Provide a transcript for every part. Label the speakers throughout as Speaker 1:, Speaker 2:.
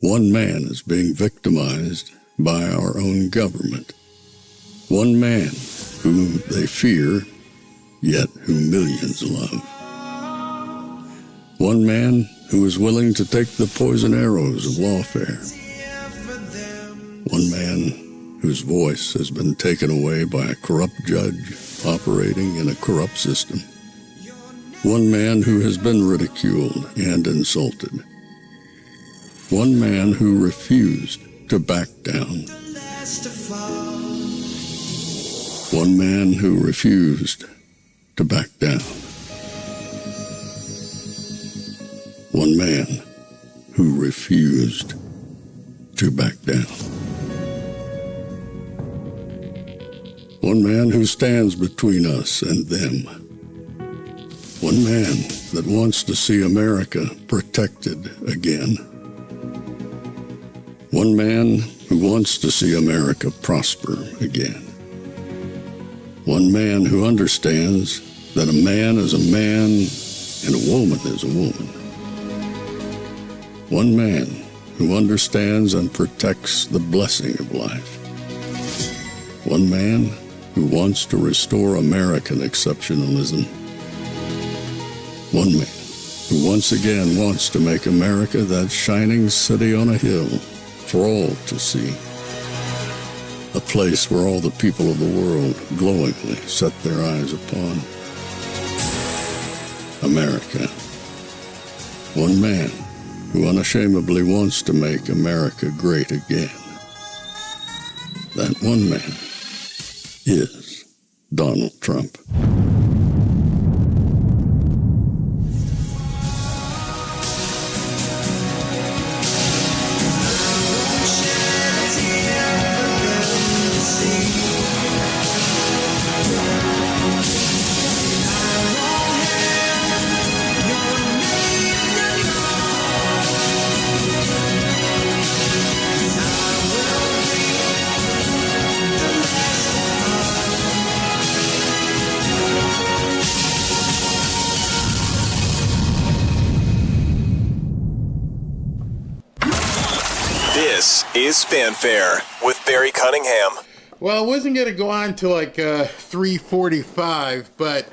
Speaker 1: One man is being victimized by our own government. One man whom they fear, yet whom millions love. One man who is willing to take the poison arrows of lawfare. One man whose voice has been taken away by a corrupt judge operating in a corrupt system. One man who has been ridiculed and insulted. One man who refused to back down. One man who refused to back down. One man who refused to back down. One man who stands between us and them. One man that wants to see America protected again. One man who wants to see America prosper again. One man who understands that a man is a man and a woman is a woman. One man who understands and protects the blessing of life. One man who wants to restore American exceptionalism. One man who once again wants to make America that shining city on a hill for all to see. A place where all the people of the world glowingly set their eyes upon. America. One man who unashamedly wants to make America great again. That one man is Donald Trump.
Speaker 2: This is Fanfare with Barry Cunningham.
Speaker 3: Well, I wasn't going to go on to like 3:45, but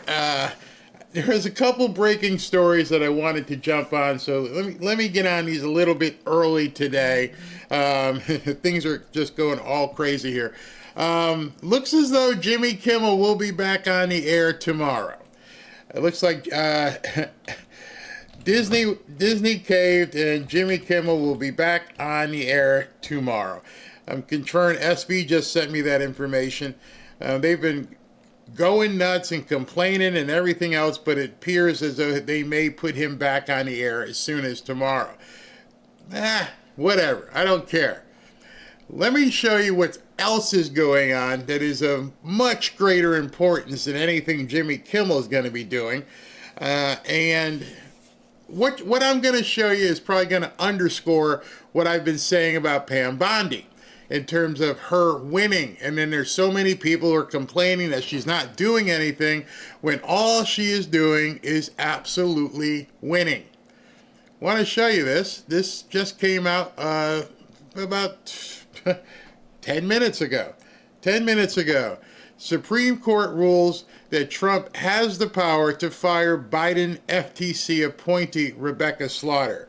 Speaker 3: there's a couple breaking stories that I wanted to jump on. So let me get on these a little bit early today. Things are just going all crazy here. Looks as though Jimmy Kimmel will be back on the air tomorrow. It looks like Disney caved, and Jimmy Kimmel will be back on the air tomorrow. I'm confirmed. SB just sent me that information. They've been going nuts and complaining and everything else, but it appears as though they may put him back on the air as soon as tomorrow. Whatever. I don't care. Let me show you what else is going on that is of much greater importance than anything Jimmy Kimmel is going to be doing. And what I'm going to show you is probably going to underscore what I've been saying about Pam Bondi in terms of her winning. And then there's so many people who are complaining that she's not doing anything when all she is doing is absolutely winning. I want to show you this. This just came out about 10 minutes ago. 10 minutes ago. Supreme Court rules that Trump has the power to fire Biden FTC appointee Rebecca Slaughter.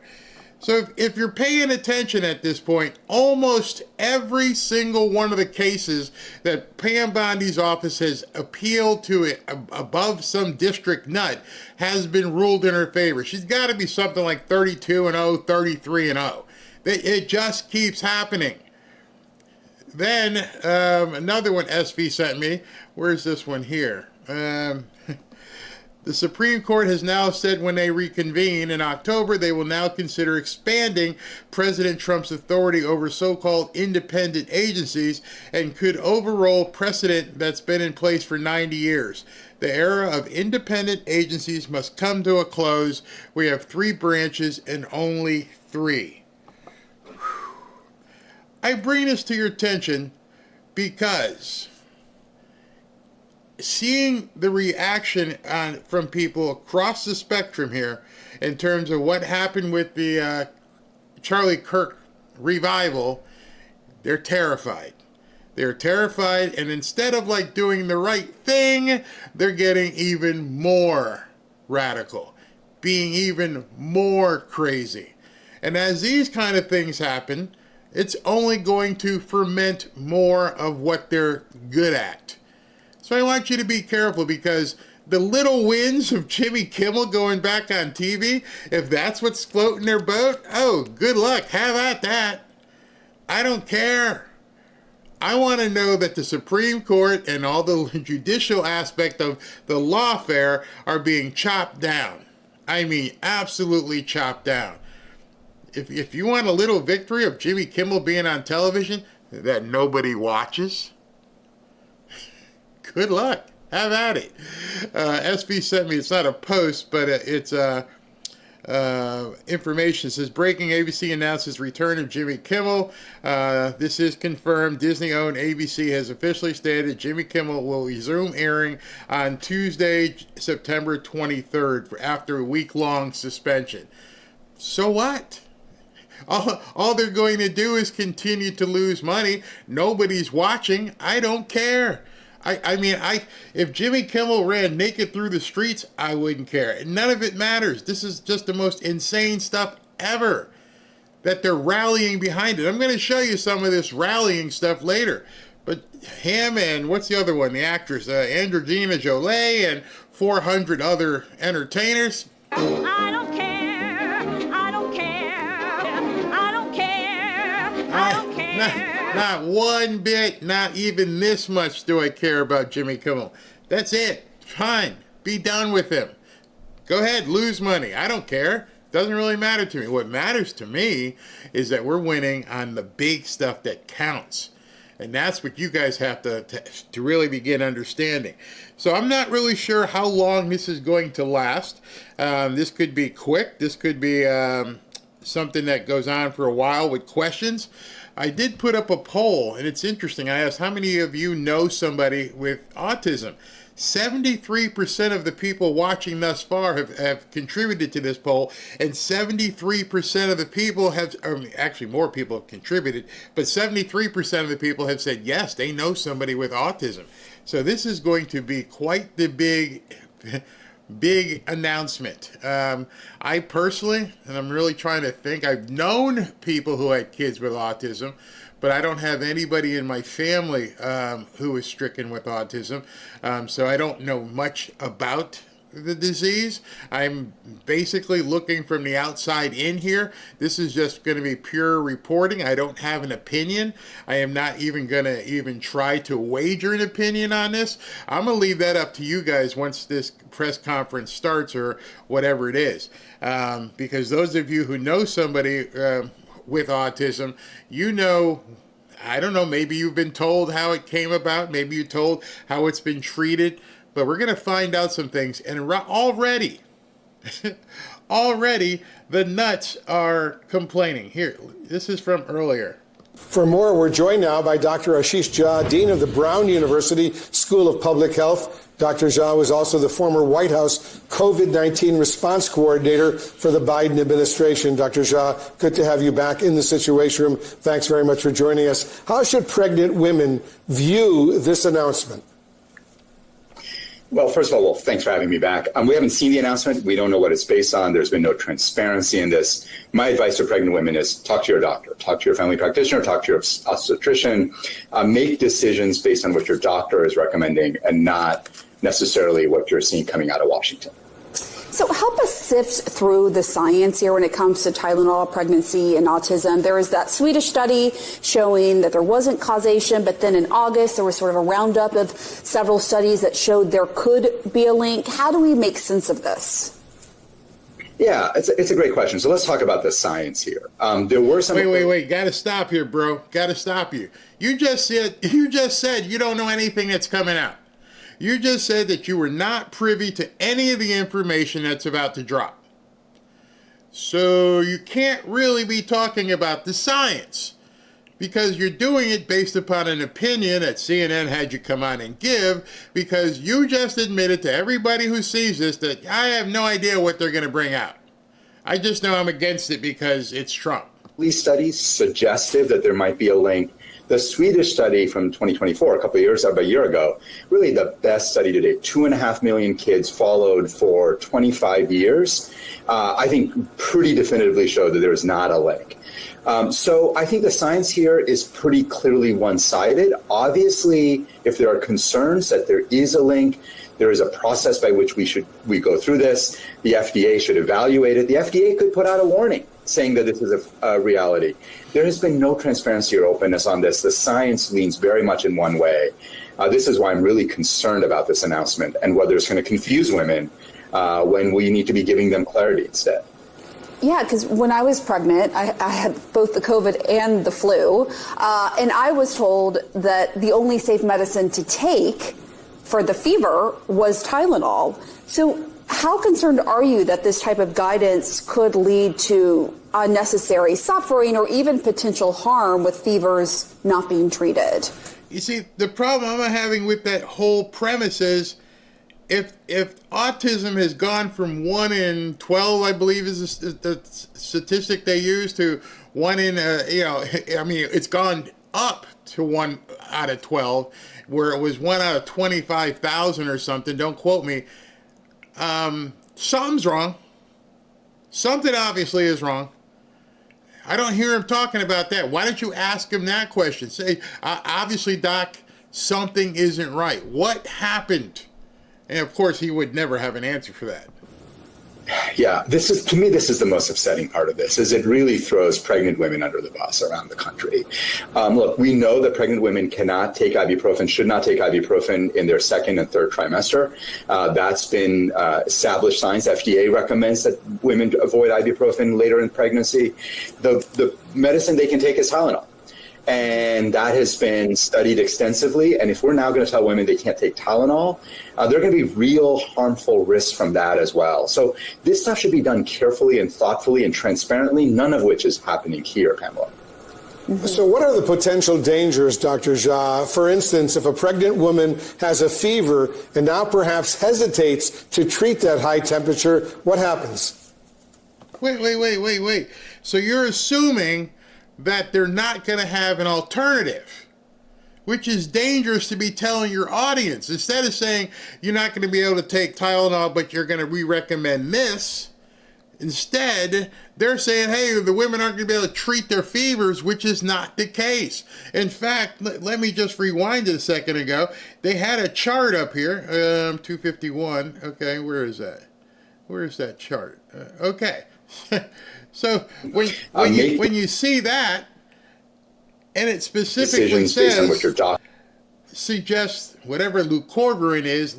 Speaker 3: So if you're paying attention at this point, almost every single one of the cases that Pam Bondi's office has appealed to it above some district nut has been ruled in her favor. She's got to be something like 32-0, 33-0. It just keeps happening. Then another one SV sent me. Where's this one here? The Supreme Court has now said when they reconvene in October, they will now consider expanding President Trump's authority over so-called independent agencies and could overrule precedent that's been in place for 90 years. The era of independent agencies must come to a close. We have 3 branches and only 3. I bring this to your attention because seeing the reaction from people across the spectrum here in terms of what happened with the Charlie Kirk revival, they're terrified. They're terrified, and instead of like doing the right thing, they're getting even more radical, being even more crazy. And as these kind of things happen, it's only going to ferment more of what they're good at. So I want you to be careful, because the little wins of Jimmy Kimmel going back on TV, if that's what's floating their boat, oh, good luck. Have at that. I don't care. I want to know that the Supreme Court and all the judicial aspect of the lawfare are being chopped down. I mean, absolutely chopped down. If you want a little victory of Jimmy Kimmel being on television that nobody watches, good luck. Have at it. SB sent me, it's not a post, but it's information. It says, breaking, ABC announces return of Jimmy Kimmel. This is confirmed. Disney-owned ABC has officially stated Jimmy Kimmel will resume airing on Tuesday, September 23rd, after a week-long suspension. So what? All they're going to do is continue to lose money. Nobody's watching. I don't care. I mean, if Jimmy Kimmel ran naked through the streets, I wouldn't care. None of it matters. This is just the most insane stuff ever, that they're rallying behind it. I'm going to show you some of this rallying stuff later. But him and what's the other one? The actress, Angelina Jolie, and 400 other entertainers.
Speaker 4: I don't care. I don't care. I don't care. I don't care.
Speaker 3: Not one bit, not even this much do I care about Jimmy Kimmel. That's it. Fine. Be done with him. Go ahead, lose money. I don't care. Doesn't really matter to me. What matters to me is that we're winning on the big stuff that counts. And that's what you guys have to really begin understanding. So I'm not really sure how long this is going to last. This could be quick. This could be something that goes on for a while with questions. I did put up a poll, and it's interesting. I asked, how many of you know somebody with autism? 73% of the people watching thus far have contributed to this poll, and 73% of the people have, or actually more people have contributed, but 73% of the people have said yes, they know somebody with autism. So this is going to be quite the big announcement. I personally, and I'm really trying to think, I've known people who had kids with autism, but I don't have anybody in my family who is stricken with autism, so I don't know much about the disease. I'm basically looking from the outside in here. This is just going to be pure reporting. I don't have an opinion. I am not even going to try to wager an opinion on this. I'm going to leave that up to you guys once this press conference starts or whatever it is. Because those of you who know somebody with autism, you know, I don't know, maybe you've been told how it came about, maybe you're told how it's been treated, but we're going to find out some things. And already the nuts are complaining. Here, this is from earlier.
Speaker 5: For more, we're joined now by Dr. Rfkjr, Dean of the Brown University School of Public Health. Dr. Jha was also the former White House COVID-19 response coordinator for the Biden administration. Dr. Jha, good to have you back in the Situation Room. Thanks very much for joining us. How should pregnant women view this announcement?
Speaker 6: Well, first of all, thanks for having me back. We haven't seen the announcement. We don't know what it's based on. There's been no transparency in this. My advice to pregnant women is talk to your doctor, talk to your family practitioner, talk to your obstetrician. Make decisions based on what your doctor is recommending and not necessarily what you're seeing coming out of Washington.
Speaker 7: So help us sift through the science here when it comes to Tylenol, pregnancy, and autism. There was that Swedish study showing that there wasn't causation, but then in August there was sort of a roundup of several studies that showed there could be a link. How do we make sense of this?
Speaker 6: Yeah, it's a great question. So let's talk about the science here. There were some.
Speaker 3: Wait. Got to stop here, bro. Got to stop you. You just said you don't know anything that's coming out. You just said that you were not privy to any of the information that's about to drop. So you can't really be talking about the science because you're doing it based upon an opinion that CNN had you come on and give, because you just admitted to everybody who sees this that I have no idea what they're going to bring out. I just know I'm against it because it's Trump.
Speaker 6: These studies suggestive that there might be a link. The Swedish study from 2024, about a year ago, really the best study to date, 2.5 million kids followed for 25 years, I think pretty definitively showed that there is not a link. So I think the science here is pretty clearly one-sided. Obviously, if there are concerns that there is a link, there is a process by which we go through this. The FDA should evaluate it. The FDA could put out a warning saying that this is a reality. There has been no transparency or openness on this. The science leans very much in one way. This is why I'm really concerned about this announcement and whether it's going to confuse women when we need to be giving them clarity instead.
Speaker 7: Yeah, because when I was pregnant, I had both the COVID and the flu, and I was told that the only safe medicine to take for the fever was Tylenol. So how concerned are you that this type of guidance could lead to unnecessary suffering or even potential harm with fevers not being treated?
Speaker 3: You see, the problem I'm having with that whole premise is if autism has gone from 1 in 12, I believe is the statistic they use, to 1 in, it's gone up to 1 out of 12, where it was 1 out of 25,000 or something, don't quote me. Something's wrong. Something obviously is wrong. I don't hear him talking about that. Why don't you ask him that question? Say, obviously, Doc, something isn't right. What happened? And of course, he would never have an answer for that.
Speaker 6: Yeah, this is the most upsetting part of this, is it really throws pregnant women under the bus around the country. Look, we know that pregnant women cannot take ibuprofen, should not take ibuprofen in their second and third trimester. That's been established science. FDA recommends that women avoid ibuprofen later in pregnancy. The medicine they can take is Tylenol. And that has been studied extensively. And if we're now going to tell women they can't take Tylenol, there are going to be real harmful risks from that as well. So this stuff should be done carefully and thoughtfully and transparently, none of which is happening here, Pamela.
Speaker 5: So what are the potential dangers, Dr. Jha? For instance, if a pregnant woman has a fever and now perhaps hesitates to treat that high temperature, what happens?
Speaker 3: Wait. So you're assuming that they're not going to have an alternative, which is dangerous to be telling your audience. Instead of saying you're not going to be able to take Tylenol, but you're going to re-recommend this, instead, they're saying, hey, the women aren't going to be able to treat their fevers, which is not the case. In fact, let me just rewind it a second ago. They had a chart up here, 251. Okay, where is that? Where is that chart? Okay. So when you see that, and it specifically says, suggests whatever leucovorin is,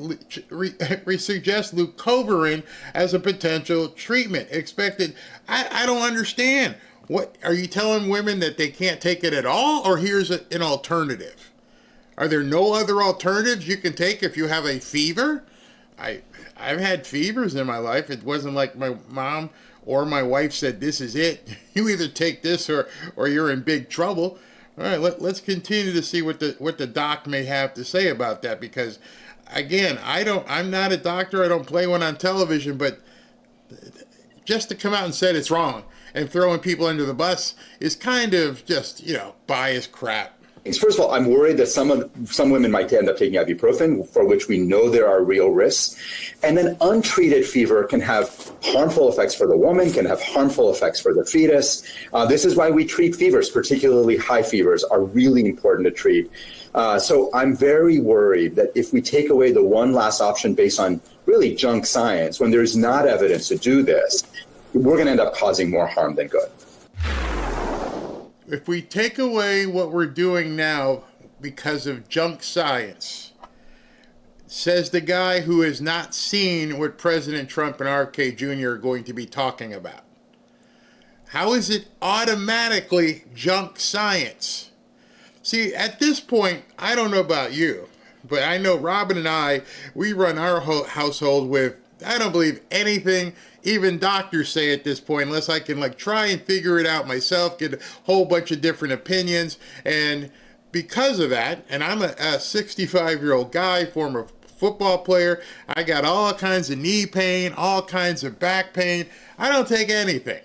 Speaker 3: suggests leucovorin as a potential treatment expected. I don't understand. What are you telling women, that they can't take it at all, or here's an alternative? Are there no other alternatives you can take if you have a fever? I've had fevers in my life. It wasn't like my mom or my wife said, this is it. You either take this or you're in big trouble. All right, let's continue to see what the doc may have to say about that, because again, I'm not a doctor. I don't play one on television, but just to come out and say it's wrong and throwing people under the bus is kind of just, biased crap.
Speaker 6: First of all, I'm worried that some women might end up taking ibuprofen, for which we know there are real risks. And then untreated fever can have harmful effects for the woman, can have harmful effects for the fetus. This is why we treat fevers, particularly high fevers, are really important to treat. So I'm very worried that if we take away the one last option based on really junk science, when there's not evidence to do this, we're going to end up causing more harm than good.
Speaker 3: If we take away what we're doing now because of junk science, says the guy who has not seen what President Trump and Rfkjr Jr. are going to be talking about, how is it automatically junk science? See, at this point, I don't know about you, but I know Robin and I, we run our household with, I don't believe anything even doctors say at this point, unless I can try and figure it out myself, get a whole bunch of different opinions. And because of that, and I'm a 65-year-old guy, former football player, I got all kinds of knee pain, all kinds of back pain. I don't take anything.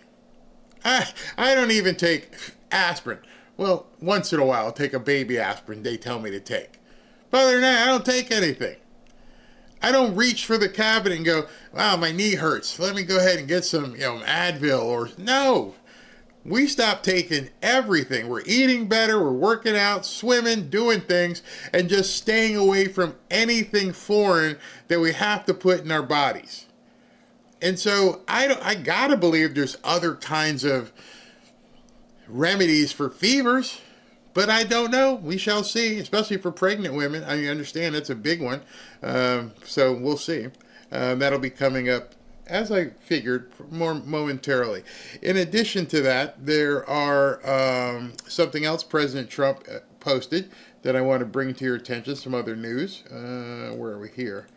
Speaker 3: I don't even take aspirin. Well, once in a while, I'll take a baby aspirin they tell me to take. But other than that, I don't take anything. I don't reach for the cabinet and go, wow, my knee hurts. Let me go ahead and get some, Advil or no. We stopped taking everything. We're eating better, we're working out, swimming, doing things, and just staying away from anything foreign that we have to put in our bodies. And so I gotta believe there's other kinds of remedies for fevers, but I don't know. We shall see, especially for pregnant women. I understand that's a big one. So we'll see. That'll be coming up, as I figured, more momentarily. In addition to that, there are something else President Trump posted that I want to bring to your attention, some other news. Where are we here?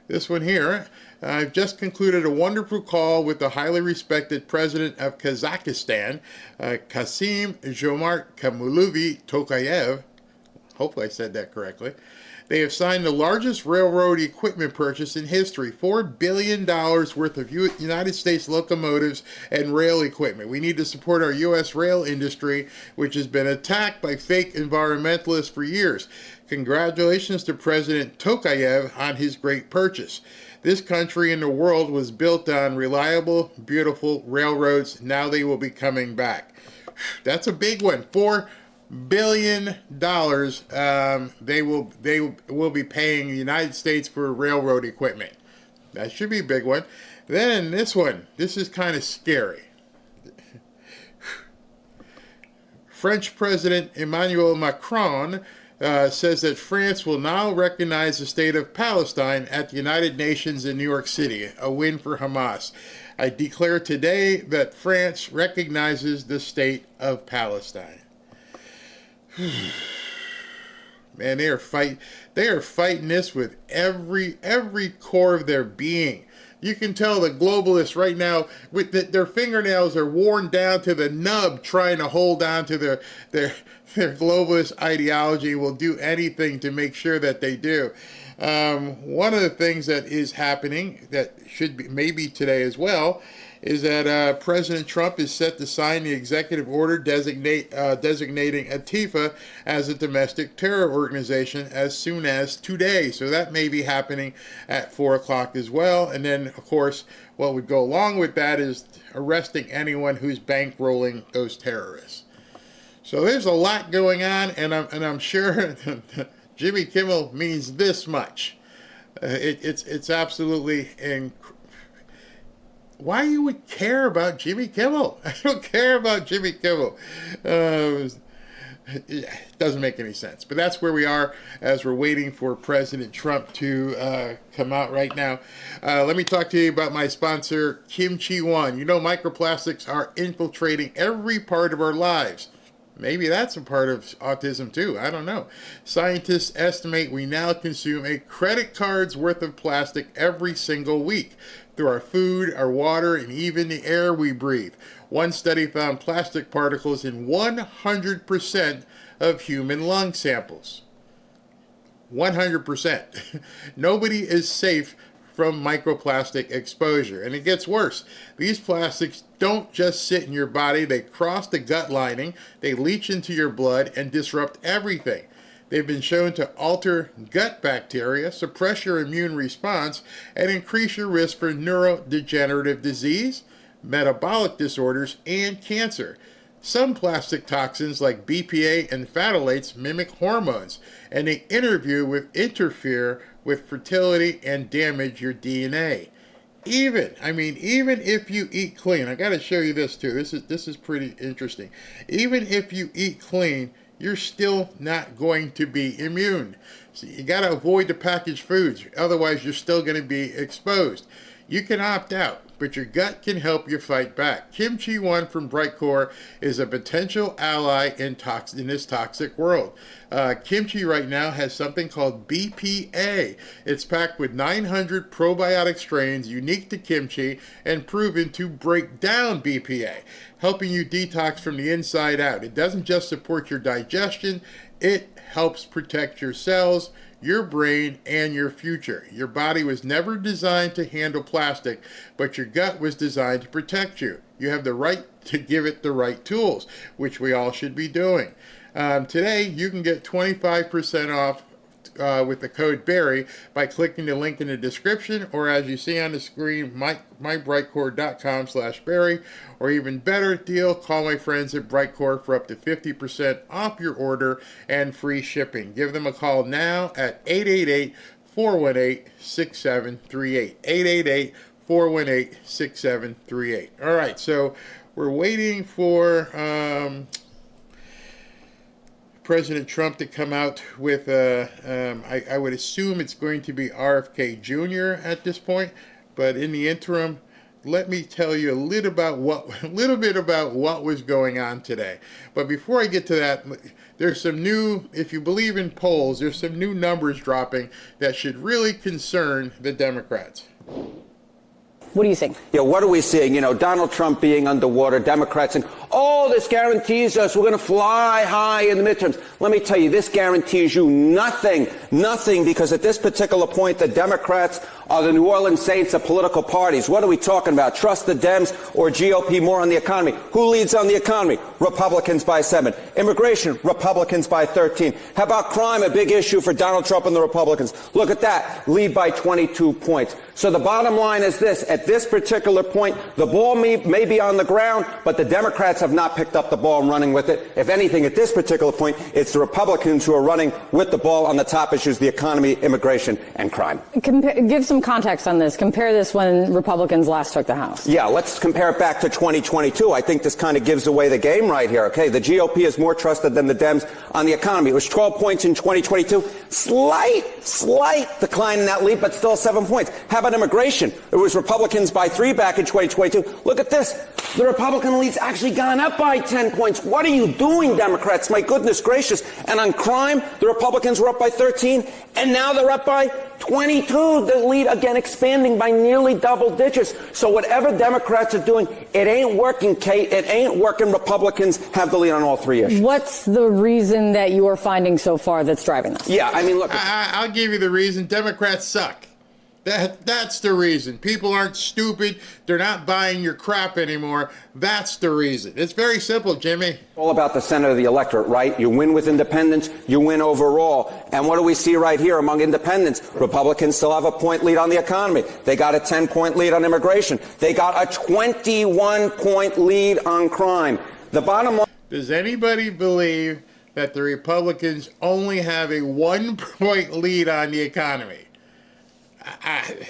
Speaker 3: This one here. I've just concluded a wonderful call with the highly respected president of Kazakhstan, Kassym-Jomart Kemalievich-Tokayev. Hopefully I said that correctly. They have signed the largest railroad equipment purchase in history, $4 billion worth of United States locomotives and rail equipment. We need to support our U.S. rail industry, which has been attacked by fake environmentalists for years. Congratulations to President Tokayev on his great purchase. This country and the world was built on reliable, beautiful railroads. Now they will be coming back. That's a big one. $4 billion they will be paying the United States for railroad equipment. That should be a big one. Then this one. This is kind of scary. French President Emmanuel Macron says that France will now recognize the state of Palestine at the United Nations in New York City, a win for Hamas. I declare today that France recognizes the state of Palestine. Man, they are fighting this with every core of their being. You can tell the globalists right now, with their fingernails are worn down to the nub, trying to hold on to their globalist ideology. Will do anything to make sure that they do. One of the things that is happening that should be maybe today as well is that President Trump is set to sign the executive order designating Antifa as a domestic terror organization as soon as today. So that may be happening at 4 o'clock as well. And then, of course, what would go along with that is arresting anyone who's bankrolling those terrorists. So there's a lot going on, and I'm sure Jimmy Kimmel means this much. It's absolutely incredible. Why you would care about Jimmy Kimmel? I don't care about Jimmy Kimmel. It doesn't make any sense. But that's where we are as we're waiting for President Trump to come out right now. Let me talk to you about my sponsor, Kimchi One. You know, microplastics are infiltrating every part of our lives. Maybe that's a part of autism too. I don't know. Scientists estimate we now consume a credit card's worth of plastic every single week through our food, our water, and even the air we breathe. One study found plastic particles in 100% of human lung samples. 100%. Nobody is safe from microplastic exposure. And it gets worse. These plastics don't just sit in your body. They cross the gut lining, they leach into your blood and disrupt everything. They've been shown to alter gut bacteria, suppress your immune response, and increase your risk for neurodegenerative disease, metabolic disorders, and cancer. Some plastic toxins like BPA and phthalates mimic hormones, and they interfere with fertility and damage your DNA. Even if you eat clean, I got to show you this too. This is pretty interesting. Even if you eat clean, you're still not going to be immune. So you got to avoid the packaged foods. Otherwise, you're still going to be exposed. You can opt out, but your gut can help you fight back. Kimchi One from Brightcore is a potential ally in this toxic world. Kimchi right now has something called BPA. It's packed with 900 probiotic strains unique to kimchi and proven to break down BPA, helping you detox from the inside out. It doesn't just support your digestion, it helps protect your cells, your brain, and your future. Your body was never designed to handle plastic, but your gut was designed to protect you. You have the right to give it the right tools, which we all should be doing. Today, you can get 25% off with the code Barry by clicking the link in the description, or as you see on the screen, mybrightcore.com/Barry, or even better deal, call my friends at Brightcore for up to 50% off your order and free shipping. Give them a call now at 888-418-6738. 888-418-6738. All right, so we're waiting for President Trump to come out with I would assume it's going to be Rfkjr Jr. at this point, but in the interim, let me tell you a little bit about what was going on today. But before I get to that, there's some new, if you believe in polls, there's some new numbers dropping that should really concern the Democrats.
Speaker 8: What do you think?
Speaker 9: Yeah, what are we seeing? Donald Trump being underwater, Democrats saying, oh, this guarantees us we're going to fly high in the midterms. Let me tell you, this guarantees you nothing, because at this particular point, the Democrats are the New Orleans Saints of political parties. What are we talking about? Trust the Dems or GOP more on the economy? Who leads on the economy? Republicans by 7. Immigration, Republicans by 13. How about crime, a big issue for Donald Trump and the Republicans? Look at that, lead by 22 points. So the bottom line is this. At this particular point, the ball may be on the ground, but the Democrats have not picked up the ball and running with it. If anything, at this particular point, it's the Republicans who are running with the ball on the top issues, the economy, immigration, and crime.
Speaker 8: Give some context on this. Compare this when Republicans last took the House.
Speaker 9: Yeah, let's compare it back to 2022. I think this kind of gives away the game right here, okay? The GOP is more trusted than the Dems on the economy. It was 12 points in 2022. Slight decline in that lead, but still 7 points. How about immigration? It was Republicans by 3 back in 2022. Look at this. The Republican lead's actually gone up by 10 points. What are you doing, Democrats? My goodness gracious. And on crime, the Republicans were up by 13, and now they're up by 22. The lead, again, expanding by nearly double digits. So whatever Democrats are doing, it ain't working, Kate. It ain't working. Republicans have the lead on all 3 issues.
Speaker 8: What's the reason that you are finding so far that's driving this?
Speaker 9: Yeah, I mean, look.
Speaker 3: I'll give you the reason. Democrats suck. That's the reason. People aren't stupid. They're not buying your crap anymore. That's the reason. It's very simple, Jimmy.
Speaker 9: All about the center of the electorate, right? You win with independents, you win overall. And what do we see right here among independents? Republicans still have a point lead on the economy. They got a 10-point lead on immigration. They got a 21-point lead on crime. The bottom line.
Speaker 3: Does anybody believe that the Republicans only have a 1-point lead on the economy? That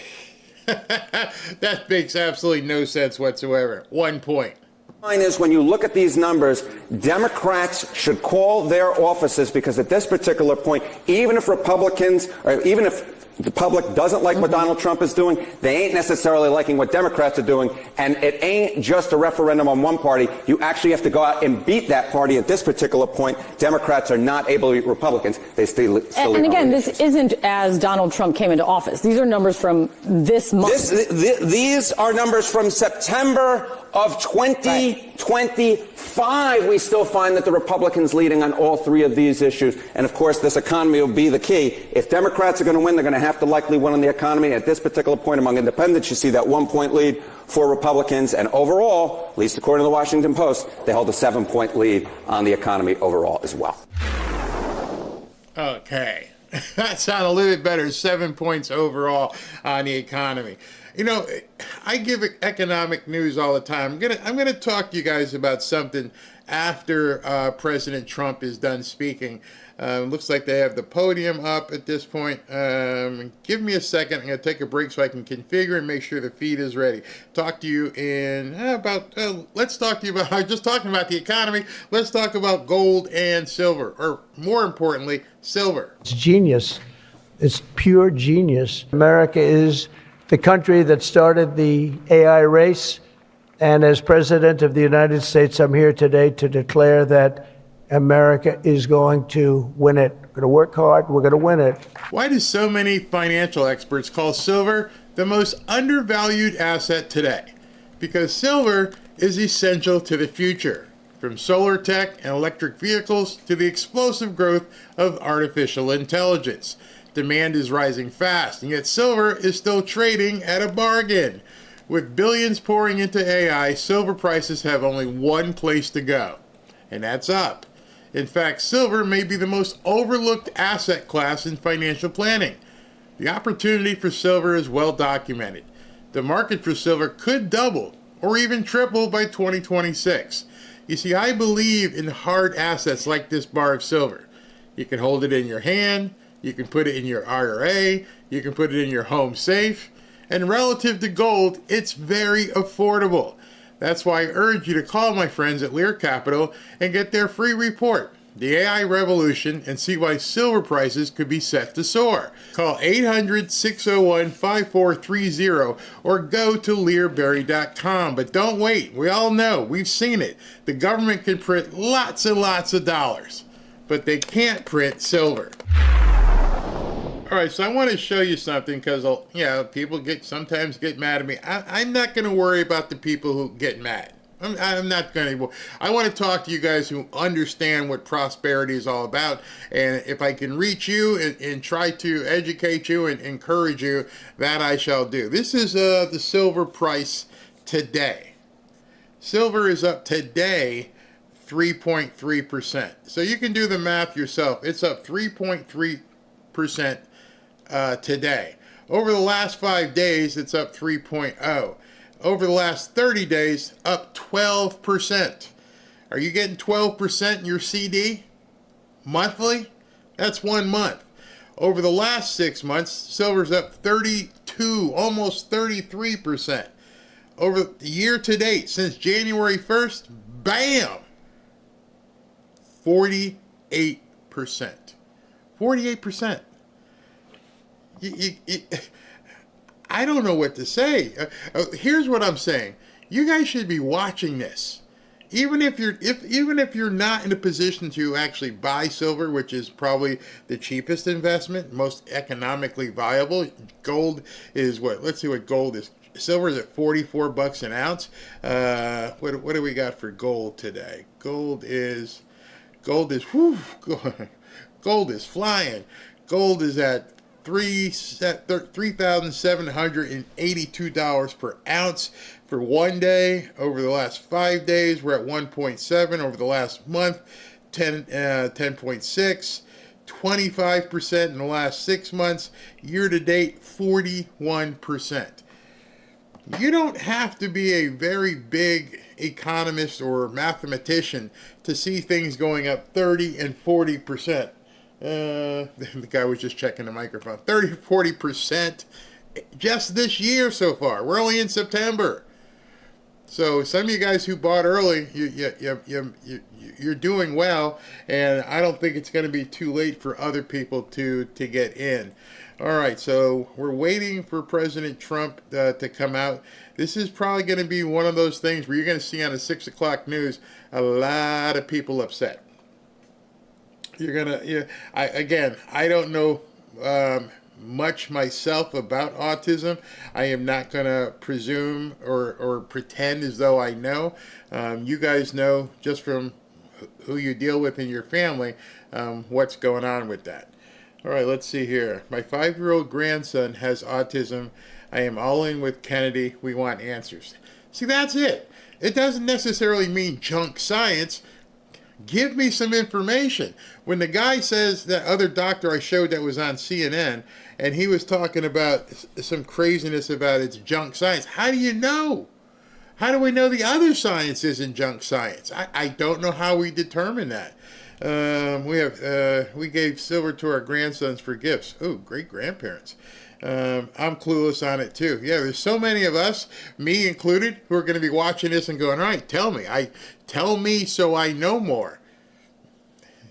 Speaker 3: makes absolutely no sense whatsoever. 1 point.
Speaker 9: Line is, when you look at these numbers, Democrats should call their offices, because at this particular point, even if Republicans, or even if the public doesn't like what Donald Trump is doing, they ain't necessarily liking what Democrats are doing, and it ain't just a referendum on one party. You actually have to go out and beat that party. At this particular point, Democrats are not able to beat Republicans. They still
Speaker 8: and again, this isn't as Donald Trump came into office. These are numbers from this month.
Speaker 9: These are numbers from September of 2025. We still find that the Republicans leading on all 3 of these issues. And of course, this economy will be the key. If Democrats are going to win, they're going to have to likely win on the economy. At this particular point among independents, you see that 1-point lead for Republicans. And overall, at least according to the Washington Post, they hold a 7-point lead on the economy overall as well.
Speaker 3: Okay. That sounded a little bit better. 7 points overall on the economy. You know, I give economic news all the time. I'm gonna talk to you guys about something after President Trump is done speaking. Looks like they have the podium up at this point. Give me a second. I'm going to take a break so I can configure and make sure the feed is ready. Talk to you in let's talk to you about, I was just talking about the economy. Let's talk about gold and silver, or more importantly, silver.
Speaker 10: It's genius. It's pure genius. America is the country that started the AI race. And as President of the United States, I'm here today to declare that America is going to win it. We're going to work hard. We're going to win it.
Speaker 3: Why do so many financial experts call silver the most undervalued asset today? Because silver is essential to the future, from solar tech and electric vehicles to the explosive growth of artificial intelligence. Demand is rising fast, and yet silver is still trading at a bargain. With billions pouring into AI, silver prices have only one place to go, and that's up. In fact, silver may be the most overlooked asset class in financial planning. The opportunity for silver is well documented. The market for silver could double or even triple by 2026. You see, I believe in hard assets like this bar of silver. You can hold it in your hand, you can put it in your IRA, you can put it in your home safe, and relative to gold, it's very affordable. That's why I urge you to call my friends at Lear Capital and get their free report, The AI Revolution, and see why silver prices could be set to soar. Call 800-601-5430 or go to learberry.com. But don't wait. We all know. We've seen it. The government can print lots and lots of dollars, but they can't print silver. All right, so I want to show you something because, people sometimes get mad at me. I'm not going to worry about the people who get mad. I'm not going to. I want to talk to you guys who understand what prosperity is all about. And if I can reach you and try to educate you and encourage you, that I shall do. This is the silver price today. Silver is up today 3.3%. So you can do the math yourself. It's up 3.3% today. Over the last 5 days, it's up 3.0. Over the last 30 days, up 12%. Are you getting 12% in your CD monthly? That's 1 month. Over the last 6 months, silver's up 32, almost 33%. Over the year to date, since January 1st, bam, 48%. 48%. I don't know what to say. Here's what I'm saying. You guys should be watching this. Even if you're not in a position to actually buy silver, which is probably the cheapest investment, most economically viable. Gold is what? Let's see what gold is. Silver is at $44 an ounce. What do we got for gold today? Gold is flying. Gold is at $3,782 per ounce for 1 day. Over the last 5 days, we're at 1.7. Over the last month, 10.6. 25% in the last 6 months. Year to date, 41%. You don't have to be a very big economist or mathematician to see things going up 30 and 40%. The guy was just checking the microphone. 30-40% just this year so far. We're only in September. So some of you guys who bought early, you're doing well, and I don't think it's going to be too late for other people to get in. All right, so we're waiting for President Trump to come out. This is probably going to be one of those things where you're going to see on the 6 o'clock news a lot of people upset. I don't know much myself about autism. I am not going to presume or pretend as though I know. You guys know just from who you deal with in your family what's going on with that. All right, let's see here. My 5-year-old grandson has autism. I am all in with Kennedy. We want answers. See, that's it. It doesn't necessarily mean junk science. Give me some information. When the guy says, that other doctor I showed that was on CNN, and he was talking about some craziness about it's junk science, how do you know? How do we know the other science isn't junk science? I don't know how we determine that. We gave silver to our grandsons for gifts. Oh, great grandparents. I'm clueless on it too. Yeah, there's so many of us, me included, who are going to be watching this and going, all right, tell me so I know more.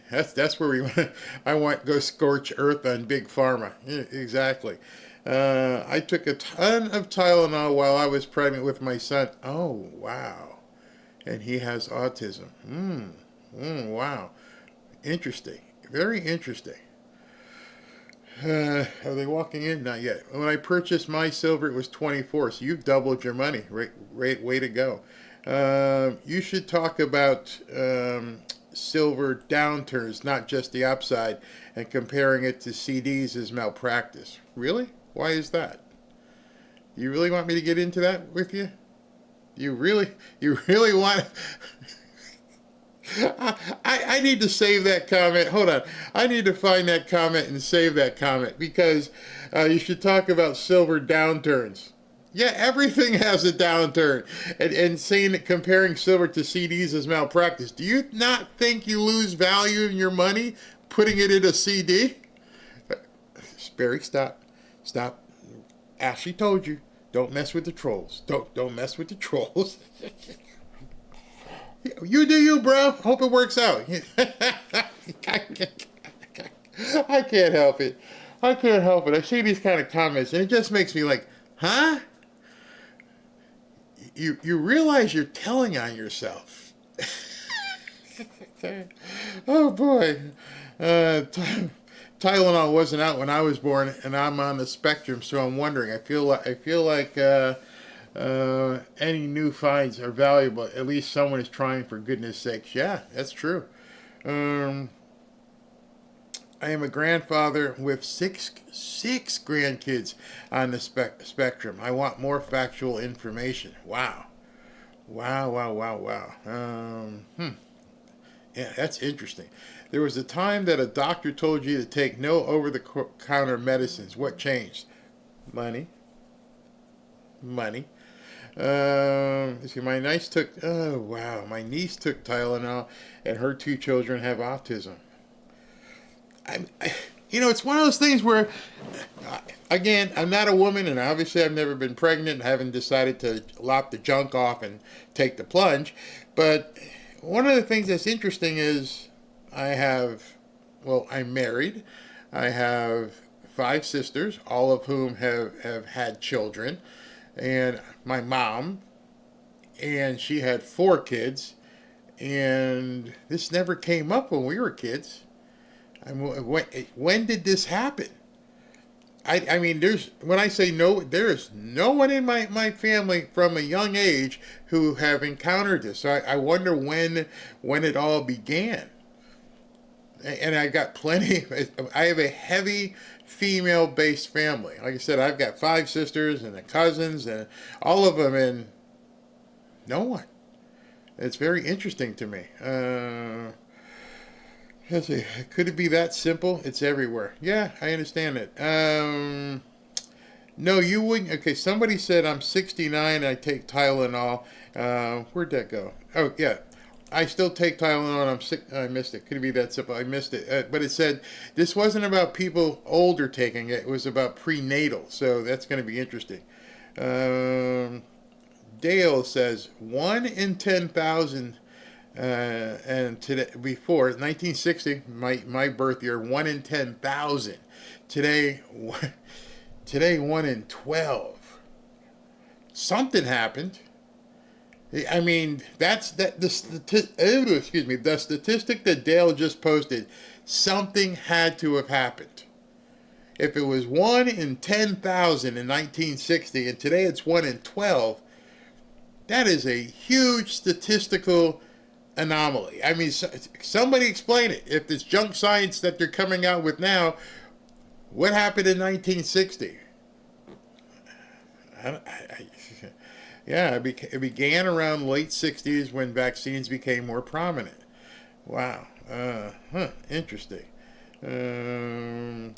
Speaker 3: That's where I want to go scorch earth on Big Pharma. Yeah, exactly. I took a ton of Tylenol while I was pregnant with my son. Oh, wow. And he has autism. Wow. Interesting. Very interesting. Are they walking in? Not yet. When I purchased my silver, it was 24. So you've doubled your money. Way to go. You should talk about silver downturns, not just the upside, and comparing it to CDs is malpractice. Really? Why is that? You really want me to get into that with you? You really want... I need to save that comment. Hold on. I need to find that comment and save that comment, because you should talk about silver downturns. Yeah, everything has a downturn. And saying that comparing silver to CDs is malpractice. Do you not think you lose value in your money putting it in a CD? Barry, stop. Stop. Ashley told you, don't mess with the trolls. Don't mess with the trolls. You do you, bro. Hope it works out. I can't help it. I can't help it. I see these kind of comments, and it just makes me like, huh? You realize you're telling on yourself. Oh, boy. Tylenol wasn't out when I was born, and I'm on the spectrum, so I'm wondering. I feel like any new finds are valuable. At least someone is trying, for goodness sakes. Yeah, that's true. I am a grandfather with six grandkids on the spectrum. I want more factual information. Wow. Yeah, that's interesting. There was a time that a doctor told you to take no over-the-counter medicines. What changed? Money. See, my niece took Tylenol, and her 2 children have autism. It's one of those things where, again, I'm not a woman, and obviously I've never been pregnant and haven't decided to lop the junk off and take the plunge. But one of the things that's interesting is I'm married. I have 5 sisters, all of whom have had children. And my mom, and she had 4 kids. And this never came up when we were kids. When did this happen? I mean, when I say no, there is no one in my family from a young age who have encountered this. So I wonder when it all began. And I got plenty. I have a heavy female-based family. Like I said, I've got 5 sisters and the cousins and all of them, and no one. It's very interesting to me. Let's see. Could it be that simple? It's everywhere. Yeah, I understand it. No, you wouldn't. Okay, somebody said I'm 69 and I take Tylenol. Where'd that go? Oh, yeah. I still take Tylenol and I'm sick. I missed it. Could it be that simple? I missed it. But it said this wasn't about people older taking it. It was about prenatal. So that's going to be interesting. Dale says 1 in 10,000. And today, before 1960, my birth year, 1 in 10,000. Today 1 in 12. Something happened. I mean, the statistic that Dale just posted. Something had to have happened. If it was 1 in 10,000 in 1960, and today it's 1 in 12, that is a huge statistical anomaly. I mean, somebody explain it. If it's junk science that they're coming out with now, what happened in 1960? It began around late 60s when vaccines became more prominent. Wow. Interesting. I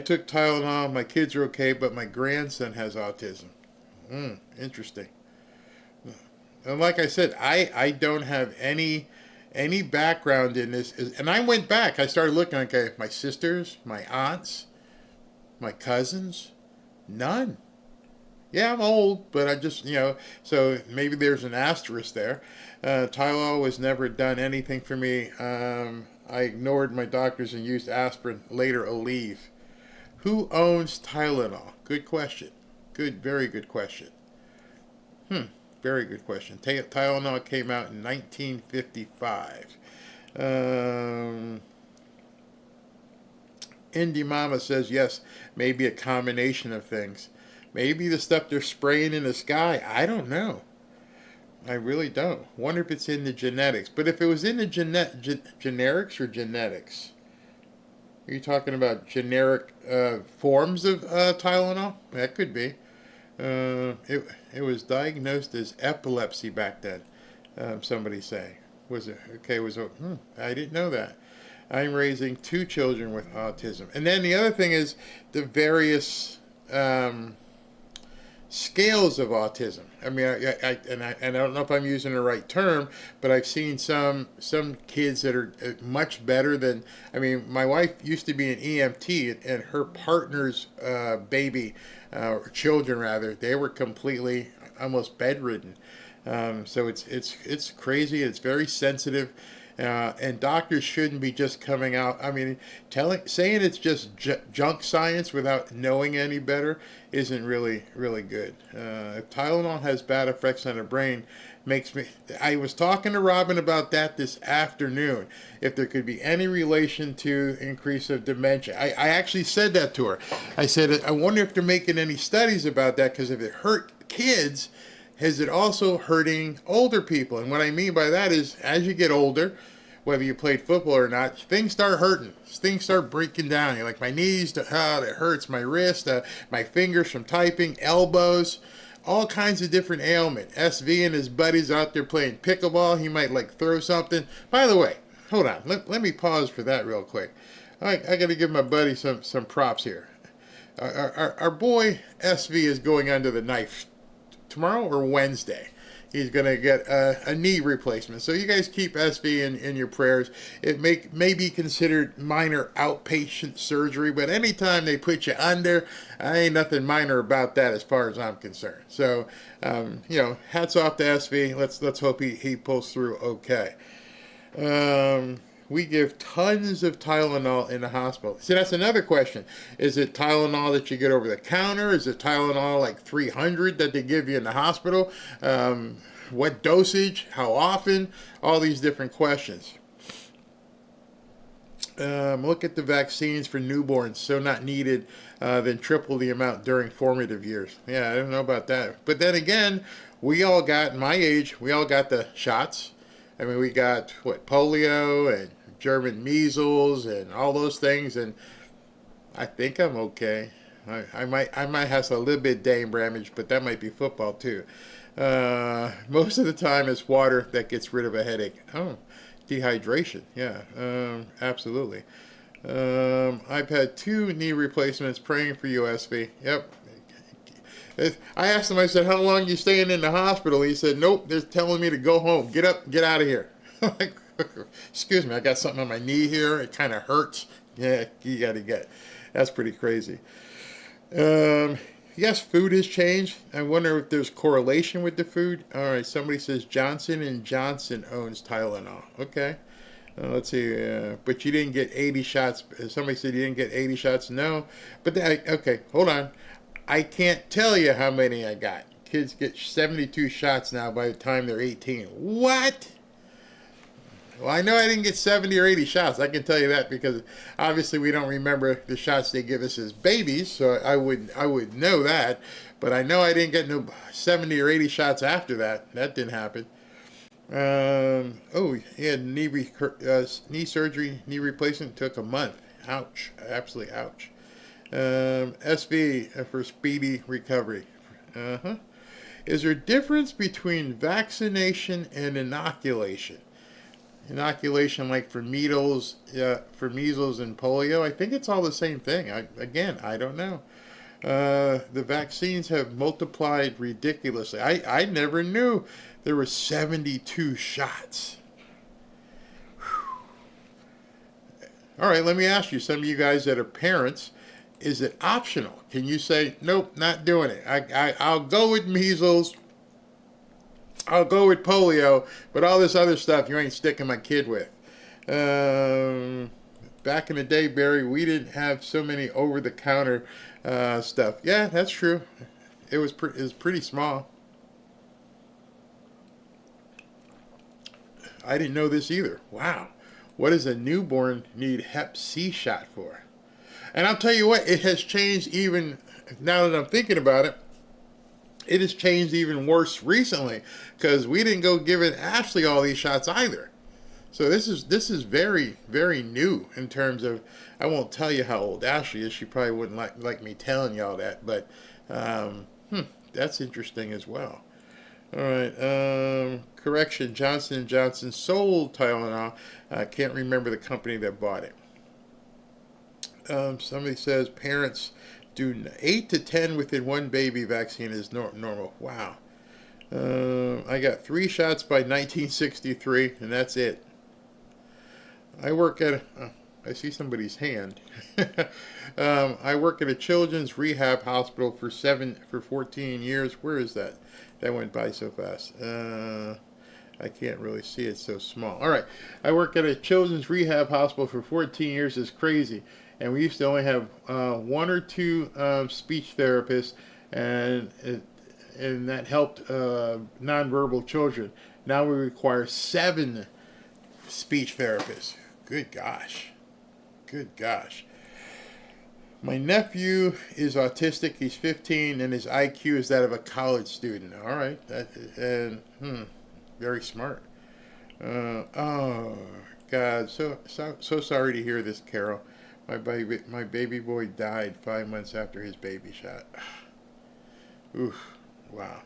Speaker 3: took Tylenol. My kids are okay, but my grandson has autism. Interesting. And like I said, I don't have any background in this. And I went back. I started looking, okay, my sisters, my aunts, my cousins, none. Yeah, I'm old, but I just, so maybe there's an asterisk there. Tylenol was never done anything for me. I ignored my doctors and used aspirin, later Aleve. Who owns Tylenol? Good question. Very good question. Very good question. Tylenol came out in 1955. Indie Mama says, yes, maybe a combination of things. Maybe the stuff they're spraying in the sky. I don't know. I really don't. Wonder if it's in the genetics. But if it was in the generics or genetics? Are you talking about generic forms of Tylenol? That could be. It was diagnosed as epilepsy back then. Somebody say. Was it okay? I didn't know that. I'm raising 2 children with autism. And then the other thing is the various scales of autism. I mean, I don't know if I'm using the right term, but I've seen some kids that are much better than. I mean, my wife used to be an EMT, and her partner's baby, or children rather, they were completely almost bedridden. So it's crazy. It's very sensitive. And doctors shouldn't be just coming out. I mean, saying it's just junk science without knowing any better isn't really good. If Tylenol has bad effects on the brain, makes me. I was talking to Robin about that this afternoon. If there could be any relation to increase of dementia, I actually said that to her. I said, I wonder if they're making any studies about that, because if it hurt kids, is it also hurting older people? And what I mean by that is, as you get older, whether you played football or not, things start hurting. Things start breaking down. You're like, my knees, that hurts, my wrist, my fingers from typing, elbows, all kinds of different ailment. SV and his buddies out there playing pickleball. He might like throw something. By the way, hold on. Let me pause for that real quick. I got to give my buddy some props here. Our boy SV is going under the knife tomorrow or Wednesday. He's going to get a knee replacement. So you guys keep SV in your prayers. It may be considered minor outpatient surgery, but anytime they put you under, ain't nothing minor about that as far as I'm concerned. So, hats off to SV. Let's hope he pulls through okay. We give tons of Tylenol in the hospital. See, that's another question. Is it Tylenol that you get over the counter? Is it Tylenol like 300 that they give you in the hospital? What dosage? How often? All these different questions. Look at the vaccines for newborns. So not needed, then triple the amount during formative years. Yeah, I don't know about that. But then again, we all got, my age, we all got the shots. I mean, we got, polio and German measles and all those things, and I think I'm okay. I might have a little bit of dame damage, but that might be football too. Most of the time it's water that gets rid of a headache. Oh, dehydration. Yeah, absolutely. I've had 2 knee replacements, praying for you, SV. Yep. I asked him, I said, how long are you staying in the hospital? He said, nope, they're telling me to go home. Get up, get out of here. Excuse me, I got something on my knee here. It kind of hurts. Yeah, you got to get. That's pretty crazy. Yes, food has changed. I wonder if there's correlation with the food. All right, somebody says Johnson & Johnson owns Tylenol. Okay. Let's see. But you didn't get 80 shots. Somebody said you didn't get 80 shots. No. But okay, hold on. I can't tell you how many I got. Kids get 72 shots now by the time they're 18. What? Well, I know I didn't get 70 or 80 shots. I can tell you that because obviously we don't remember the shots they give us as babies, so I would know that. But I know I didn't get no 70 or 80 shots after that. That didn't happen. He had knee surgery, knee replacement. Took a month. Ouch. Absolutely ouch. SV for speedy recovery. Is there a difference between vaccination and inoculation? Inoculation, like for measles and polio, I think it's all the same thing. I don't know. The vaccines have multiplied ridiculously. I never knew there were 72 shots. Whew. All right, let me ask you, some of you guys that are parents, is it optional? Can you say, nope, not doing it? I'll go with measles. I'll go with polio, but all this other stuff you ain't sticking my kid with. Back in the day, Barry, we didn't have so many over-the-counter stuff. Yeah, that's true. It was pretty small. I didn't know this either. Wow. What does a newborn need Hep C shot for? And I'll tell you what, it has changed even now that I'm thinking about it. it has changed even worse recently because we didn't go giving Ashley all these shots either. So this is very, very new in terms of, I won't tell you how old Ashley is. She probably wouldn't like me telling y'all that, but that's interesting as well. All right, correction, Johnson & Johnson sold Tylenol. I can't remember the company that bought it. Somebody says parents do 8 to 10 within one baby vaccine is normal. Wow. I got 3 shots by 1963, and that's it. I work at I see somebody's hand. I work at a children's rehab hospital for 14 years. Where is that? That went by so fast. I can't really see it, so small. All right. I work at a children's rehab hospital for 14 years. It's crazy. And we used to only have 1 or 2 speech therapists, and that helped nonverbal children. Now we require 7 speech therapists. Good gosh. Good gosh. My nephew is autistic. He's 15, and his IQ is that of a college student. All right. Very smart. Oh, God. So sorry to hear this, Carol. My baby boy died 5 months after his baby shot. Oof. Wow.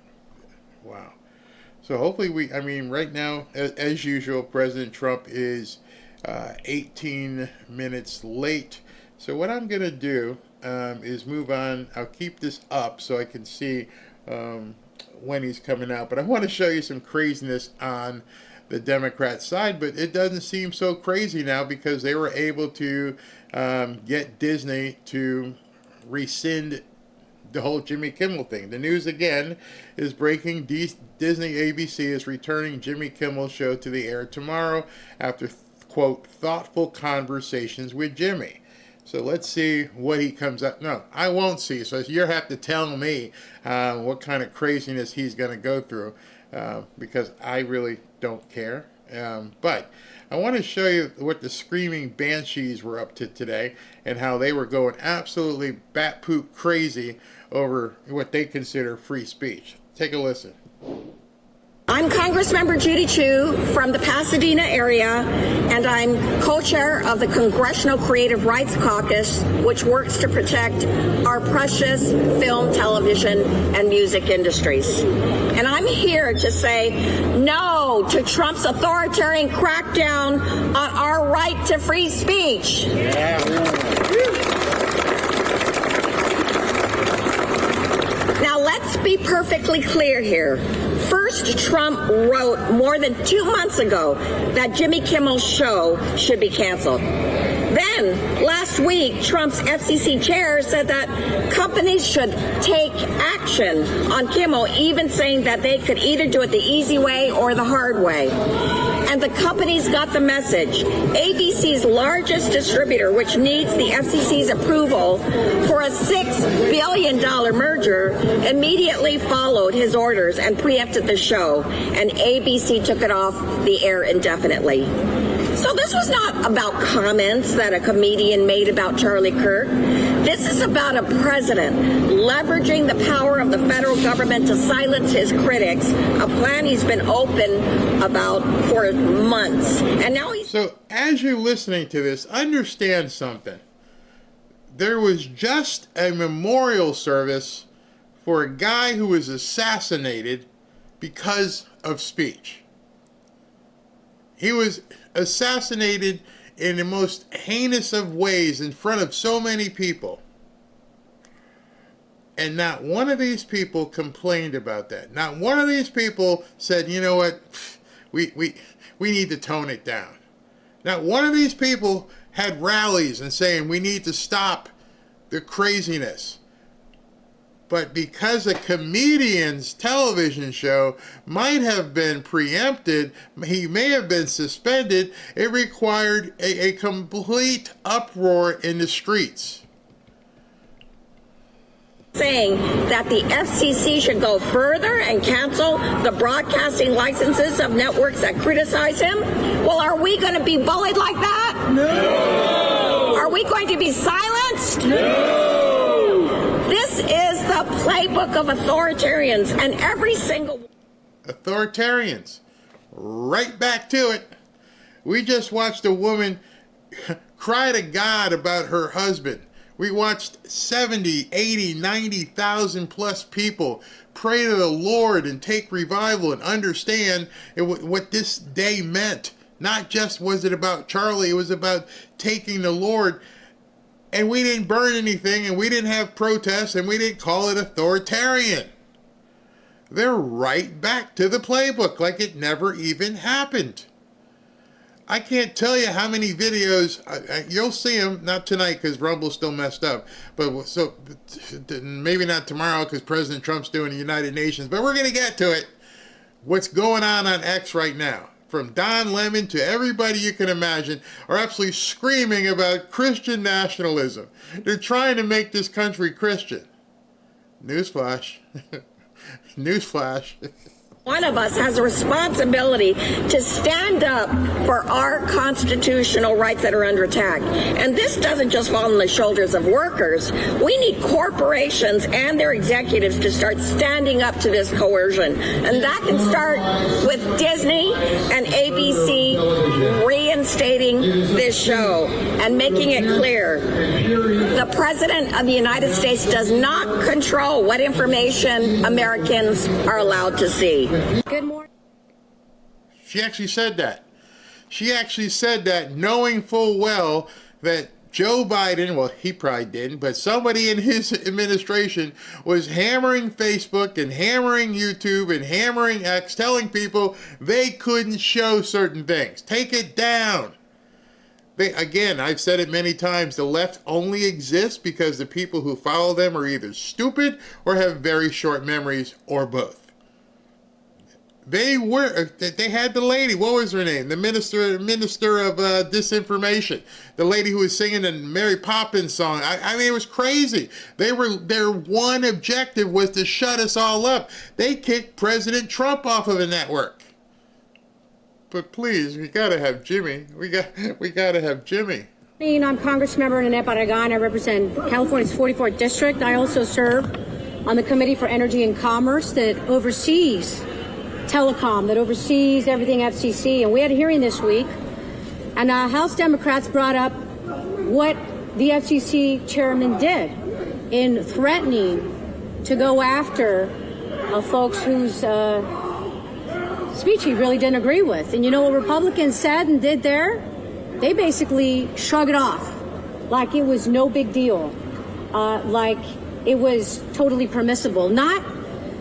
Speaker 3: So hopefully right now, as usual, President Trump is 18 minutes late. So what I'm going to do is move on. I'll keep this up so I can see when he's coming out. But I want to show you some craziness on the Democrat side, but it doesn't seem so crazy now because they were able to get Disney to rescind the whole Jimmy Kimmel thing. The news again is breaking. Disney ABC is returning Jimmy Kimmel's show to the air tomorrow after, quote, thoughtful conversations with Jimmy. So let's see what he comes up. No, I won't see. So you have to tell me what kind of craziness he's going to go through because I really don't care. But I want to show you what the screaming banshees were up to today and how they were going absolutely bat poop crazy over what they consider free speech. Take a listen.
Speaker 11: I'm Congressmember Judy Chu from the Pasadena area, and I'm co-chair of the Congressional Creative Rights Caucus, which works to protect our precious film, television, and music industries. And I'm here to say no to Trump's authoritarian crackdown on our right to free speech. Now, let's be perfectly clear here. First, Trump wrote more than 2 months ago that Jimmy Kimmel's show should be canceled. Then, last week, Trump's FCC chair said that companies should take action on Kimmel, even saying that they could either do it the easy way or the hard way. And the companies got the message. ABC's largest distributor, which needs the FCC's approval for a $6 billion merger, immediately followed his orders and preempted the show, and ABC took it off the air indefinitely. So this was not about comments that a comedian made about Charlie Kirk. This is about a president leveraging the power of the federal government to silence his critics, a plan he's been open about for months. And now he's...
Speaker 3: So as you're listening to this, understand something. There was just a memorial service for a guy who was assassinated because of speech. He was assassinated in the most heinous of ways in front of so many people. And not one of these people complained about that. Not one of these people said, you know what, we need to tone it down. Not one of these people had rallies and saying we need to stop the craziness. But because a comedian's television show might have been preempted, he may have been suspended, it required a complete uproar in the streets.
Speaker 11: Saying that the FCC should go further and cancel the broadcasting licenses of networks that criticize him? Well, are we going to be bullied like that? No! Are we going to be silenced? No! This is the the playbook of authoritarians, and every single
Speaker 3: authoritarians. Right back to it. We just watched a woman cry to God about her husband. We watched 70, 80, 90,000 plus people pray to the Lord and take revival and understand what this day meant. Not just was it about Charlie, it was about taking the Lord. And we didn't burn anything, and we didn't have protests, and we didn't call it authoritarian. They're right back to the playbook like it never even happened. I can't tell you how many videos, you'll see them, not tonight because Rumble's still messed up, but so maybe not tomorrow because President Trump's doing the United Nations, but we're going to get to it. What's going on X right now, from Don Lemon to everybody you can imagine, are absolutely screaming about Christian nationalism. They're trying to make this country Christian. Newsflash. Newsflash.
Speaker 11: one of us has a responsibility to stand up for our constitutional rights that are under attack. And this doesn't just fall on the shoulders of workers. We need corporations and their executives to start standing up to this coercion. And that can start with Disney and ABC reinstating this show and making it clear the President of the United States does not control what information Americans are allowed to see. Good morning.
Speaker 3: She actually said that. She actually said that knowing full well that Joe Biden, well, he probably didn't, but somebody in his administration was hammering Facebook and hammering YouTube and hammering X, telling people they couldn't show certain things. Take it down. Again, I've said it many times, the left only exists because the people who follow them are either stupid or have very short memories or both. They had the lady, what was her name? The minister of disinformation. The lady who was singing the Mary Poppins song. I mean, it was crazy. Their one objective was to shut us all up. They kicked President Trump off of the network. But please, we gotta have Jimmy. We gotta have Jimmy.
Speaker 12: I'm Congressmember Nanette Barragan. I represent California's 44th District. I also serve on the Committee for Energy and Commerce that oversees telecom, that oversees everything FCC. And we had a hearing this week, and House Democrats brought up what the FCC chairman did in threatening to go after folks whose speech he really didn't agree with. And you know what Republicans said and did there? They basically shrugged it off like it was no big deal, like it was totally permissible.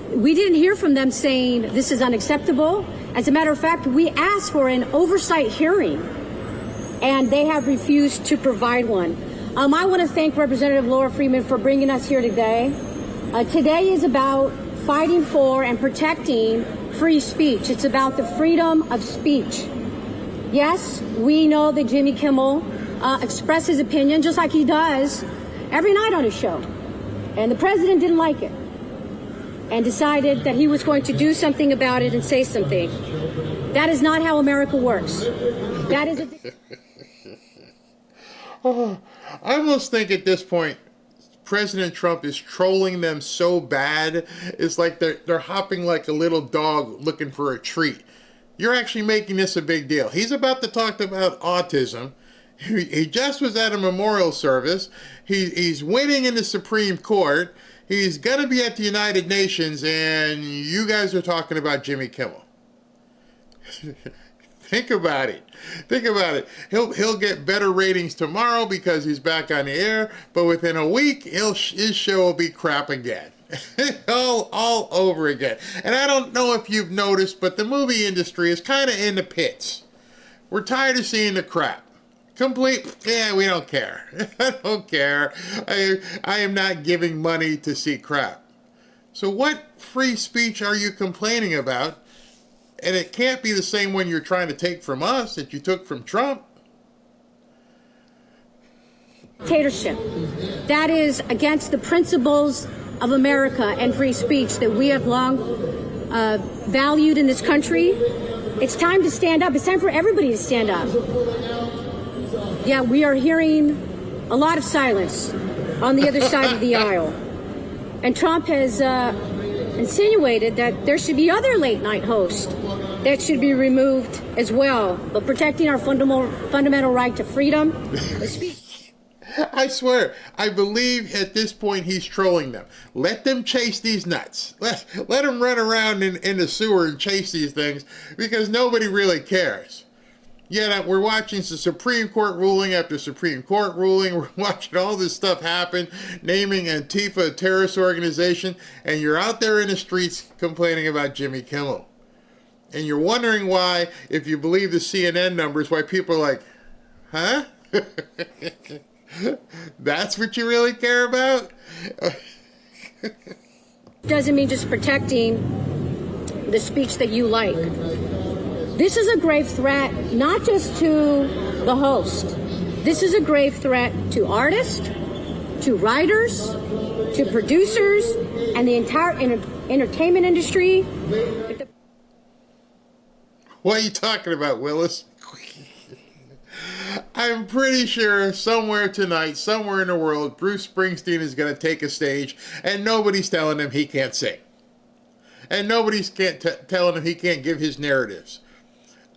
Speaker 12: We didn't hear from them saying this is unacceptable. As a matter of fact, we asked for an oversight hearing, and they have refused to provide one. I want to thank Representative Laura Freeman for bringing us here today. Today is about fighting for and protecting free speech. It's about the freedom of speech. Yes, we know that Jimmy Kimmel expressed his opinion just like he does every night on his show. And the president didn't like it and decided that he was going to do something about it and say something. That is not how America works. That is
Speaker 3: I almost think at this point, President Trump is trolling them so bad, it's like they're hopping like a little dog looking for a treat. You're actually making this a big deal. He's about to talk about autism. He just was at a memorial service. He's winning in the Supreme Court. He's going to be at the United Nations, and you guys are talking about Jimmy Kimmel. Think about it. Think about it. He'll get better ratings tomorrow because he's back on the air, but within a week, his show will be crap again. all over again. And I don't know if you've noticed, but the movie industry is kind of in the pits. We're tired of seeing the crap. We don't care. I don't care. I am not giving money to see crap. So what free speech are you complaining about? And it can't be the same one you're trying to take from us that you took from Trump.
Speaker 12: dictatorship. That is against the principles of America and free speech that we have long valued in this country. It's time to stand up. It's time for everybody to stand up. Yeah, we are hearing a lot of silence on the other side of the aisle. And Trump has insinuated that there should be other late night hosts that should be removed as well. But protecting our fundamental right to freedom of speech.
Speaker 3: I swear, I believe at this point he's trolling them. Let them chase these nuts. Let them run around in the sewer and chase these things because nobody really cares. Yet we're watching the Supreme Court ruling after Supreme Court ruling. We're watching all this stuff happen, naming Antifa a terrorist organization, and you're out there in the streets complaining about Jimmy Kimmel. And you're wondering why, if you believe the CNN numbers, why people are like, huh? That's what you really care about?
Speaker 12: Doesn't mean just protecting the speech that you like. This is a grave threat, not just to the host. This is a grave threat to artists, to writers, to producers, and the entire entertainment industry.
Speaker 3: What are you talking about, Willis? I'm pretty sure somewhere tonight, somewhere in the world, Bruce Springsteen is going to take a stage and nobody's telling him he can't sing. And nobody's telling him he can't give his narratives.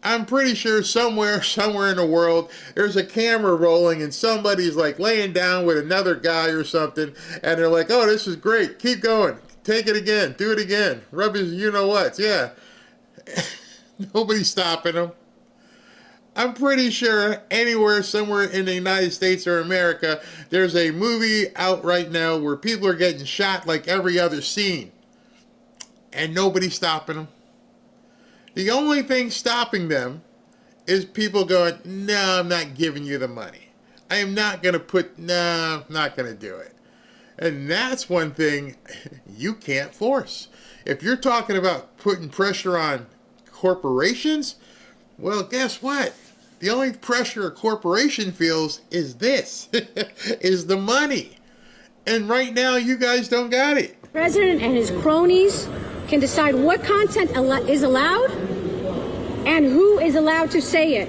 Speaker 3: I'm pretty sure somewhere in the world, there's a camera rolling and somebody's like laying down with another guy or something. And they're like, oh, this is great. Keep going. Take it again. Do it again. Rub his you-know-whats. Yeah. Nobody's stopping him. I'm pretty sure anywhere, somewhere in the United States or America, there's a movie out right now where people are getting shot like every other scene. And nobody's stopping them. The only thing stopping them is people going, no, I'm not giving you the money. I am not going to I'm not going to do it. And that's one thing you can't force. If you're talking about putting pressure on corporations, well, guess what? The only pressure a corporation feels is this, is the money. And right now, you guys don't got it.
Speaker 12: The president and his cronies can decide what content is allowed and who is allowed to say it.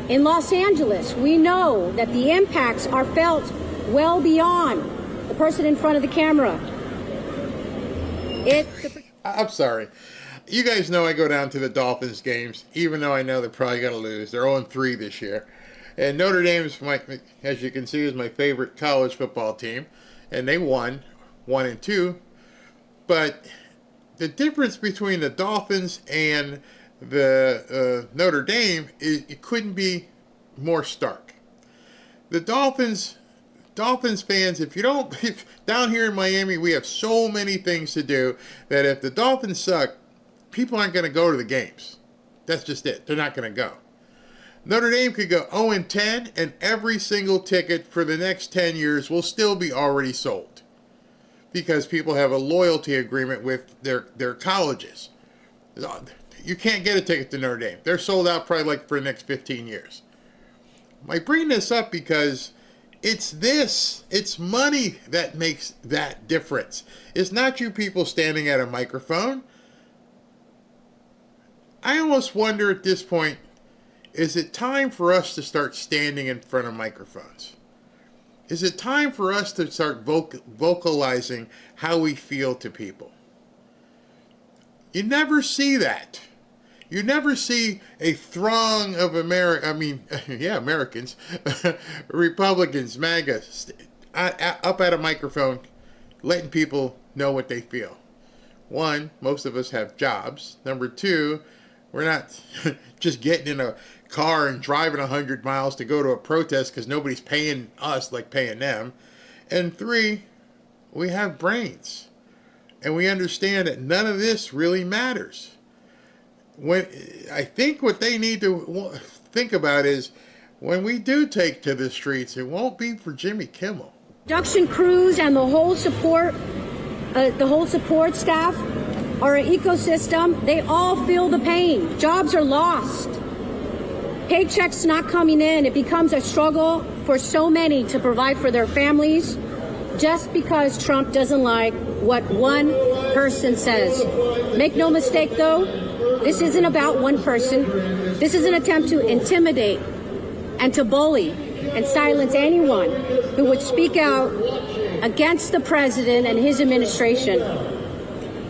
Speaker 12: In Los Angeles, we know that the impacts are felt well beyond the person in front of the camera.
Speaker 3: I'm sorry. You guys know I go down to the Dolphins games, even though I know they're probably going to lose. They're 0-3 this year. And Notre Dame, as you can see, is my favorite college football team. And they won 1-2. But the difference between the Dolphins and the Notre Dame, it couldn't be more stark. The Dolphins fans, if down here in Miami, we have so many things to do that if the Dolphins suck, people aren't going to go to the games. That's just it. They're not going to go. Notre Dame could go 0-10, and every single ticket for the next 10 years will still be already sold because people have a loyalty agreement with their colleges. You can't get a ticket to Notre Dame. They're sold out probably like for the next 15 years. I bring this up because it's money that makes that difference. It's not you people standing at a microphone. I almost wonder at this point, is it time for us to start standing in front of microphones? Is it time for us to start vocalizing how we feel to people? You never see that. You never see a throng of Americans, Republicans, MAGA, up at a microphone, letting people know what they feel. One, most of us have jobs. Number two, we're not just getting in a car and driving 100 miles to go to a protest because nobody's paying us like paying them. And three, we have brains. And we understand that none of this really matters. I think what they need to think about is when we do take to the streets, it won't be for Jimmy Kimmel.
Speaker 12: Production crews and the whole support staff are an ecosystem. They all feel the pain. Jobs are lost. Paychecks not coming in. It becomes a struggle for so many to provide for their families just because Trump doesn't like what one person says. Make no mistake, though, this isn't about one person. This is an attempt to intimidate and to bully and silence anyone who would speak out against the president and his administration.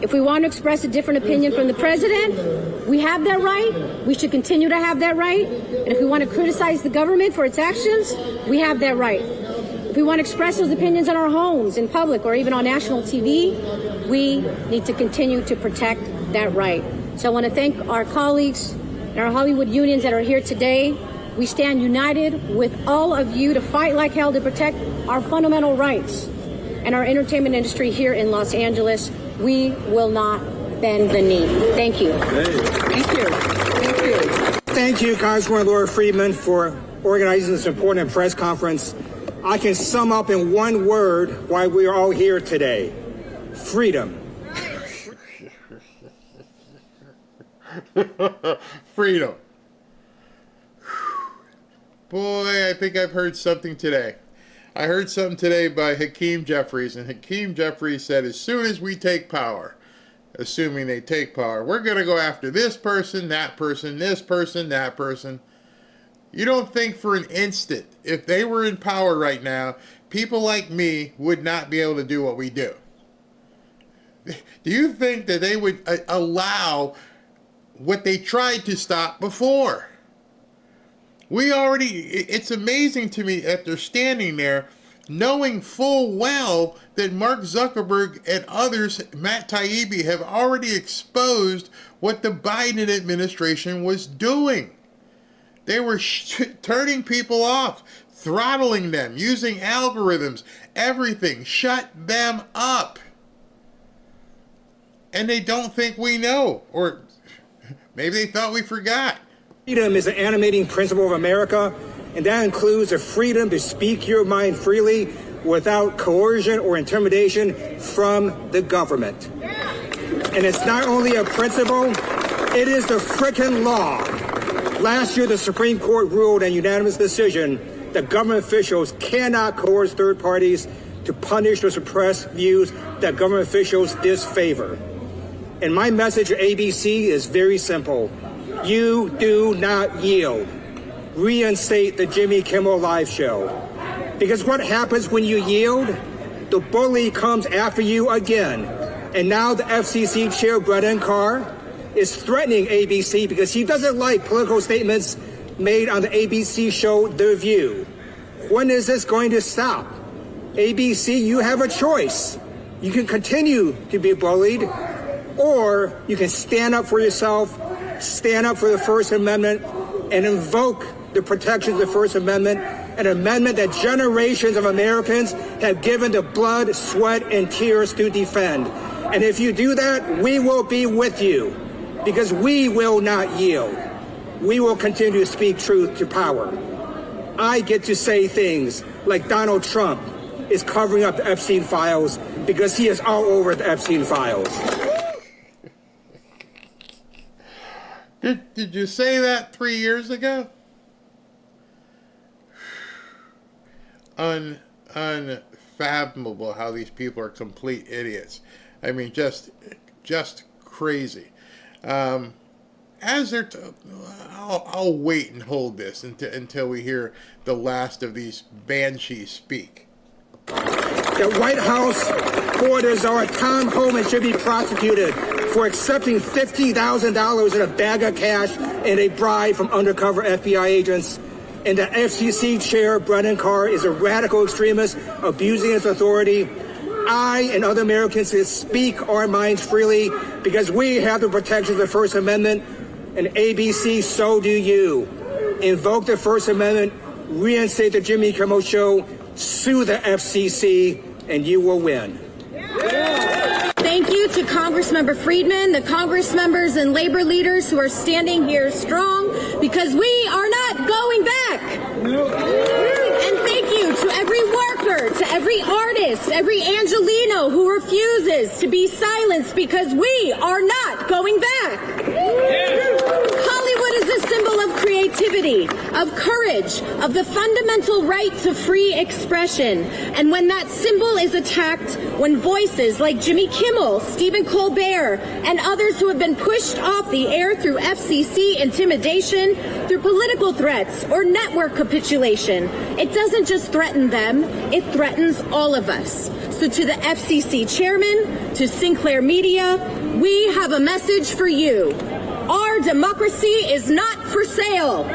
Speaker 12: If we want to express a different opinion from the president, we have that right. We should continue to have that right. And if we want to criticize the government for its actions, we have that right. If we want to express those opinions in our homes, in public, or even on national TV, we need to continue to protect that right. So I want to thank our colleagues and our Hollywood unions that are here today. We stand united with all of you to fight like hell to protect our fundamental rights and our entertainment industry here in Los Angeles. We will not bend the knee. Thank you.
Speaker 13: Thank you. Thank you. Thank you, Congresswoman Laura Friedman, for organizing this important press conference. I can sum up in one word why we are all here today: freedom.
Speaker 3: Freedom. Boy, I think I've heard something today. I heard something today by Hakeem Jeffries, and Hakeem Jeffries said as soon as we take power, assuming they take power, we're going to go after this person, that person, this person, that person. You don't think for an instant, if they were in power right now, people like me would not be able to do what we do. Do you think that they would allow what they tried to stop before? It's amazing to me that they're standing there knowing full well that Mark Zuckerberg and others, Matt Taibbi, have already exposed what the Biden administration was doing. They were turning people off, throttling them, using algorithms, everything. Shut them up. And they don't think we know, or maybe they thought we forgot.
Speaker 13: Freedom is an animating principle of America, and that includes the freedom to speak your mind freely without coercion or intimidation from the government. And it's not only a principle, it is the frickin' law. Last year, the Supreme Court ruled in a unanimous decision that government officials cannot coerce third parties to punish or suppress views that government officials disfavor. And my message to ABC is very simple. You do not yield. Reinstate the Jimmy Kimmel Live show. Because what happens when you yield? The bully comes after you again. And now the FCC chair, Brightcore, is threatening ABC because he doesn't like political statements made on the ABC show The View. When is this going to stop? ABC, you have a choice. You can continue to be bullied, or you can stand up for yourself, stand up for the First Amendment, and invoke the protections of the First Amendment, an amendment that generations of Americans have given the blood, sweat, and tears to defend. And if you do that, we will be with you, because we will not yield. We will continue to speak truth to power. I get to say things like Donald Trump is covering up the Epstein files because he is all over the Epstein files.
Speaker 3: Did you say that 3 years ago? Unfathomable how these people are complete idiots. I mean, just crazy. As they're, I'll wait and hold this until we hear the last of these banshees speak.
Speaker 13: The White House board czar Tom Homan should be prosecuted for accepting $50,000 in a bag of cash and a bribe from undercover FBI agents. And the FCC chair, Brightcore, is a radical extremist abusing his authority. I and other Americans can speak our minds freely because we have the protections of the First Amendment, and ABC, so do you. Invoke the First Amendment, reinstate the Jimmy Kimmel Show, sue the FCC, and you will win.
Speaker 14: Thank you to Congressmember Friedman, the Congress members and labor leaders who are standing here strong, because we are not going back. And thank you to every worker, to every artist, every Angelino who refuses to be silenced, because we are not going back. Hollywood is a symbol of creativity, of courage, of the fundamental right to free expression. And when that symbol is attacked, when voices like Jimmy Kimmel, Stephen Colbert, and others who have been pushed off the air through FCC intimidation, through political threats, or network capitulation, it doesn't just threaten them, it threatens all of us. So to the FCC chairman, to Sinclair Media, we have a message for you. Our democracy is not for sale.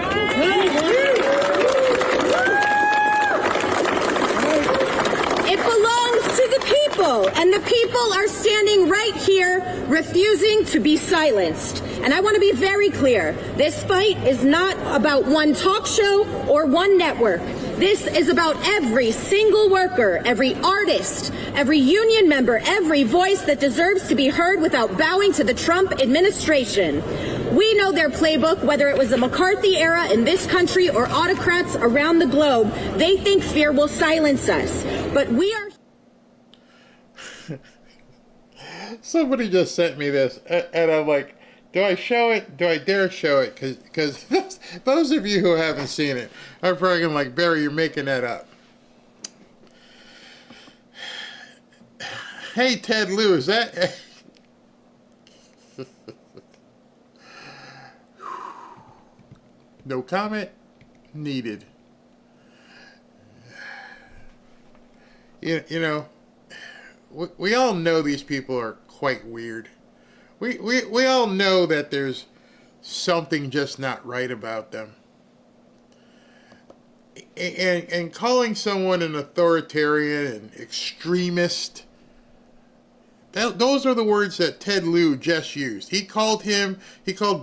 Speaker 14: It belongs to the people, and the people are standing right here refusing to be silenced. And I want to be very clear, this fight is not about one talk show or one network. This is about every single worker, every artist, every union member, every voice that deserves to be heard without bowing to the Trump administration. We know their playbook, whether it was the McCarthy era in this country or autocrats around the globe. They think fear will silence us. But we are...
Speaker 3: Somebody just sent me this, and I'm like, do I show it? Do I dare show it? Because those of you who haven't seen it are probably going like, Barry, you're making that up. Hey, Ted Lieu, is that... No comment needed. You know, we all know these people are quite weird. We all know that there's something just not right about them. And calling someone an authoritarian and extremist, those are the words that Ted Lieu just used. He called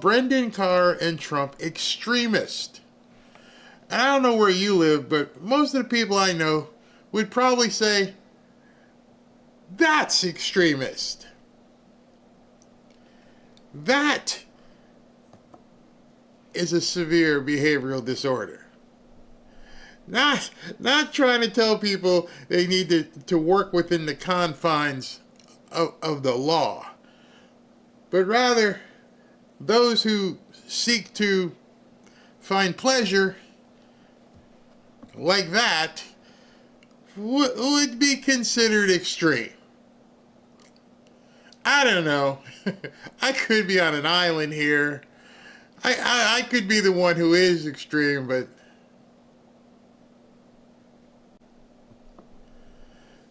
Speaker 3: Brendan Carr and Trump extremist. And I don't know where you live, but most of the people I know would probably say, that's extremist. That is a severe behavioral disorder. Not trying to tell people they need to work within the confines of the law, but rather those who seek to find pleasure like that would be considered extreme. I don't know. I could be on an island here. I could be the one who is extreme, but...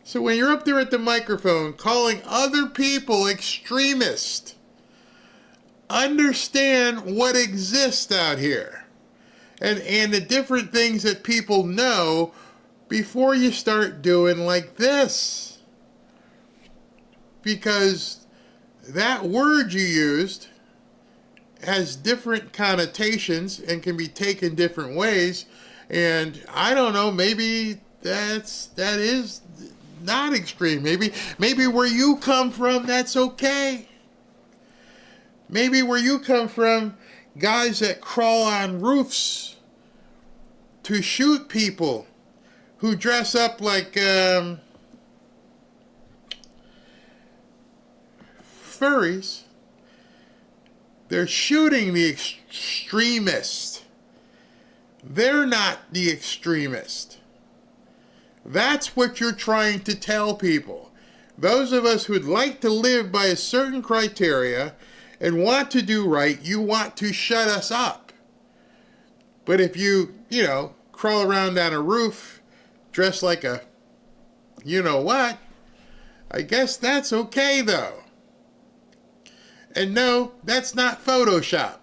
Speaker 3: So when you're up there at the microphone calling other people extremist, understand what exists out here and the different things that people know before you start doing like this. Because that word you used has different connotations and can be taken different ways. And I don't know, maybe that is not extreme. Maybe where you come from, that's okay. Maybe where you come from, guys that crawl on roofs to shoot people who dress up like furries, they're shooting the extremist. They're not the extremist. That's what you're trying to tell people. Those of us who'd like to live by a certain criteria and want to do right, you want to shut us up. But if you crawl around on a roof dressed like a you-know-what, I guess that's okay, though. And no, that's not Photoshop.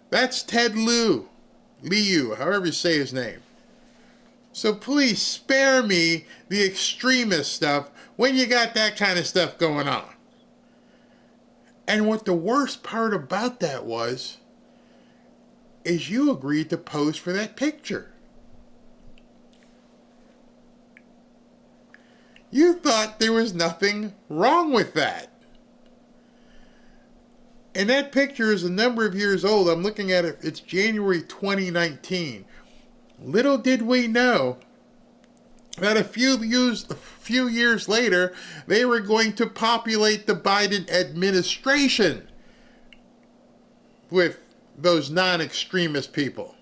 Speaker 3: That's Ted Lieu, however you say his name. So please spare me the extremist stuff when you got that kind of stuff going on. And what the worst part about that is you agreed to pose for that picture. You thought there was nothing wrong with that. And that picture is a number of years old. I'm looking at it. It's January 2019. Little did we know that a few years later, they were going to populate the Biden administration with those non-extremist people.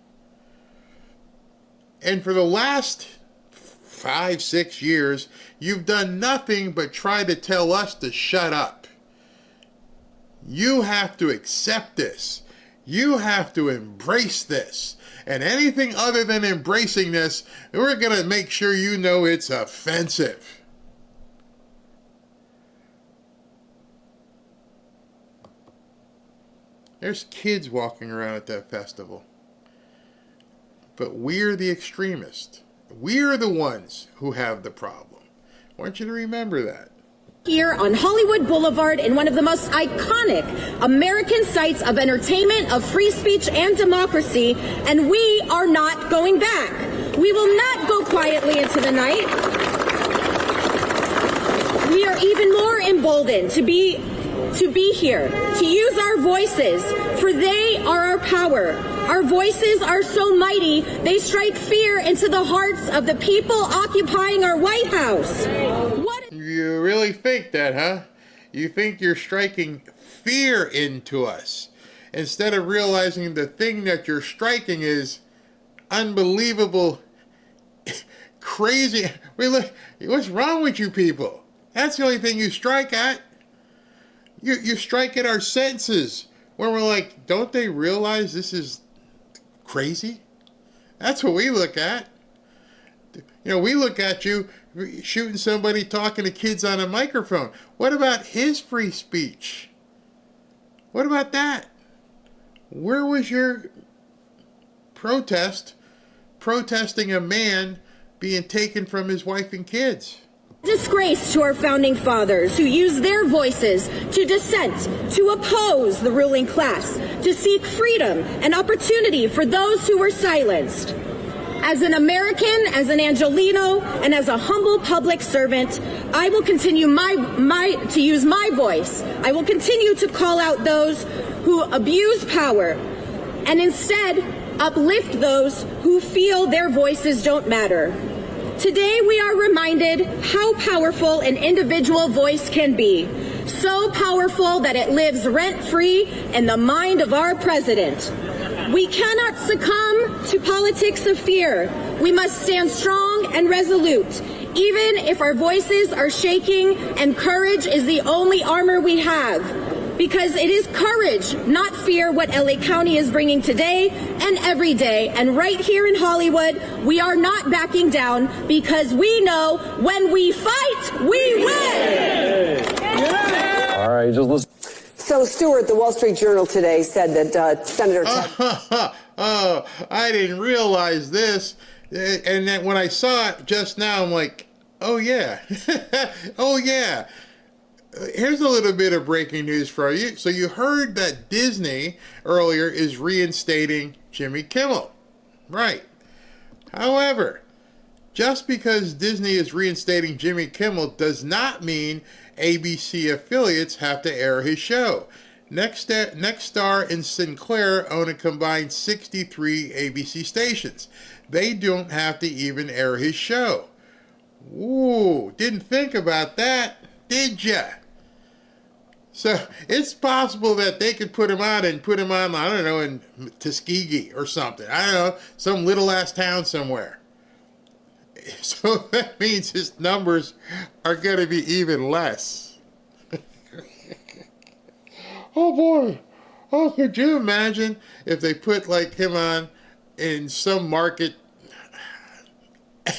Speaker 3: And for the last 5-6 years, you've done nothing but try to tell us to shut up. You have to accept this. You have to embrace this. And anything other than embracing this, we're going to make sure you know it's offensive. There's kids walking around at that festival. But we're the extremists. We're the ones who have the problem. I want you to remember that.
Speaker 11: Here on Hollywood Boulevard in one of the most iconic American sites of entertainment, of free speech and democracy, and we are not going back. We will not go quietly into the night. We are even more emboldened to be here, to use our voices, for they are our power. Our voices are so mighty, they strike fear into the hearts of the people occupying our White House.
Speaker 3: You really think that, huh? You think you're striking fear into us, instead of realizing the thing that you're striking is unbelievable, crazy. What's wrong with you people? That's the only thing you strike at. You strike at our senses, when we're like, don't they realize this is crazy? That's what we look at. You know, we look at you shooting somebody talking to kids on a microphone. What about his free speech? What about that? Where was your protesting a man being taken from his wife and kids?
Speaker 11: Disgrace to our founding fathers who used their voices to dissent, to oppose the ruling class, to seek freedom and opportunity for those who were silenced. As an American, as an Angelino, and as a humble public servant, I will continue to use my voice. I will continue to call out those who abuse power and instead uplift those who feel their voices don't matter. Today we are reminded how powerful an individual voice can be. So powerful that it lives rent-free in the mind of our president. We cannot succumb to politics of fear. We must stand strong and resolute, even if our voices are shaking and courage is the only armor we have. Because it is courage, not fear, what LA County is bringing today and every day. And right here in Hollywood, we are not backing down, because we know when we fight, we win.
Speaker 15: All right, just listen.
Speaker 16: So, Stuart, the Wall Street Journal today said that Senator
Speaker 3: Oh, I didn't realize this. And then when I saw it just now, I'm like, oh, yeah. Oh, yeah. Here's a little bit of breaking news for you. So you heard that Disney earlier is reinstating Jimmy Kimmel. Right. However, just because Disney is reinstating Jimmy Kimmel does not mean ABC affiliates have to air his show. Nexstar and Sinclair own a combined 63 ABC stations. They don't have to even air his show. Ooh, didn't think about that, did ya? So it's possible that they could put him on, I don't know, in Tuskegee or something. I don't know, some little ass town somewhere. So that means his numbers are going to be even less. Oh boy. Oh, could you imagine if they put like him on in some market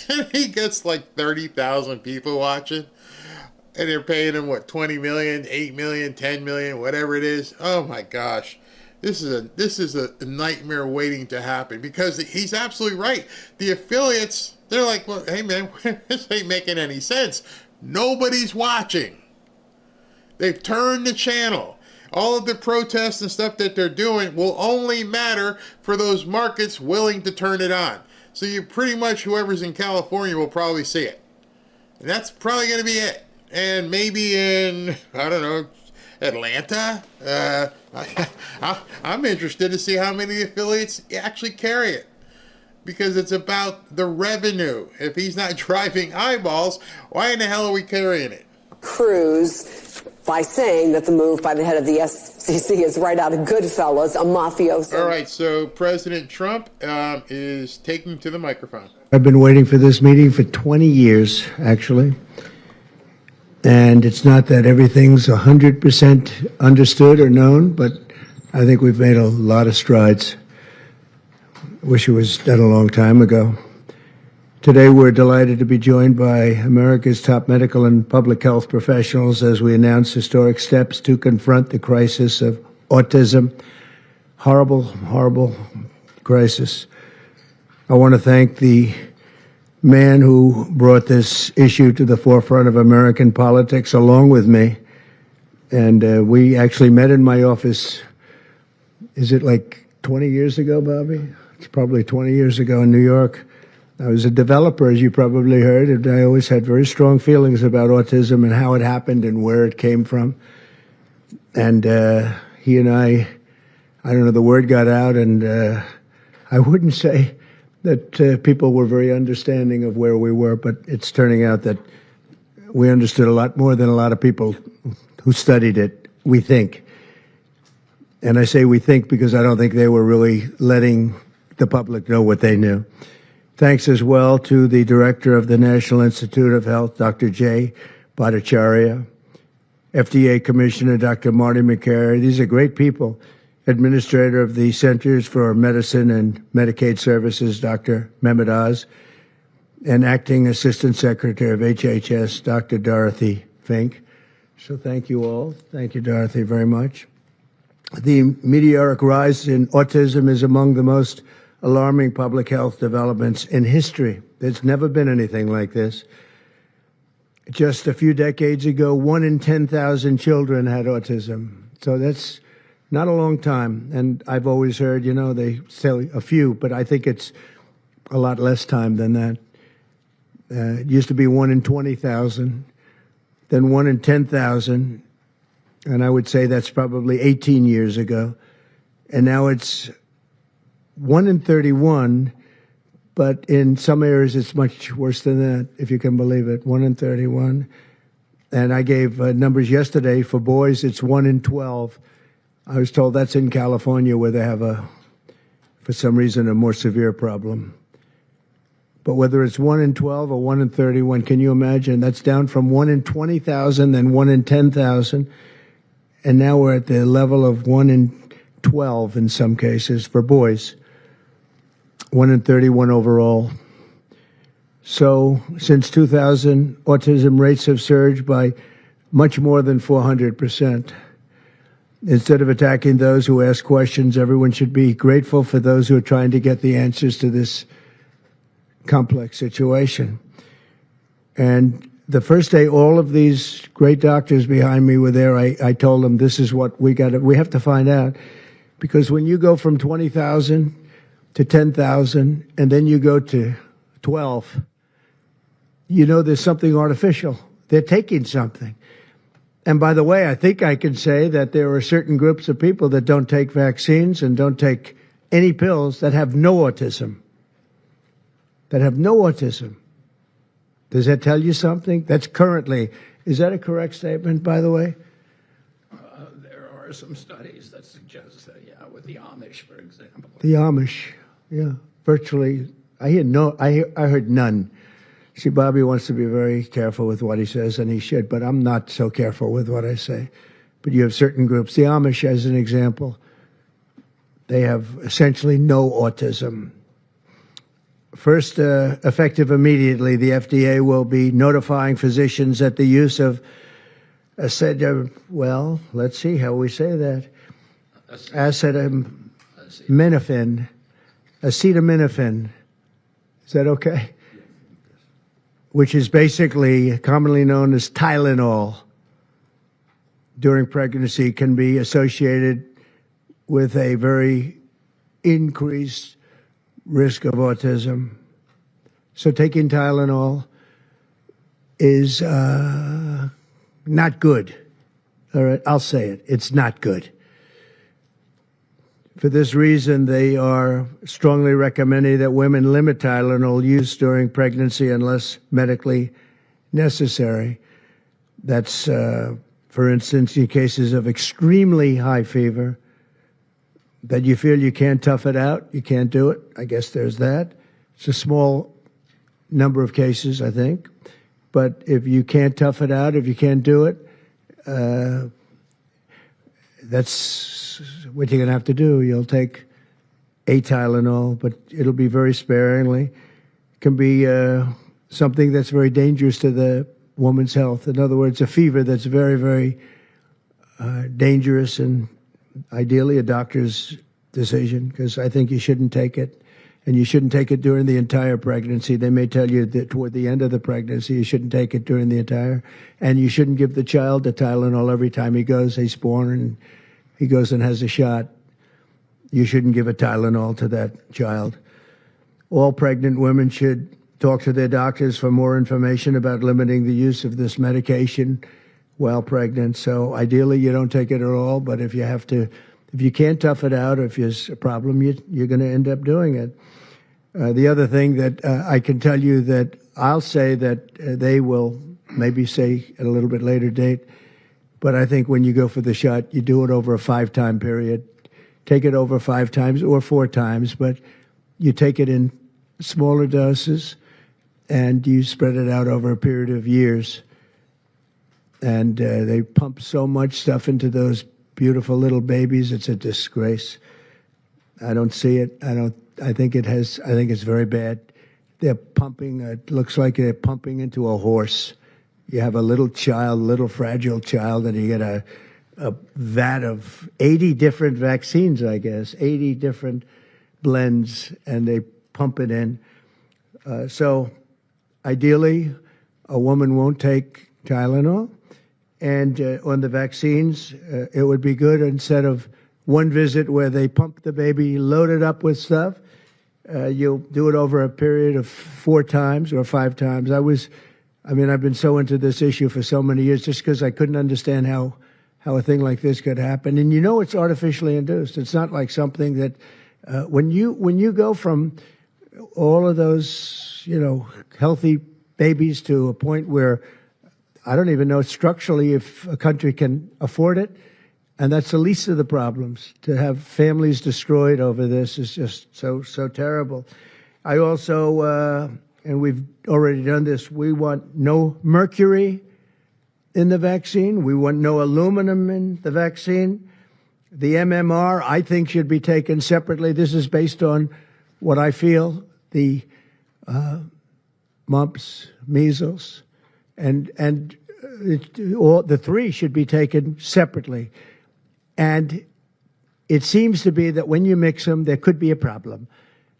Speaker 3: and he gets like 30,000 people watching? And they're paying him, what, 20 million, 8 million, 10 million, whatever it is. Oh my gosh. This is a nightmare waiting to happen, because he's absolutely right. The affiliates, they're like, well, hey man, this ain't making any sense. Nobody's watching. They've turned the channel. All of the protests and stuff that they're doing will only matter for those markets willing to turn it on. So you pretty much, whoever's in California will probably see it. And that's probably going to be it. And maybe in, I don't know, Atlanta. I'm interested to see how many affiliates actually carry it, because it's about the revenue. If he's not driving eyeballs, why in the hell are we carrying it?
Speaker 16: Cruz by saying that the move by the head of the SEC is right out of Goodfellas, a mafioso.
Speaker 3: All right, so President Trump is taking to the microphone.
Speaker 10: I've been waiting for this meeting for 20 years, actually. And it's not that everything's 100% understood or known, but I think we've made a lot of strides. Wish it was done a long time ago. Today, we're delighted to be joined by America's top medical and public health professionals as we announce historic steps to confront the crisis of autism. Horrible, horrible crisis. I want to thank the man who brought this issue to the forefront of American politics along with me. And we actually met in my office, is it like 20 years ago, Bobby? It's probably 20 years ago in New York. I was a developer, as you probably heard, and I always had very strong feelings about autism and how it happened and where it came from. And he and I don't know, the word got out, and I wouldn't say that people were very understanding of where we were, but it's turning out that we understood a lot more than a lot of people who studied it, we think. And I say we think because I don't think they were really letting the public know what they knew. Thanks as well to the director of the National Institute of Health, Dr. J. Bhattacharya, FDA Commissioner, Dr. Marty McCary. These are great people. Administrator of the Centers for Medicine and Medicaid Services, Dr. Mehmet Oz, and Acting Assistant Secretary of HHS, Dr. Dorothy Fink. So thank you all. Thank you, Dorothy, very much. The meteoric rise in autism is among the most alarming public health developments in history. There's never been anything like this. Just a few decades ago, 1 in 10,000 children had autism. So that's not a long time. And I've always heard, you know, they say a few, but I think it's a lot less time than that. It used to be 1 in 20,000, then 1 in 10,000. And I would say that's probably 18 years ago. And now it's 1 in 31, but in some areas it's much worse than that, if you can believe it, 1 in 31. And I gave numbers yesterday. For boys, it's 1 in 12. I was told that's in California where they have for some reason, a more severe problem. But whether it's 1 in 12 or 1 in 31, can you imagine? That's down from 1 in 20,000, then 1 in 10,000. And now we're at the level of 1 in 12 in some cases for boys. 1 in 31 overall. So since 2000, autism rates have surged by much more than 400%. Instead of attacking those who ask questions, everyone should be grateful for those who are trying to get the answers to this complex situation. And the first day all of these great doctors behind me were there, I told them this is what we have to find out. Because when you go from 20,000 to 10,000, and then you go to 12, you know there's something artificial. They're taking something. And by the way, I think I can say that there are certain groups of people that don't take vaccines and don't take any pills that have no autism. That have no autism. Does that tell you something? That's currently, is that a correct statement, by the way?
Speaker 17: There are some studies that suggest that, yeah, with the Amish, for example.
Speaker 10: The Amish, yeah, virtually. I heard none. See, Bobby wants to be very careful with what he says, and he should, but I'm not so careful with what I say. But you have certain groups. The Amish, as an example, they have essentially no autism. First, effective immediately, the FDA will be notifying physicians that the use of well, let's see how we say that. Acetaminophen. Is that okay? Which is basically commonly known as Tylenol during pregnancy, can be associated with a very increased risk of autism. So taking Tylenol is not good. All right, I'll say it. It's not good. For this reason, they are strongly recommending that women limit Tylenol use during pregnancy unless medically necessary. That's For instance, in cases of extremely high fever, that you feel you can't tough it out, you can't do it. I guess there's that. It's a small number of cases, I think. But if you can't tough it out, if you can't do it, that's what you're going to have to do. You'll take a Tylenol, but it'll be very sparingly. It can be something that's very dangerous to the woman's health. In other words, a fever that's very, very dangerous, and ideally a doctor's decision, because I think you shouldn't take it. And you shouldn't take it during the entire pregnancy. They may tell you that toward the end of the pregnancy, you shouldn't take it during the entire. And you shouldn't give the child a Tylenol every time he's born and he goes and has a shot. You shouldn't give a Tylenol to that child. All pregnant women should talk to their doctors for more information about limiting the use of this medication while pregnant. So ideally, you don't take it at all. But if you can't tough it out, or if there's a problem, you're going to end up doing it. The other thing that I can tell you that I'll say that they will maybe say at a little bit later date, but I think when you go for the shot, you do it over a 5-time period. Take it over 5 times or 4 times, but you take it in smaller doses and you spread it out over a period of years. And they pump so much stuff into those beautiful little babies. It's a disgrace. I don't see it. I think it's very bad. They're pumping, it looks like they're pumping into a horse. You have a little fragile child, and you get a vat of 80 different vaccines, I guess, 80 different blends, and they pump it in. So ideally, a woman won't take Tylenol. And on the vaccines, it would be good instead of one visit where they pump the baby, load it up with stuff, you'll do it over a period of 4 times or 5 times. I've been so into this issue for so many years just because I couldn't understand how a thing like this could happen. And it's artificially induced. It's not like something that when you go from all of those, healthy babies to a point where I don't even know structurally if a country can afford it. And that's the least of the problems. To have families destroyed over this is just so terrible. I also, and we've already done this, we want no mercury in the vaccine. We want no aluminum in the vaccine. The MMR, I think, should be taken separately. This is based on what I feel, the mumps, measles, and all the 3 should be taken separately. And it seems to be that when you mix them, there could be a problem.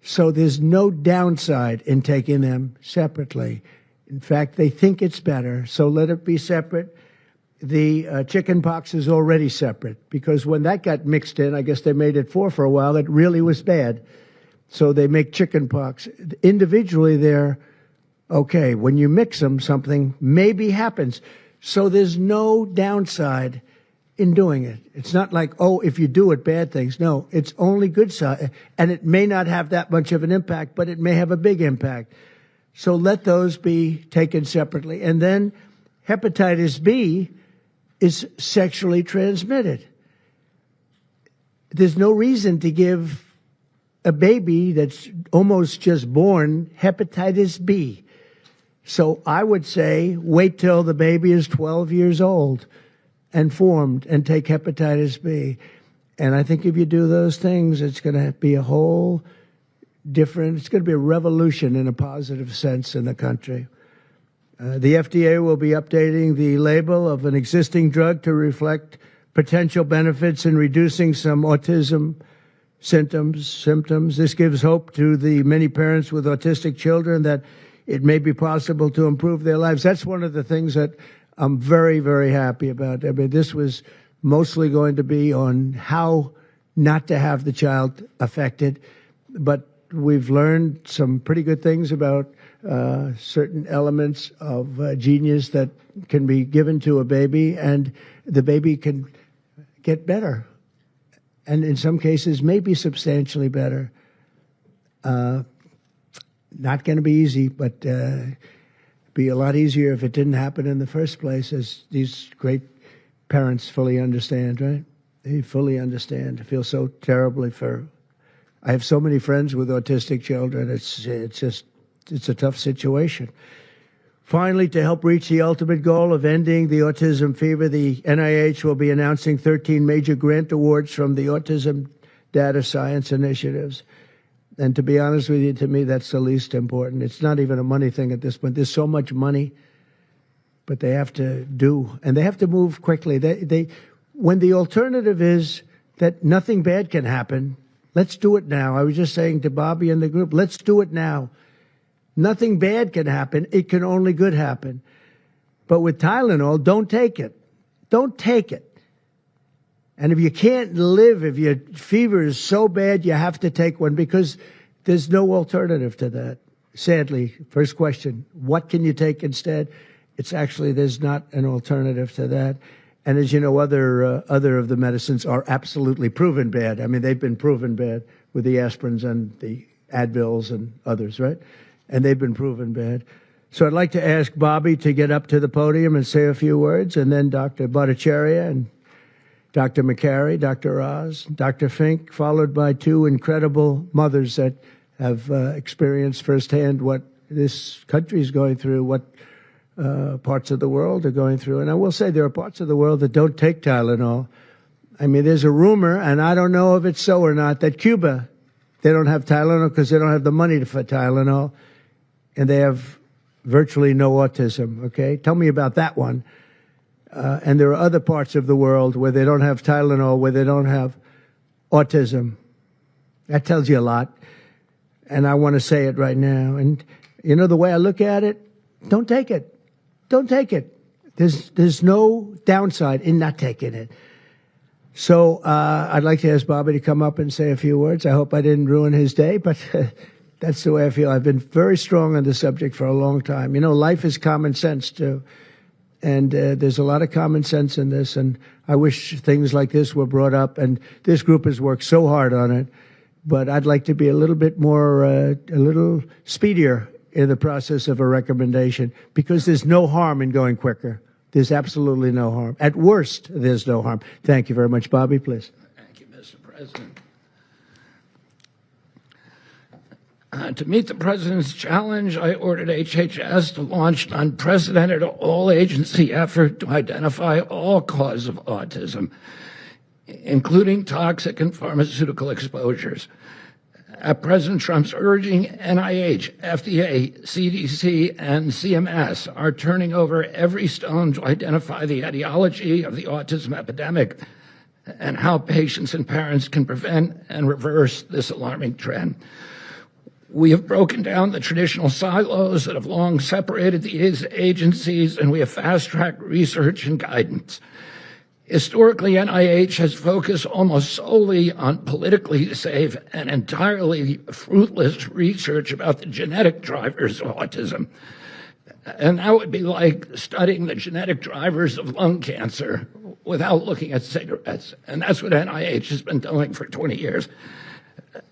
Speaker 10: So there's no downside in taking them separately. In fact, they think it's better, so let it be separate. The chicken pox is already separate, because when that got mixed in, I guess they made it for a while, it really was bad. So they make chicken pox. Individually, they're okay. When you mix them, something maybe happens. So there's no downside in doing it. It's not like, if you do it, bad things. No, it's only good side. And it may not have that much of an impact, but it may have a big impact. So let those be taken separately. And then hepatitis B is sexually transmitted. There's no reason to give a baby that's almost just born hepatitis B. So I would say wait till the baby is 12 years old and formed and take hepatitis B. And I think if you do those things, it's going to be a whole different, it's going to be a revolution in a positive sense in the country. The FDA will be updating the label of an existing drug to reflect potential benefits in reducing some autism symptoms. This gives hope to the many parents with autistic children that it may be possible to improve their lives. That's one of the things that I'm very, very happy about. This was mostly going to be on how not to have the child affected, but we've learned some pretty good things about certain elements of genius that can be given to a baby, and the baby can get better, and in some cases maybe substantially better. Not going to be easy, but be a lot easier if it didn't happen in the first place, as these great parents fully understand, right? They fully understand. I feel so terribly I have so many friends with autistic children. It's a tough situation. Finally, to help reach the ultimate goal of ending the autism fever, the NIH will be announcing 13 major grant awards from the Autism Data Science Initiatives. And to be honest with you, to me, that's the least important. It's not even a money thing at this point. There's so much money, but they have to do, and they have to move quickly. When the alternative is that nothing bad can happen, let's do it now. I was just saying to Bobby and the group, let's do it now. Nothing bad can happen. It can only good happen. But with Tylenol, don't take it. Don't take it. And if you can't live, if your fever is so bad, you have to take one because there's no alternative to that. Sadly, first question, what can you take instead? It's actually, there's not an alternative to that. And as you know, other of the medicines are absolutely proven bad. I mean, they've been proven bad with the aspirins and the Advils and others, right? And they've been proven bad. So I'd like to ask Bobby to get up to the podium and say a few words, and then Dr. Bhattacharya and Dr. McCary, Dr. Oz, Dr. Fink, followed by two incredible mothers that have experienced firsthand what this country is going through, what parts of the world are going through. And I will say there are parts of the world that don't take Tylenol. I mean, there's a rumor, and I don't know if it's so or not, that Cuba, they don't have Tylenol because they don't have the money for Tylenol, and they have virtually no autism, okay? Tell me about that one. And there are other parts of the world where they don't have Tylenol, where they don't have autism. That tells you a lot. And I want to say it right now. And, you know, the way I look at it, don't take it. Don't take it. There's no downside in not taking it. So I'd like to ask Bobby to come up and say a few words. I hope I didn't ruin his day, but that's the way I feel. I've been very strong on the subject for a long time. You know, life is common sense, too. And there's a lot of common sense in this, and I wish things like this were brought up, and this group has worked so hard on it, but I'd like to be a little bit more, a little speedier in the process of a recommendation, because there's no harm in going quicker. There's absolutely no harm. At worst, there's no harm. Thank you very much. Bobby, please.
Speaker 17: Thank you, Mr. President. To meet the President's challenge, I ordered HHS to launch an unprecedented all-agency effort to identify all causes of autism, including toxic and pharmaceutical exposures. At President Trump's urging, NIH, FDA, CDC, and CMS are turning over every stone to identify the etiology of the autism epidemic and how patients and parents can prevent and reverse this alarming trend. We have broken down the traditional silos that have long separated these agencies, and we have fast-tracked research and guidance. Historically, NIH has focused almost solely on politically safe and entirely fruitless research about the genetic drivers of autism. And that would be like studying the genetic drivers of lung cancer without looking at cigarettes. And that's what NIH has been doing for 20 years.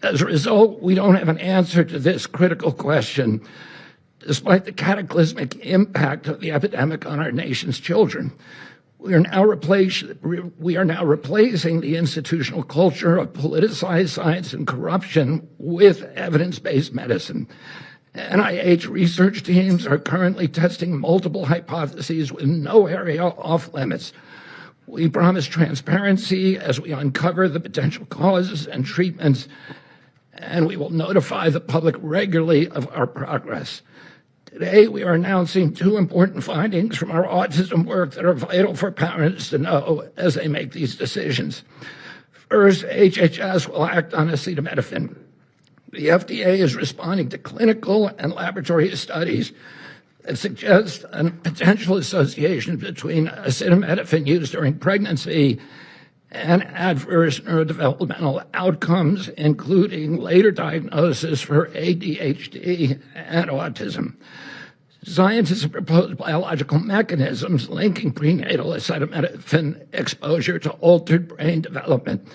Speaker 17: As a result, we don't have an answer to this critical question, despite the cataclysmic impact of the epidemic on our nation's children. We are now replacing the institutional culture of politicized science and corruption with evidence-based medicine. NIH research teams are currently testing multiple hypotheses with no area off limits. We promise transparency as we uncover the potential causes and treatments, and we will notify the public regularly of our progress. Today, we are announcing two important findings from our autism work that are vital for parents to know as they make these decisions. First, HHS will act on acetaminophen. The FDA is responding to clinical and laboratory studies that suggest a potential association between acetaminophen use during pregnancy and adverse neurodevelopmental outcomes, including later diagnosis for ADHD and autism. Scientists have proposed biological mechanisms linking prenatal acetaminophen exposure to altered brain development.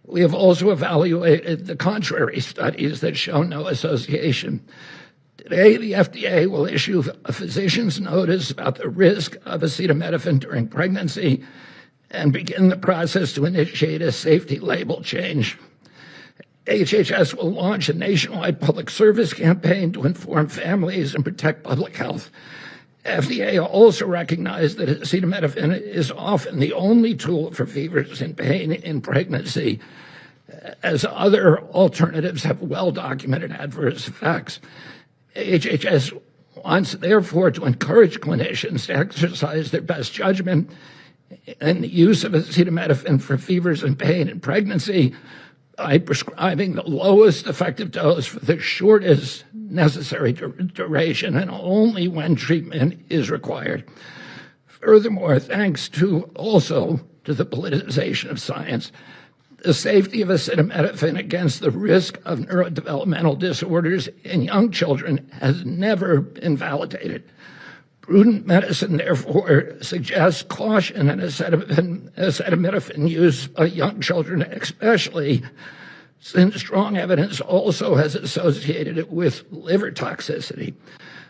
Speaker 17: We have also evaluated the contrary studies that show no association. Today, the FDA will issue a physician's notice about the risk of acetaminophen during pregnancy and begin the process to initiate a safety label change. HHS will launch a nationwide public service campaign to inform families and protect public health. FDA also recognized that acetaminophen is often the only tool for fevers and pain in pregnancy, as other alternatives have well-documented adverse effects. HHS wants, therefore, to encourage clinicians to exercise their best judgment in the use of acetaminophen for fevers and pain in pregnancy by prescribing the lowest effective dose for the shortest necessary duration and only when treatment is required. Furthermore, thanks to the politicization of science, the safety of acetaminophen against the risk of neurodevelopmental disorders in young children has never been validated. Prudent medicine, therefore, suggests caution in acetaminophen use by young children, especially since strong evidence also has associated it with liver toxicity.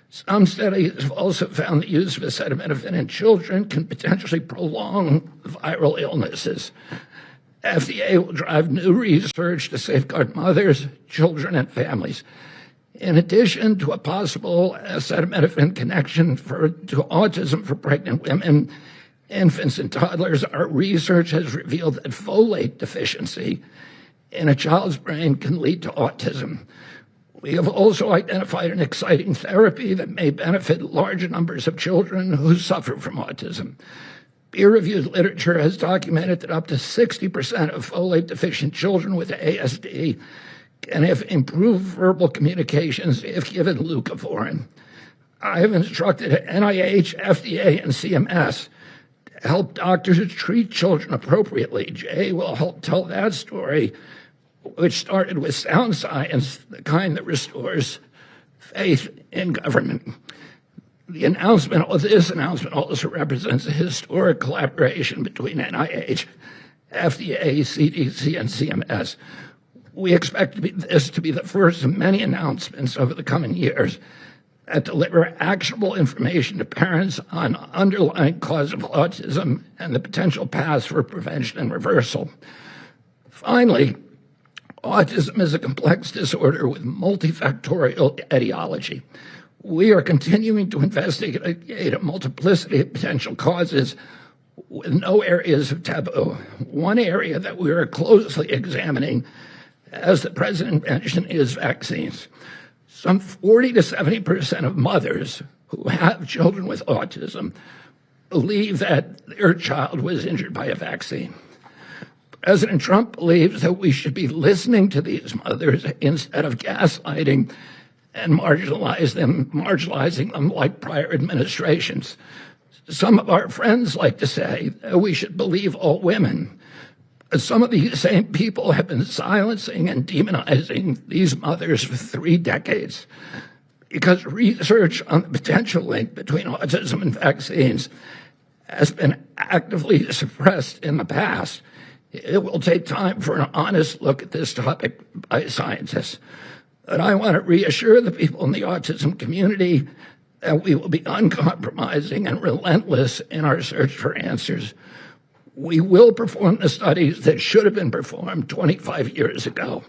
Speaker 17: Some studies have also found the use of acetaminophen in children can potentially prolong viral illnesses. FDA will drive new research to safeguard mothers, children, and families. In addition to a possible acetaminophen connection to autism for pregnant women, infants, and toddlers, our research has revealed that folate deficiency in a child's brain can lead to autism. We have also identified an exciting therapy that may benefit large numbers of children who suffer from autism. Peer-reviewed literature has documented that up to 60% of folate-deficient children with ASD can have improved verbal communications if given leucovorin. I have instructed NIH, FDA, and CMS to help doctors treat children appropriately. Jay will help tell that story, which started with sound science, the kind that restores faith in government. This announcement also represents a historic collaboration between NIH, FDA, CDC, and CMS. We expect this to be the first of many announcements over the coming years that deliver actionable information to parents on underlying cause of autism and the potential paths for prevention and reversal. Finally, autism is a complex disorder with multifactorial etiology. We are continuing to investigate a multiplicity of potential causes with no areas of taboo. One area that we are closely examining, as the president mentioned, is vaccines. Some 40 to 70% of mothers who have children with autism believe that their child was injured by a vaccine. President Trump believes that we should be listening to these mothers instead of gaslighting and marginalizing them like prior administrations. Some of our friends like to say that we should believe all women. But some of these same people have been silencing and demonizing these mothers for 3 decades because research on the potential link between autism and vaccines has been actively suppressed in the past. It will take time for an honest look at this topic by scientists. But I want to reassure the people in the autism community that we will be uncompromising and relentless in our search for answers. We will perform the studies that should have been performed 25 years ago.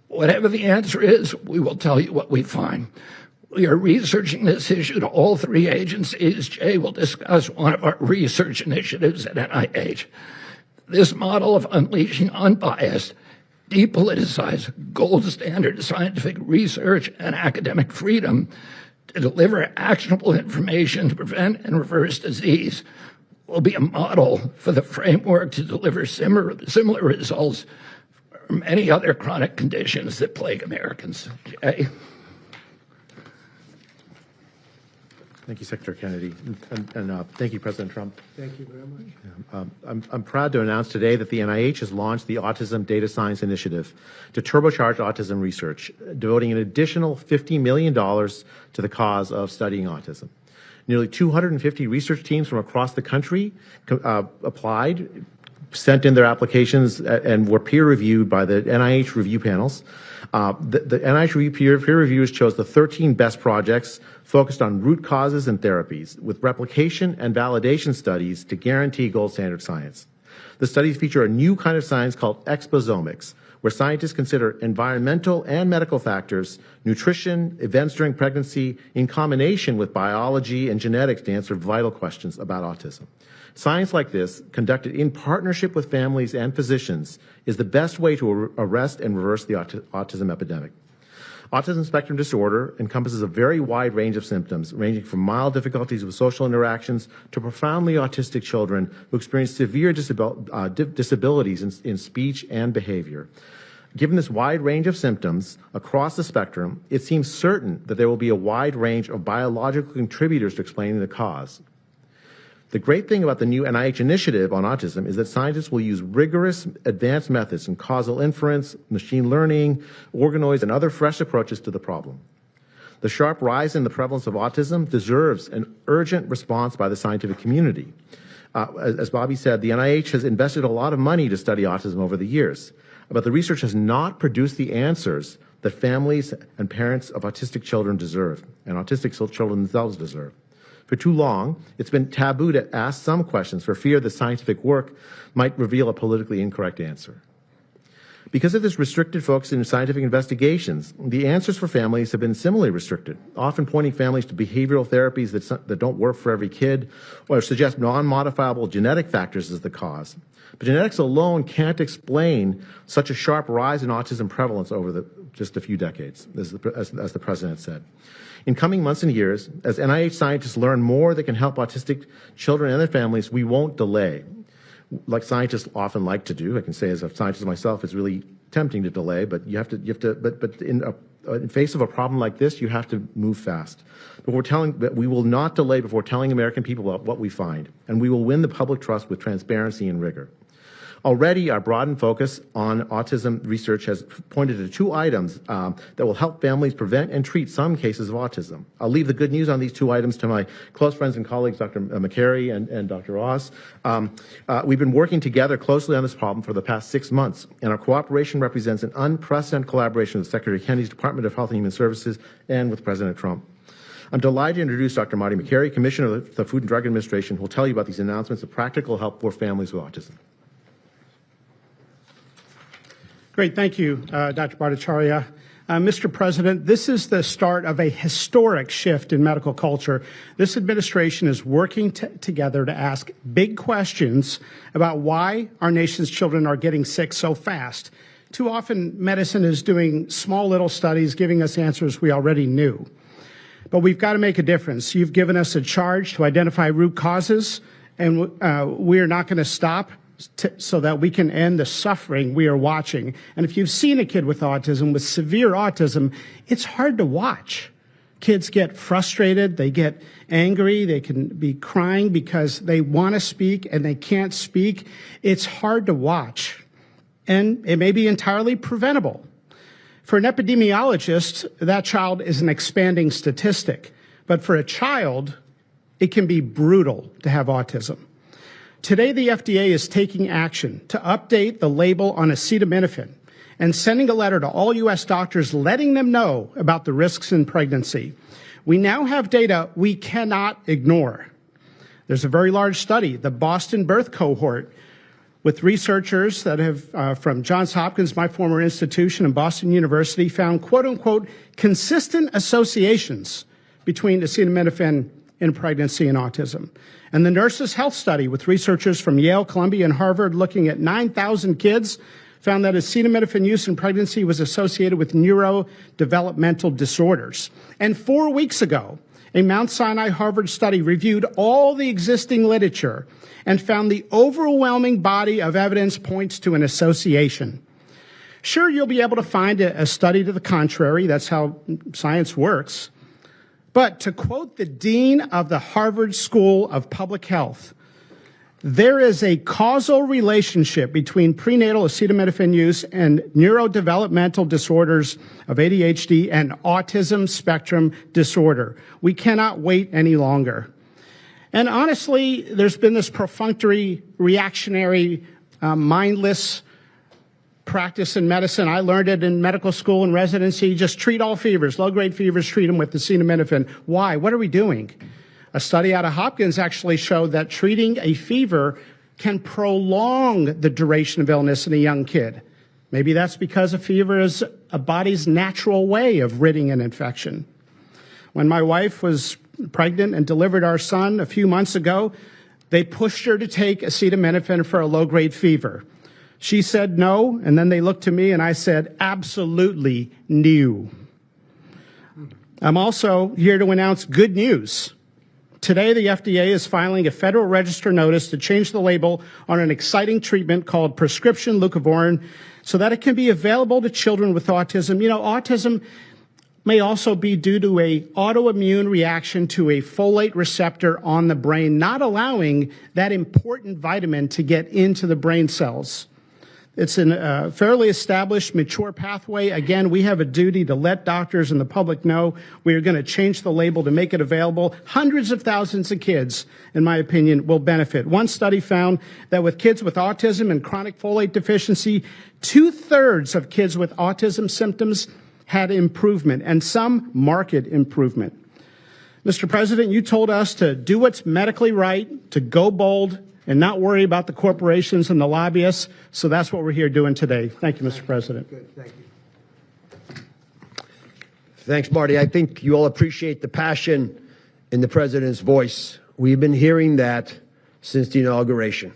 Speaker 17: Whatever the answer is, we will tell you what we find. We are researching this issue to all 3 agencies. Jay will discuss one of our research initiatives at NIH. This model of unleashing unbiased, depoliticized, gold standard scientific research and academic freedom to deliver actionable information to prevent and reverse disease will be a model for the framework to deliver similar results for many other chronic conditions that plague Americans. Jay?
Speaker 18: Thank you, Secretary Kennedy, and thank you, President Trump.
Speaker 10: Thank you very much.
Speaker 18: I'm proud to announce today that the NIH has launched the Autism Data Science Initiative to turbocharge autism research, devoting an additional $50 million to the cause of studying autism. Nearly 250 research teams from across the country applied, sent in their applications, and were peer-reviewed by the NIH review panels. The NIH peer reviewers chose the 13 best projects focused on root causes and therapies, with replication and validation studies to guarantee gold standard science. The studies feature a new kind of science called exposomics, where scientists consider environmental and medical factors, nutrition, events during pregnancy, in combination with biology and genetics to answer vital questions about autism. Science like this, conducted in partnership with families and physicians, is the best way to arrest and reverse the autism epidemic. Autism spectrum disorder encompasses a very wide range of symptoms, ranging from mild difficulties with social interactions to profoundly autistic children who experience severe disabilities in speech and behavior. Given this wide range of symptoms across the spectrum, it seems certain that there will be a wide range of biological contributors to explaining the cause. The great thing about the new NIH initiative on autism is that scientists will use rigorous advanced methods in causal inference, machine learning, organoids, and other fresh approaches to the problem. The sharp rise in the prevalence of autism deserves an urgent response by the scientific community. As Bobby said, the NIH has invested a lot of money to study autism over the years, but the research has not produced the answers that families and parents of autistic children deserve, and autistic children themselves deserve. For too long, it's been taboo to ask some questions for fear the scientific work might reveal a politically incorrect answer. Because of this restricted focus in scientific investigations, the answers for families have been similarly restricted, often pointing families to behavioral therapies that don't work for every kid or suggest non-modifiable genetic factors as the cause. But genetics alone can't explain such a sharp rise in autism prevalence over just a few decades, as the president said. In coming months and years, as NIH scientists learn more that can help autistic children and their families, we won't delay. Like scientists often like to do, I can say as a scientist myself, it's really tempting to delay, but but in face of a problem like this, you have to move fast. But we will not delay before telling American people about what we find, and we will win the public trust with transparency and rigor. Already, our broadened focus on autism research has pointed to 2 items that will help families prevent and treat some cases of autism. I'll leave the good news on these 2 items to my close friends and colleagues, Dr. McCary and Dr. Oz. We've been working together closely on this problem for the past 6 months, and our cooperation represents an unprecedented collaboration with Secretary Kennedy's Department of Health and Human Services and with President Trump. I'm delighted to introduce Dr. Marty McCary, Commissioner of the Food and Drug Administration, who will tell you about these announcements of practical help for families with autism.
Speaker 19: Great. Thank you, Dr. Bhattacharya. Mr. President, this is the start of a historic shift in medical culture. This administration is working together to ask big questions about why our nation's children are getting sick so fast. Too often, medicine is doing small little studies, giving us answers we already knew. But we've got to make a difference. You've given us a charge to identify root causes, and we are not going to stop so that we can end the suffering we are watching. And if you've seen a kid with autism, with severe autism, it's hard to watch. Kids get frustrated, they get angry, they can be crying because they want to speak and they can't speak. It's hard to watch, and it may be entirely preventable. For an epidemiologist, that child is an expanding statistic. But for a child, it can be brutal to have autism. Today, the FDA is taking action to update the label on acetaminophen and sending a letter to all U.S. doctors letting them know about the risks in pregnancy. We now have data we cannot ignore. There's a very large study, the Boston Birth Cohort, with researchers that have, from Johns Hopkins, my former institution, and Boston University, found, quote unquote, consistent associations between acetaminophen in pregnancy and autism. And the Nurses' Health Study with researchers from Yale, Columbia, and Harvard looking at 9,000 kids found that acetaminophen use in pregnancy was associated with neurodevelopmental disorders. And 4 weeks ago, a Mount Sinai Harvard study reviewed all the existing literature and found the overwhelming body of evidence points to an association. Sure, you'll be able to find a study to the contrary. That's how science works. But to quote the dean of the Harvard School of Public Health, there is a causal relationship between prenatal acetaminophen use and neurodevelopmental disorders of ADHD and autism spectrum disorder. We cannot wait any longer. And honestly, there's been this perfunctory, reactionary, mindless practice in medicine. I learned it in medical school and residency. Just treat all fevers, low-grade fevers, treat them with acetaminophen. Why? What are we doing? A study out of Hopkins actually showed that treating a fever can prolong the duration of illness in a young kid. Maybe that's because a fever is a body's natural way of ridding an infection. When my wife was pregnant and delivered our son a few months ago, they pushed her to take acetaminophen for a low-grade fever. She said no, and then they looked to me and I said, absolutely no. I'm also here to announce good news. Today, the FDA is filing a Federal Register notice to change the label on an exciting treatment called prescription leucovorin so that it can be available to children with autism. You know, autism may also be due to an autoimmune reaction to a folate receptor on the brain, not allowing that important vitamin to get into the brain cells. It's a fairly established, mature pathway. Again, we have a duty to let doctors and the public know we are going to change the label to make it available. Hundreds of thousands of kids, in my opinion, will benefit. One study found that with kids with autism and chronic folate deficiency, 2/3 of kids with autism symptoms had improvement, and some marked improvement. Mr. President, you told us to do what's medically right, to go bold, and not worry about the corporations and the lobbyists. So that's what we're here doing today. Thank you, Mr. President.
Speaker 20: Good. Thank you. Thanks, Marty. I think you all appreciate the passion in the president's voice. We've been hearing that since the inauguration.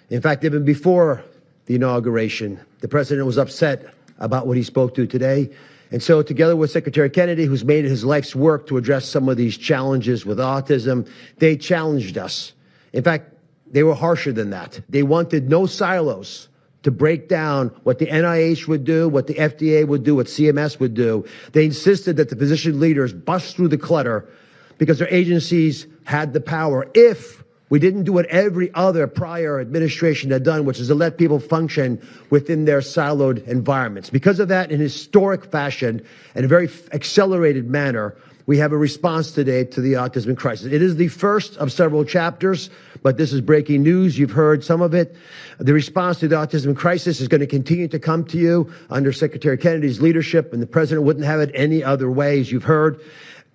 Speaker 20: In fact, even before the inauguration, the president was upset about what he spoke to today. And so together with Secretary Kennedy, who's made it his life's work to address some of these challenges with autism, they challenged us. In fact, they were harsher than that. They wanted no silos to break down what the NIH would do, what the FDA would do, what CMS would do. They insisted that the physician leaders bust through the clutter because their agencies had the power if we didn't do what every other prior administration had done, which is to let people function within their siloed environments. Because of that, in historic fashion and a very accelerated manner, we have a response today to the autism crisis. It is the first of several chapters, but this is breaking news. You've heard some of it. The response to the autism crisis is going to continue to come to you under Secretary Kennedy's leadership, and the president wouldn't have it any other way. As you've heard,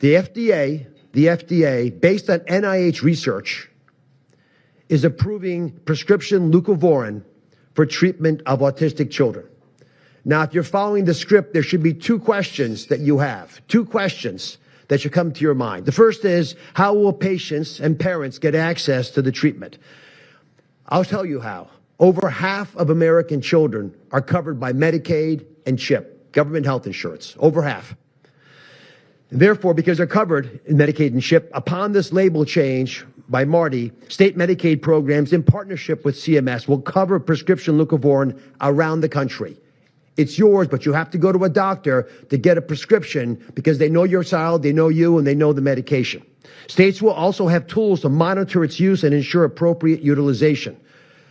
Speaker 20: the FDA, based on NIH research, is approving prescription leucovorin for treatment of autistic children. Now, if you're following the script, there should be two questions that you have, two questions that should come to your mind. The first is, how will patients and parents get access to the treatment? I'll tell you how. Over half of American children are covered by Medicaid and CHIP, government health insurance, over half. Therefore, because they're covered in Medicaid and CHIP, upon this label change by Marty, state Medicaid programs in partnership with CMS will cover prescription leucovorin around the country. It's yours, but you have to go to a doctor to get a prescription because they know your child, they know you, and they know the medication. States will also have tools to monitor its use and ensure appropriate utilization.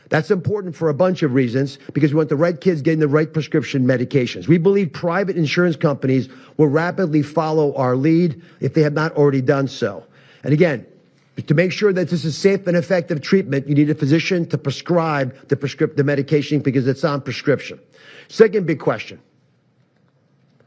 Speaker 20: That's important for a bunch of reasons because we want the right kids getting the right prescription medications. We believe private insurance companies will rapidly follow our lead if they have not already done so. And again, to make sure that this is safe and effective treatment, you need a physician to prescribe the medication because it's on prescription. Second big question.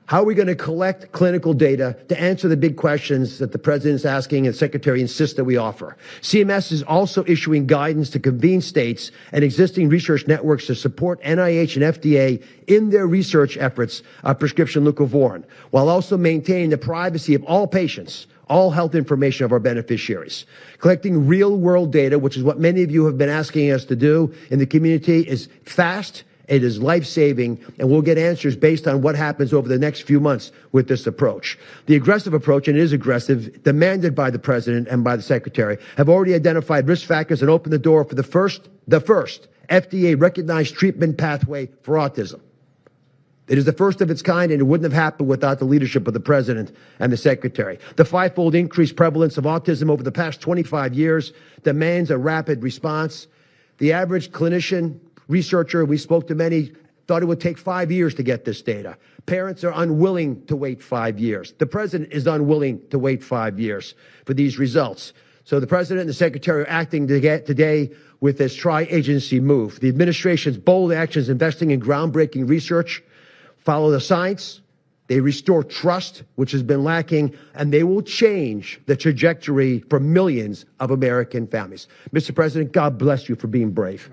Speaker 20: How are we going to collect clinical data to answer the big questions that the president is asking and the secretary insists that we offer? CMS is also issuing guidance to convene states and existing research networks to support NIH and FDA in their research efforts of prescription leucovorin, while also maintaining the privacy of all patients, all health information of our beneficiaries. Collecting real-world data, which is what many of you have been asking us to do in the community, is fast. It is life-saving, and we'll get answers based on what happens over the next few months with this approach. The aggressive approach, and it is aggressive, demanded by the president and by the secretary, have already identified risk factors and opened the door for the first FDA-recognized treatment pathway for autism. It is the first of its kind, and it wouldn't have happened without the leadership of the president and the secretary. The fivefold increased prevalence of autism over the past 25 years demands a rapid response. The average clinician, researcher, we spoke to many, thought it would take 5 years to get this data. Parents are unwilling to wait 5 years. The president is unwilling to wait 5 years for these results. So the president and the secretary are acting today with this tri-agency move. The administration's bold actions investing in groundbreaking research follow the science. They restore trust, which has been lacking, and they will change the trajectory for millions of American families. Mr. President, God bless you for being brave.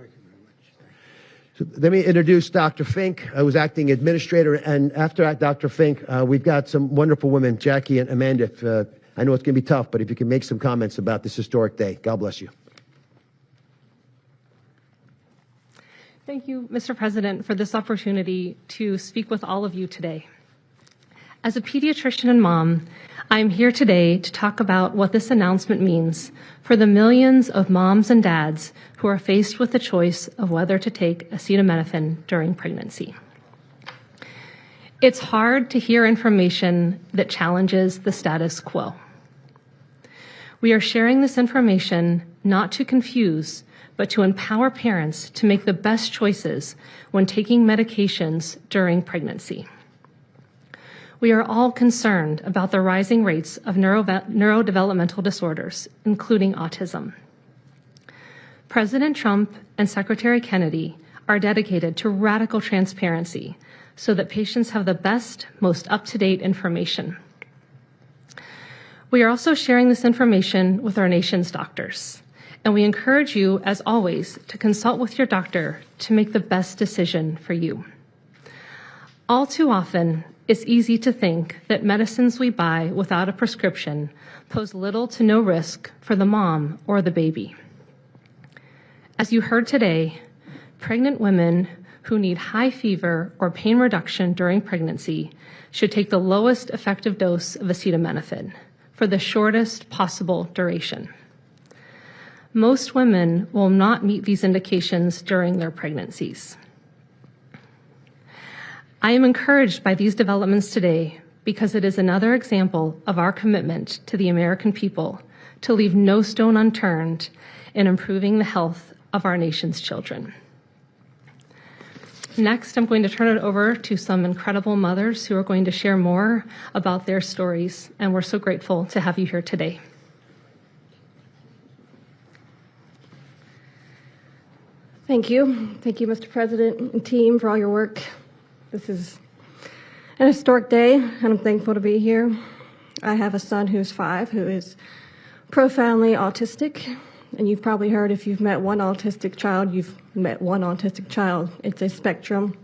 Speaker 20: So let me introduce Dr. Fink, who's acting administrator, and after Dr. Fink, we've got some wonderful women, Jackie and Amanda. I know it's going to be tough, but if you can make some comments about this historic day, God bless you.
Speaker 21: Thank you, Mr. President, for this opportunity to speak with all of you today. As a pediatrician and mom, I'm here today to talk about what this announcement means for the millions of moms and dads who are faced with the choice of whether to take acetaminophen during pregnancy. It's hard to hear information that challenges the status quo. We are sharing this information not to confuse, but to empower parents to make the best choices when taking medications during pregnancy. We are all concerned about the rising rates of neurodevelopmental disorders, including autism. President Trump and Secretary Kennedy are dedicated to radical transparency so that patients have the best, most up-to-date information. We are also sharing this information with our nation's doctors, and we encourage you, as always, to consult with your doctor to make the best decision for you. All too often, it's easy to think that medicines we buy without a prescription pose little to no risk for the mom or the baby. As you heard today, pregnant women who need high fever or pain reduction during pregnancy should take the lowest effective dose of acetaminophen for the shortest possible duration. Most women will not meet these indications during their pregnancies. I am encouraged by these developments today because it is another example of our commitment to the American people to leave no stone unturned in improving the health of our nation's children. Next, I'm going to turn it over to some incredible mothers who are going to share more about their stories, and we're so grateful to have you here today.
Speaker 22: Thank you. Thank you, Mr. President and team, for all your work. This is an historic day, and I'm thankful to be here. I have a son who's 5 who is profoundly autistic, and you've probably heard if you've met one autistic child, you've met one autistic child. It's a spectrum,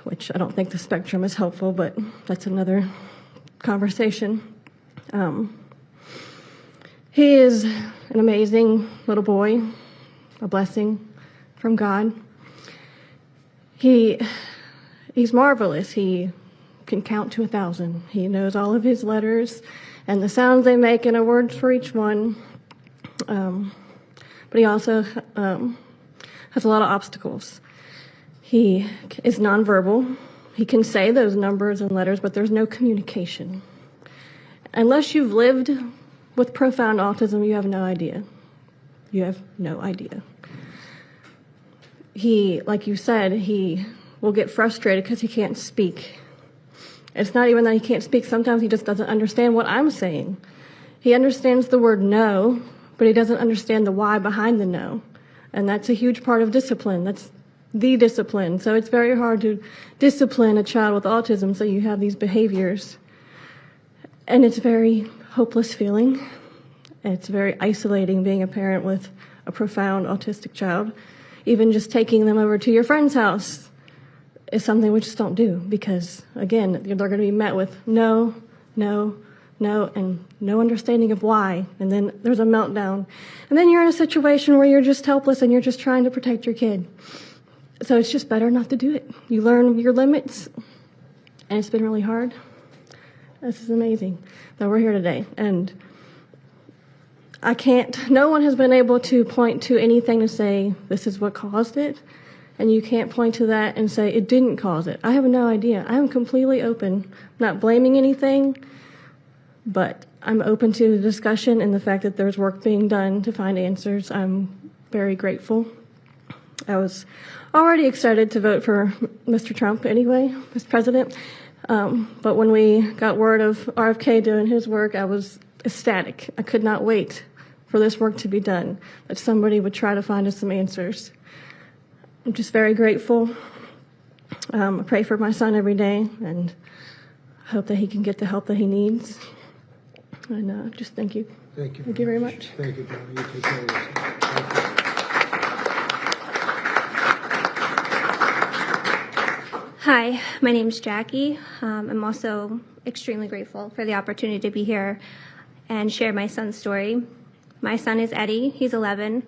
Speaker 22: which I don't think the spectrum is helpful, but that's another conversation. He is an amazing little boy, a blessing from God. He's marvelous. He can count to 1,000. He knows all of his letters and the sounds they make and a word for each one. But he also has a lot of obstacles. He is nonverbal. He can say those numbers and letters, but there's no communication. Unless you've lived with profound autism, you have no idea. You have no idea. He, like you said, he will get frustrated because he can't speak. It's not even that he can't speak. Sometimes he just doesn't understand what I'm saying. He understands the word no, but he doesn't understand the why behind the no. And that's a huge part of discipline. That's the discipline. So it's very hard to discipline a child with autism so you have these behaviors. And it's a very hopeless feeling. It's very isolating being a parent with a profound autistic child. Even just taking them over to your friend's house is something we just don't do because, again, they're going to be met with no, no, no, and no understanding of why. And then there's a meltdown. And then you're in a situation where you're just helpless and you're just trying to protect your kid. So it's just better not to do it. You learn your limits, and it's been really hard. This is amazing that we're here today. And no one has been able to point to anything to say this is what caused it. And you can't point to that and say it didn't cause it. I have no idea. I am completely open, not blaming anything, but I'm open to the discussion and the fact that there's work being done to find answers. I'm very grateful. I was already excited to vote for Mr. Trump anyway, Mr. President. But when we got word of Rfkjr doing his work, I was ecstatic. I could not wait for this work to be done, that somebody would try to find us some answers. I'm just very grateful. I pray for my son every day, and I hope that he can get the help that he needs. And just thank you.
Speaker 10: Thank you.
Speaker 22: Thank you very much.
Speaker 10: Thank you, John. You take care of yourself.
Speaker 1: Hi, my name's Jackie. I'm also extremely grateful for the opportunity to be here and share my son's story. My son is Eddie. He's 11.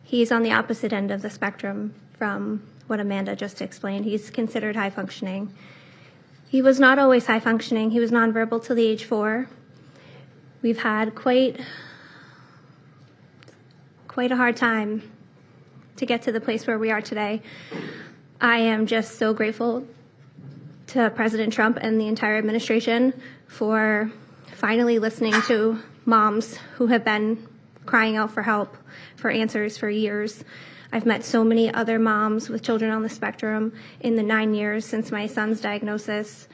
Speaker 1: He's on the opposite end of the spectrum from what Amanda just explained. He's considered high functioning. He was not always high functioning. He was nonverbal till the age 4. We've had quite a hard time to get to the place where we are today. I am just so grateful to President Trump and the entire administration for finally listening to moms who have been crying out for help, for answers for years. I've met so many other moms with children on the spectrum in the 9 years since my son's diagnosis,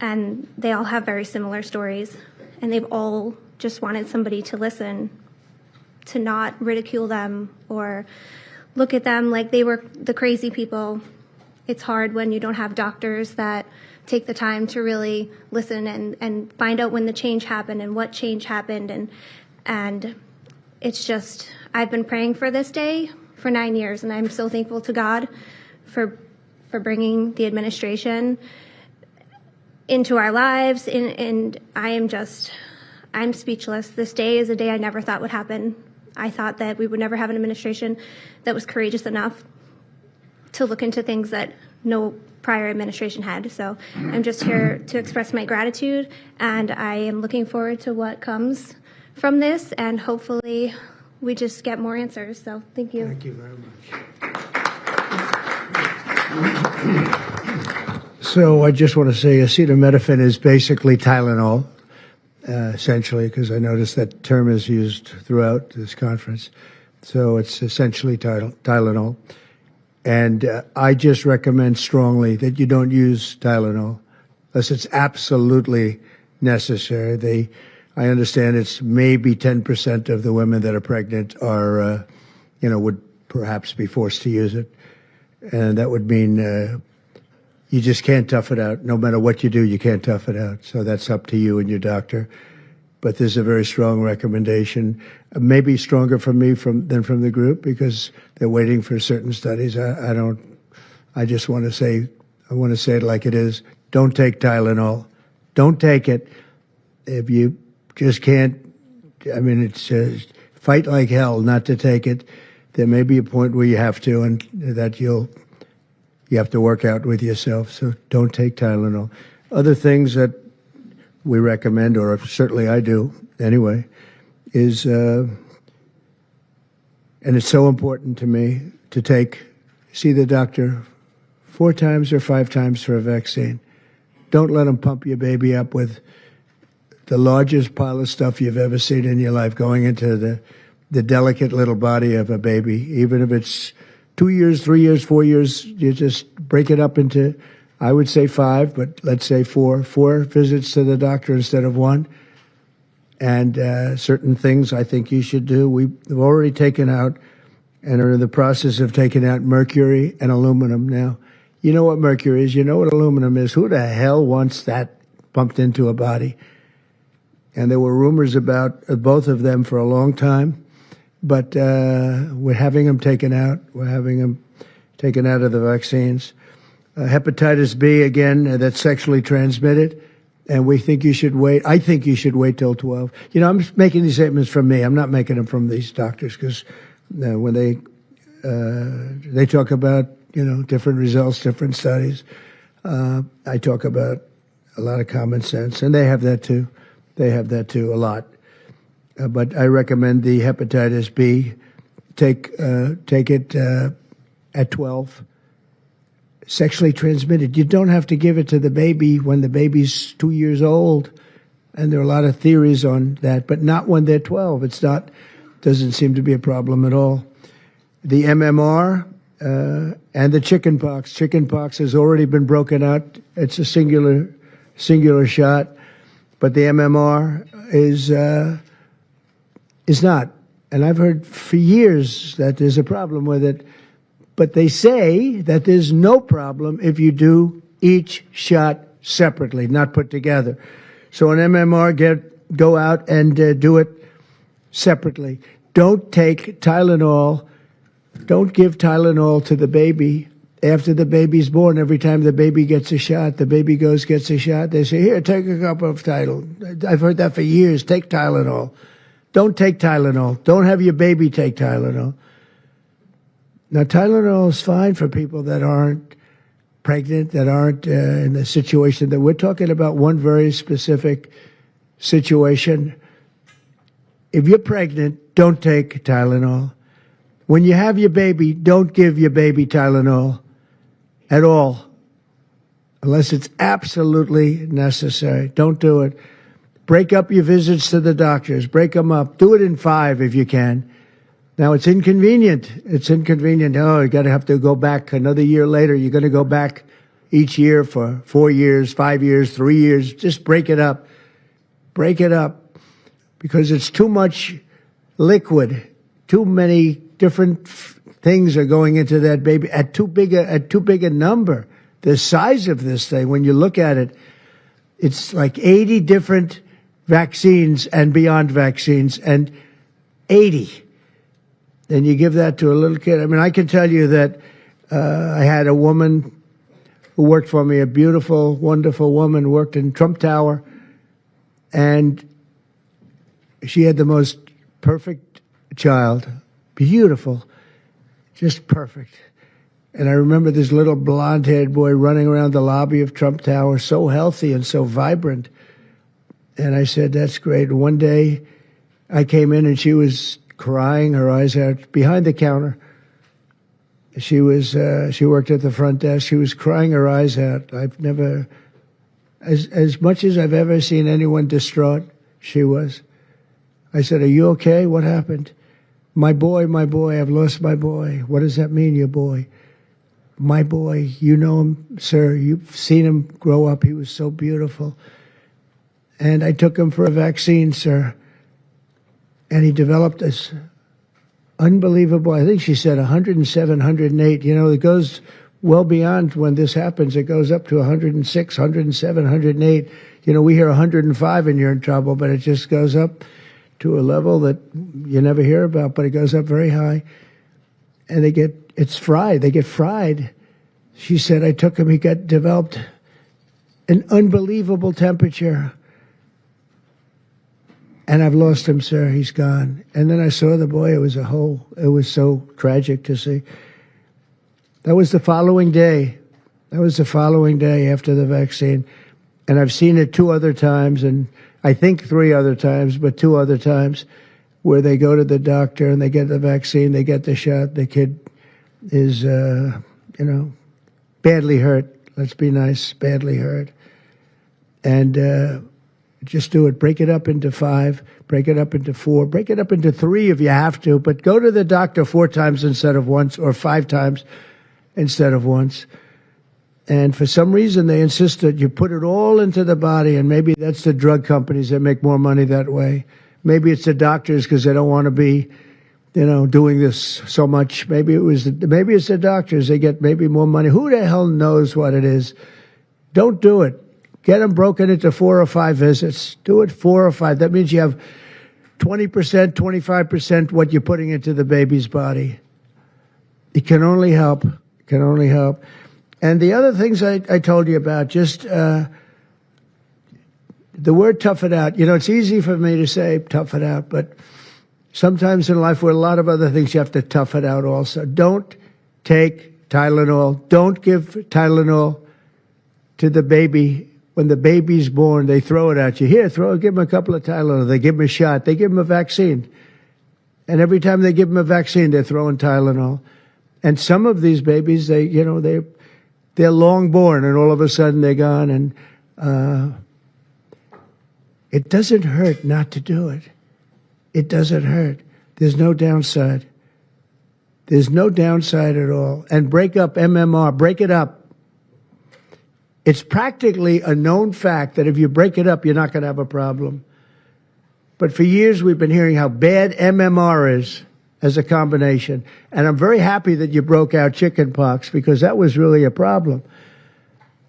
Speaker 1: and they all have very similar stories. And they've all just wanted somebody to listen, to not ridicule them or look at them like they were the crazy people. It's hard when you don't have doctors that take the time to really listen and find out when the change happened and what change happened. And it's just, I've been praying for this day for 9 years, and I'm so thankful to God for bringing the administration into our lives. And I'm speechless. This day is a day I never thought would happen. I thought that we would never have an administration that was courageous enough to look into things that no prior administration had. So I'm just here to express my gratitude, and I am looking forward to what comes from this, and hopefully we just get more answers. So thank you.
Speaker 10: Thank you very much. So I just want to say acetaminophen is basically Tylenol, essentially, because I noticed that term is used throughout this conference. So it's essentially Tylenol. And I just recommend strongly that you don't use Tylenol unless it's absolutely necessary. I understand it's maybe 10% of the women that are pregnant are, would perhaps be forced to use it. And that would mean you just can't tough it out. No matter what you do, you can't tough it out. So that's up to you and your doctor. But there's a very strong recommendation, maybe stronger from me than from the group, because they're waiting for certain studies. I just want to say, I want to say it like it is. Don't take Tylenol. Don't take it. If you just can't, it's fight like hell not to take it. There may be a point where you have to, and that you have to work out with yourself. So don't take Tylenol. Other things that we recommend, or certainly I do anyway, is, and it's so important to me to see the doctor 4 times or 5 times for a vaccine. Don't let them pump your baby up with the largest pile of stuff you've ever seen in your life going into the delicate little body of a baby. Even if it's 2 years, 3 years, 4 years, you just break it up into, I would say 5, but let's say 4 visits to the doctor instead of 1. And certain things I think you should do. We've already taken out and are in the process of taking out mercury and aluminum now. You know what mercury is. You know what aluminum is. Who the hell wants that pumped into a body? And there were rumors about both of them for a long time. But we're having them taken out. We're having them taken out of the vaccines. Hepatitis B, again, that's sexually transmitted. And we think you should wait. I think you should wait till 12. I'm making these statements from me. I'm not making them from these doctors, because when they talk about, different results, different studies, I talk about a lot of common sense. And they have that too. They have that too, a lot. But I recommend the hepatitis B. Take it at 12. Sexually transmitted. You don't have to give it to the baby when the baby's 2 years old. And there are a lot of theories on that, but not when they're 12. Doesn't seem to be a problem at all. The MMR and the chickenpox. Chickenpox has already been broken out. It's a singular shot. But the MMR is not. And I've heard for years that there's a problem with it. But they say that there's no problem if you do each shot separately, not put together. So an MMR, go out and do it separately. Don't take Tylenol. Don't give Tylenol to the baby after the baby's born. Every time the baby gets a shot, the baby gets a shot. They say, here, take a cup of Tylenol. I've heard that for years. Take Tylenol. Don't take Tylenol. Don't have your baby take Tylenol. Now, Tylenol is fine for people that aren't pregnant, that aren't in the situation that we're talking about. One very specific situation. If you're pregnant, don't take Tylenol. When you have your baby, don't give your baby Tylenol at all, unless it's absolutely necessary. Don't do it. Break up your visits to the doctors. Break them up. Do it in 5 if you can. Now, it's inconvenient. It's inconvenient. Oh, you got to have to go back another year later. You're going to go back each year for 4 years, 5 years, 3 years. Just break it up. Break it up, because it's too much liquid. Too many different things are going into that baby at too big a number. The size of this thing, when you look at it, it's like 80 different vaccines and beyond vaccines, and 80. Then you give that to a little kid. I mean, I can tell you that I had a woman who worked for me, a beautiful, wonderful woman, worked in Trump Tower, and she had the most perfect child. Beautiful. Just perfect. And I remember this little blonde-haired boy running around the lobby of Trump Tower, so healthy and so vibrant. And I said, that's great. One day I came in and she was crying her eyes out behind the counter. She worked at the front desk. She was crying her eyes out. I've never, as much as I've ever seen anyone distraught, she was. I said, are you okay? What happened? My boy, I've lost my boy. What does that mean, your boy? My boy, you know him, sir. You've seen him grow up. He was so beautiful. And I took him for a vaccine, sir. And he developed this unbelievable, I think she said 107, 108. You know, it goes well beyond when this happens. It goes up to 106, 107, 108. You know, we hear 105 and you're in trouble, but it just goes up to a level that you never hear about, but it goes up very high. And it's fried. They get fried. She said, I took him, he developed an unbelievable temperature. And I've lost him, sir. He's gone. And then I saw the boy. It was so tragic to see. That was the following day. After the vaccine. And I've seen it 2 other times, and I think 3 other times, but 2 other times, where they go to the doctor and they get the vaccine, they get the shot. The kid is, badly hurt. Let's be nice, badly hurt. And just do it. Break it up into 5, break it up into 4, break it up into 3 if you have to, but go to the doctor 4 times instead of once, or 5 times instead of once. And for some reason, they insist that you put it all into the body, and maybe that's the drug companies that make more money that way. Maybe it's the doctors because they don't want to be, doing this so much. Maybe it's the doctors. They get maybe more money. Who the hell knows what it is? Don't do it. Get them broken into 4 or 5 visits. Do it 4 or 5. That means you have 20%, 25% what you're putting into the baby's body. It can only help. It can only help. And the other things I told you about, just the word tough it out. It's easy for me to say tough it out, but sometimes in life with a lot of other things you have to tough it out also. Don't take Tylenol. Don't give Tylenol to the baby. When the baby's born, they throw it at you. Here, give him a couple of Tylenol. They give him a shot. They give him a vaccine. And every time they give him a vaccine, they're throwing Tylenol. And some of these babies, they're long born, and all of a sudden they're gone. And it doesn't hurt not to do it. It doesn't hurt. There's no downside. There's no downside at all. And break up MMR. Break it up. It's practically a known fact that if you break it up, you're not going to have a problem. But for years, we've been hearing how bad MMR is as a combination. And I'm very happy that you broke out chickenpox, because that was really a problem.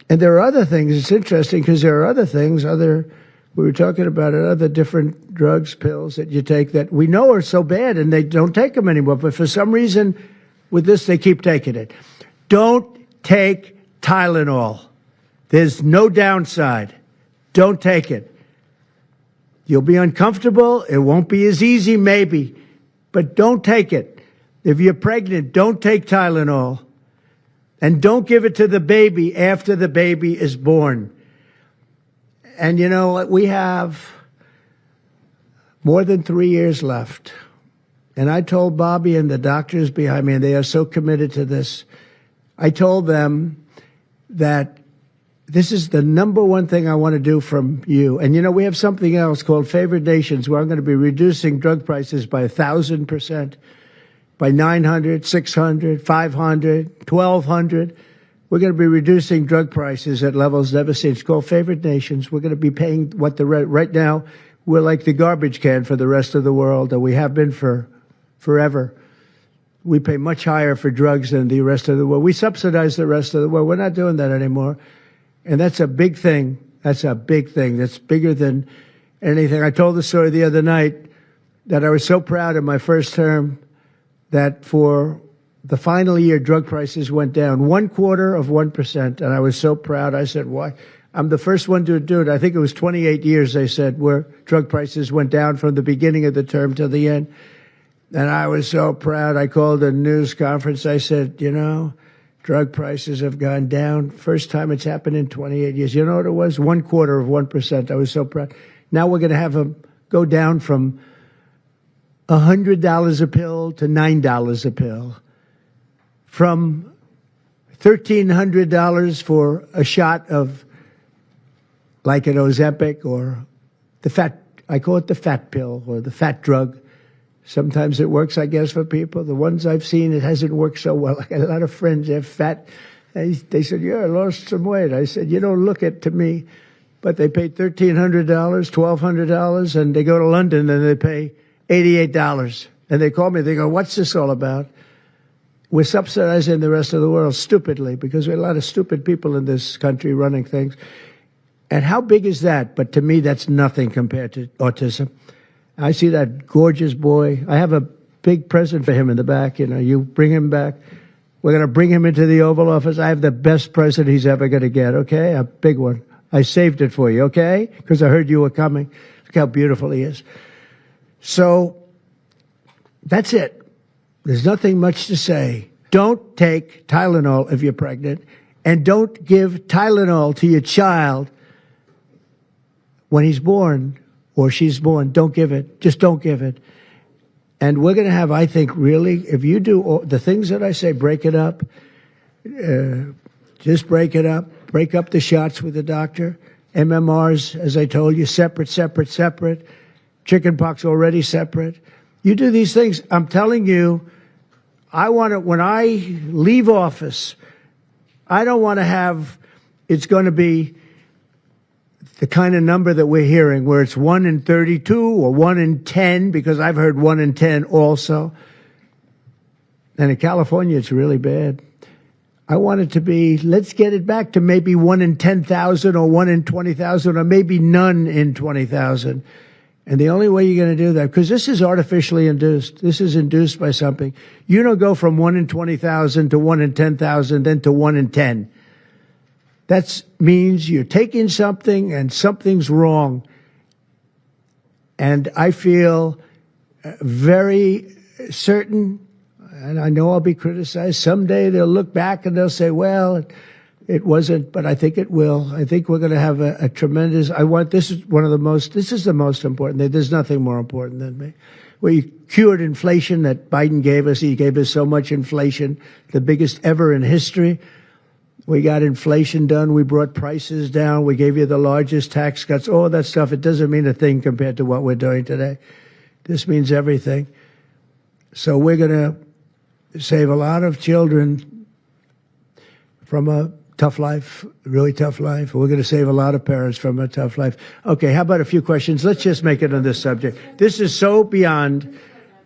Speaker 10: And there are other things. It's interesting because there are other things, we were talking about it, other different drugs, pills that you take that we know are so bad and they don't take them anymore. But for some reason, with this, they keep taking it. Don't take Tylenol. There's no downside. Don't take it. You'll be uncomfortable. It won't be as easy, maybe. But don't take it. If you're pregnant, don't take Tylenol. And don't give it to the baby after the baby is born. And you know, we have more than 3 years left. And I told Bobby and the doctors behind me, and they are so committed to this, I told them that this is the number one thing I want to do from you. And you know, we have something else called Favored Nations, where I'm going to be reducing drug prices by 1,000%. By 900, 600, 500, 1,200. We're going to be reducing drug prices at levels never seen. It's called Favored Nations. We're going to be paying what right now, we're like the garbage can for the rest of the world, and we have been for forever. We pay much higher for drugs than the rest of the world. We subsidize the rest of the world. We're not doing that anymore. And that's a big thing. That's a big thing. That's bigger than anything. I told the story the other night that I was so proud in my first term that for the final year, drug prices went down 0.25%. And I was so proud. I said, why? I'm the first one to do it. I think it was 28 years, they said, where drug prices went down from the beginning of the term to the end. And I was so proud. I called a news conference. I said, you know, drug prices have gone down. First time it's happened in 28 years. You know what it was? 0.25%. I was so proud. Now we're going to have them go down from $100 a pill to $9 a pill, from $1,300 for a shot of like an Ozempic or I call it the fat pill or the fat drug. Sometimes it works, I guess, for people. The ones I've seen, it hasn't worked so well. I got a lot of friends, they're fat. They said, yeah, I lost some weight. I said, you don't look it to me. But they paid $1,300, $1,200, and they go to London and they pay $88. And they call me, they go, what's this all about? We're subsidizing the rest of the world stupidly because we have a lot of stupid people in this country running things. And how big is that? But to me, that's nothing compared to autism. I see that gorgeous boy. I have a big present for him in the back. You know, you bring him back. We're going to bring him into the Oval Office. I have the best present he's ever going to get, okay? A big one. I saved it for you, okay? Because I heard you were coming. Look how beautiful he is. So that's it. There's nothing much to say. Don't take Tylenol if you're pregnant, and don't give Tylenol to your child when he's born or she's born. Don't give it. Just don't give it. And we're going to have, I think, really, if you do all the things that I say, break it up. Just break it up. Break up the shots with the doctor. MMRs, as I told you, separate. Chickenpox already separate. You do these things. I'm telling you, I want to, when I leave office, I don't want to have, it's going to be the kind of number that we're hearing where it's 1 in 32 or 1 in 10, because I've heard 1 in 10 also. And in California, it's really bad. I want it to be, let's get it back to maybe 1 in 10,000 or 1 in 20,000 or maybe none in 20,000. And the only way you're going to do that, because this is artificially induced. This is induced by something. You don't go from 1 in 20,000 to 1 in 10,000, then to 1 in 10. That means you're taking something and something's wrong. And I feel very certain, and I know I'll be criticized. Someday they'll look back and they'll say, well, it wasn't, but I think it will. I think we're going to have a tremendous, this is the most important thing. There's nothing more important than me. We cured inflation that Biden gave us. He gave us so much inflation, the biggest ever in history. We got inflation done. We brought prices down. We gave you the largest tax cuts, all that stuff. It doesn't mean a thing compared to what we're doing today. This means everything. So we're going to save a lot of children from a tough life, really tough life. We're going to save a lot of parents from a tough life. Okay, how about a few questions? Let's just make it on this subject. This is so beyond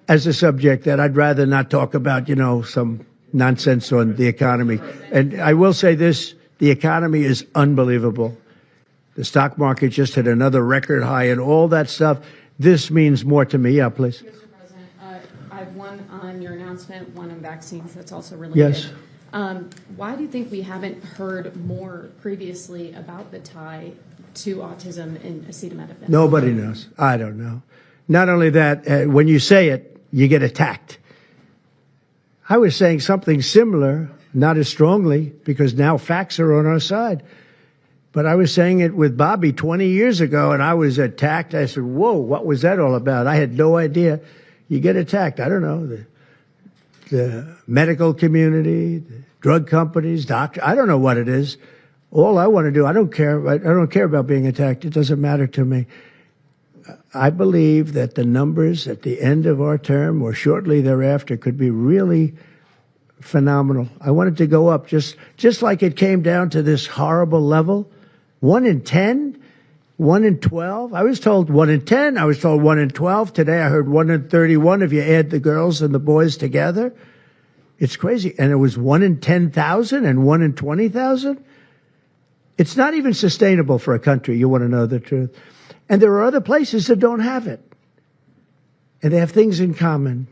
Speaker 10: as a subject that I'd rather not talk about, some nonsense on the economy. And I will say this The economy is unbelievable. The stock market just hit another record high and all that stuff. This means more to me. Yeah, please.
Speaker 2: Mr. President, I have one on your announcement, one on vaccines that's also related.
Speaker 10: Yes.
Speaker 2: Why do you think we haven't heard more previously about the tie to autism in acetaminophen?
Speaker 10: Nobody knows. I don't know. Not only that, when you say it, you get attacked. I was saying something similar, not as strongly, because now facts are on our side. But I was saying it with Bobby 20 years ago, and I was attacked. I said, whoa, what was that all about? I had no idea. You get attacked. I don't know. The medical community, the drug companies, doctors. I don't know what it is. All I want to do, I don't care. I don't care about being attacked. It doesn't matter to me. I believe that the numbers at the end of our term or shortly thereafter could be really phenomenal. I want it to go up just like it came down to this horrible level. 1 in 10, 1 in 12. I was told 1 in 10. I was told 1 in 12. Today I heard 1 in 31 if you add the girls and the boys together. It's crazy. And it was 1 in 10,000 and 1 in 20,000. It's not even sustainable for a country. You want to know the truth. And there are other places that don't have it. And they have things in common.